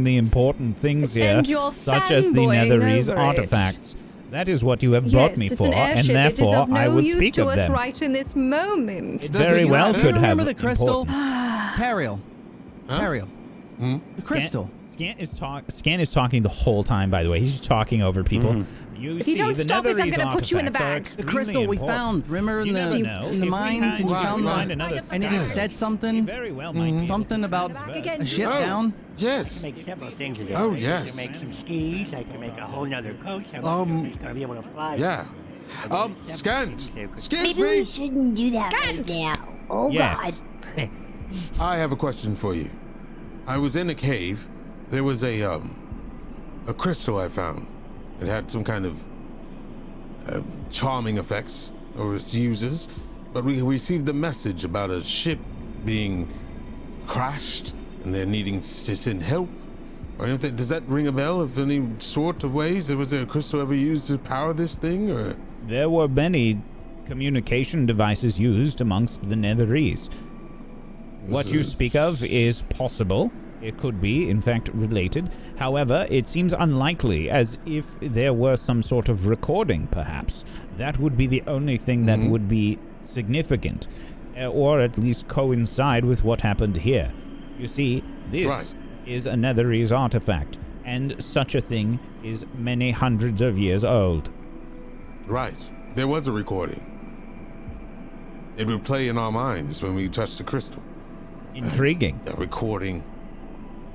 the important things here, And you're such as the fanboying Netherese over artifacts. That is what you have brought me Yes, it's for, an and airship. It is therefore of no I would use speak to of us them. right in this moment. It very well Do you could have remember the crystal? importance. Teriel. Huh? Teriel. The crystal. Scant is talking the whole time, by the way. He's just talking over people. If you don't stop it, I'm gonna put you in the bag. The crystal we found, remember in the mines, and you found another and it said something, very well might be something about again. a ship Oh. down. Yes. Make several things of it. Oh, I yes. can make some skis. I can make a whole nother coach. I'm gonna be able to fly. Yeah. Scant. Excuse Maybe we me. shouldn't do that right now. Oh Yes. God. I have a question for you. I was in a cave. There was a crystal I found. It had some kind of charming effects over its users, but we received a message about a ship being crashed and they're needing to send help or anything. Does that ring a bell of any sort of ways? Was there a crystal ever used to power this thing, or? There were many communication devices used amongst the Netherese. What you speak of is possible. It could be, in fact, related. However, it seems unlikely, as if there were some sort of recording, perhaps. That would be the only thing that would be significant, or at least coincide with what happened here. You see, this is a Netherese artifact, and such a thing is many hundreds of years old. Right. There was a recording. It would play in our minds when we touched the crystal. Intriguing. That recording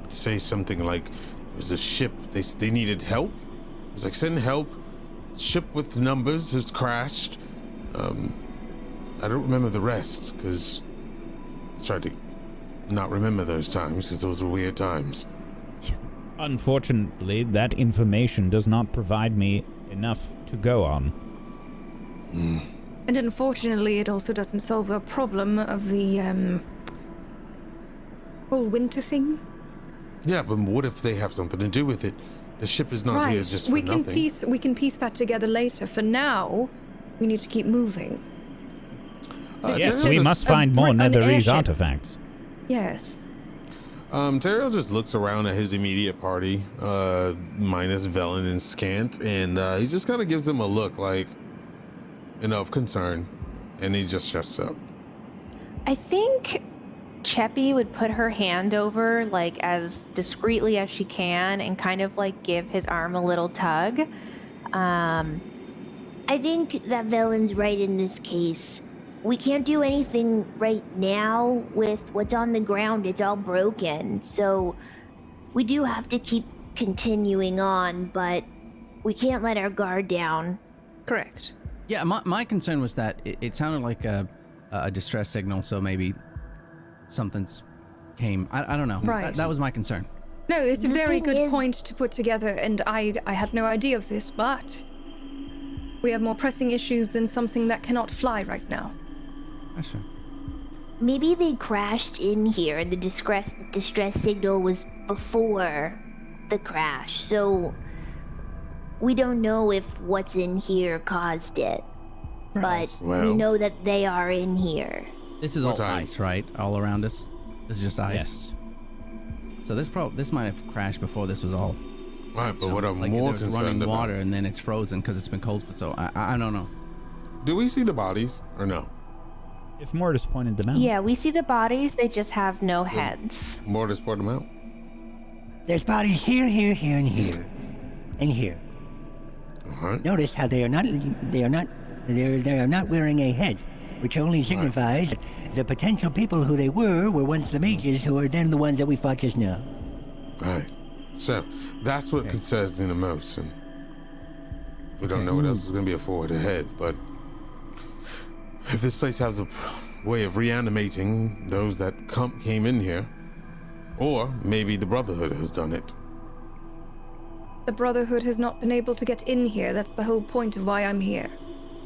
would say something like it was a ship. They needed help. It was like, send help. Ship with numbers has crashed. I don't remember the rest because I tried to not remember those times because those were weird times. Unfortunately, that information does not provide me enough to go on. And unfortunately, it also doesn't solve a problem of the whole winter thing. Yeah, but what if they have something to do with it? The ship is not here just for we nothing. can piece that together later. For now, we need to keep moving. Yes, we must find more an Netherese airship. artifacts. Yes. Terrell just looks around at his immediate party, minus Velen and Scant, and he just kind of gives them a look like, of concern, and he just shuts up. I think Cheppy would put her hand over, like, as discreetly as she can and kind of, like, give his arm a little tug. I think that Velen's right in this case. We can't do anything right now with what's on the ground. It's all broken. So we do have to keep continuing on, but we can't let our guard down. Correct. Yeah, my concern was that it sounded like a distress signal, so maybe something's came. I don't know. Right. That was my concern. No, it's a The very thing good is- point to put together, and I had no idea of this, but we have more pressing issues than something that cannot fly right now. Sure. Maybe they crashed in here and the distress signal was before the crash. So we don't know if what's in here caused it. But we Well- know that they are in here. This is all time? ice, right? All around us. This is just ice. Yes. So this might have crashed before this was all. Right, but what I'm like more there's running concerned water about, and then it's frozen because it's been cold for so. I don't know. do we see the bodies or no? If Mortis pointed them out. Yeah, we see the bodies, they just have no heads. Mortis poured them out. There's bodies here, here, here, and here, and here. All right. Notice how they are not wearing a head, which only signifies that the potential people who they were once the mages who are then the ones that we fought just now. Right. So that's what concerns me the most, and we don't know what else is going to be forward ahead. But if this place has a way of reanimating those that came in here, or maybe the Brotherhood has done it. The Brotherhood has not been able to get in here. That's the whole point of why I'm here.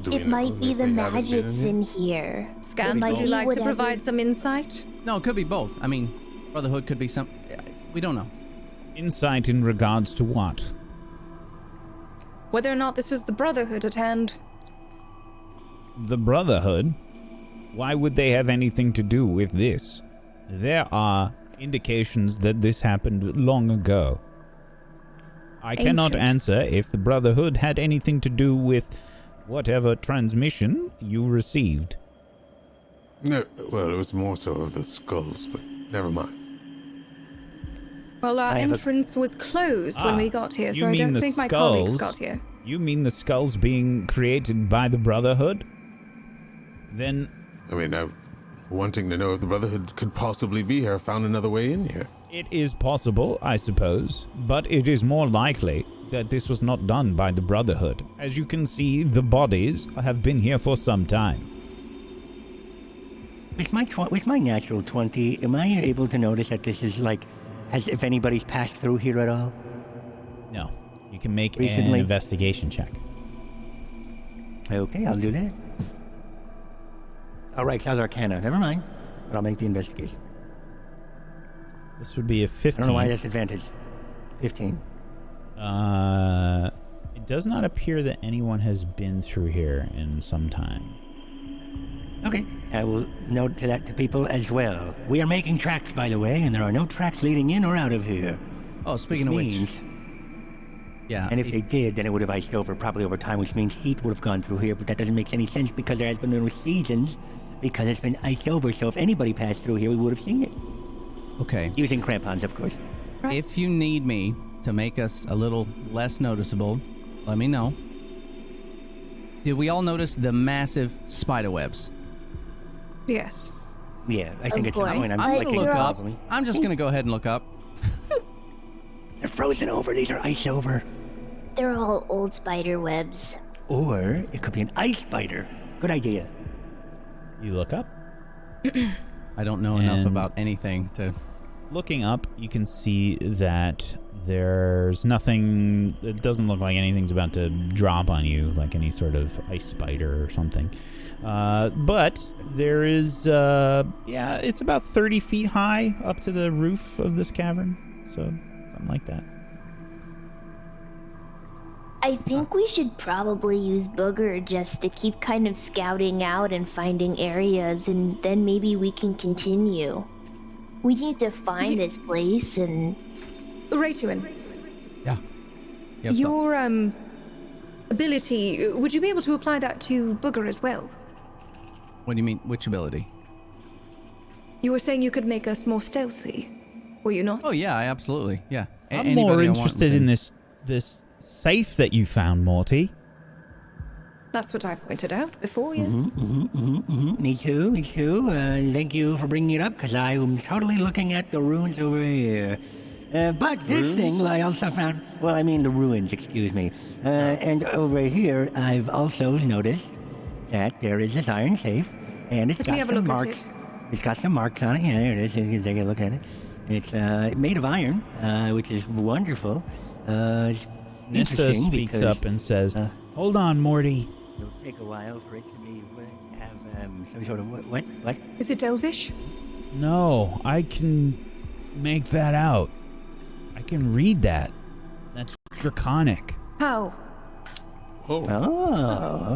Do we It know might be if the they haven't been magics here? in here. Scan, might would you be like to whatever- provide some insight? No, it could be both. I mean, Brotherhood could be some. We don't know. Insight in regards to what? Whether or not this was the Brotherhood at hand. The Brotherhood? Why would they have anything to do with this? There are indications that this happened long ago. I cannot Ancient. answer if the Brotherhood had anything to do with whatever transmission you received. No, well, it was more so of the skulls, but never mind. Well, our I have a- entrance was closed when we got here, you so I mean don't the think my colleagues skulls? got here. You mean the skulls being created by the Brotherhood? Then I mean, wanting to know if the Brotherhood could possibly be here, found another way in here. it is possible, I suppose, but it is more likely that this was not done by the Brotherhood. As you can see, the bodies have been here for some time. With my natural 20, am I able to notice that this is like, if anybody's passed through here at all? No. You can make an Recently? investigation check. Okay, I'll do that. All right, how's Arcana? Never mind, but I'll make the investigation. This would be a 15. I don't know why that's advantage. 15. It does not appear that anyone has been through here in some time. Okay, I will note to that to people as well. We are making tracks, by the way, and there are no tracks leading in or out of here. Oh, speaking of which, Means, yeah. and if they did, then it would have iced over, probably over time, which means heat would have gone through here, but that doesn't make any sense because there has been no seasons, because it's been iced over, so if anybody passed through here, we would have seen it. Okay. Using crampons, of course. If you need me to make us a little less noticeable, let me know. Did we all notice the massive spider webs? Yes. Yeah, I think Of it's the course. point I'm I'm clicking gonna look up. probably. I'm just gonna go ahead and look up. They're frozen over, these are ice over. They're all old spider webs. Or it could be an ice spider. Good idea. You look up. I don't know enough And- about anything to. Looking up, you can see that there's nothing. It doesn't look like anything's about to drop on you, like any sort of ice spider or something. But there is, it's about 30 feet high up to the roof of this cavern. So, something like that. I think we should probably use Booger just to keep kind of scouting out and finding areas, and then maybe we can continue. We need to find this place and... Raytuin, Yeah. Yep, so- your ability, would you be able to apply that to Booger as well? What do you mean? Which ability? You were saying you could make us more stealthy, were you not? Oh yeah, absolutely. Yeah. I'm Anybody more I want interested within- in this safe that you found, Morty. That's what I pointed out before, yes. Me too, me too. Thank you for bringing it up, because I am totally looking at the ruins over here. But this thing I also found, well, I mean the ruins, excuse me. And over here, I've also noticed that there is this iron safe, and it's Let me got have a some look at marks. it. It's got some marks on it. Yeah, there it is. You can take a look at it. It's made of iron, which is wonderful. It's Nissa interesting speaks because up and says, "Hold on, Morty. it'll take a while for it to be have some sort of what? Is it Elvish? No, I can make that out. I can read that. That's draconic." How? Oh, Oh,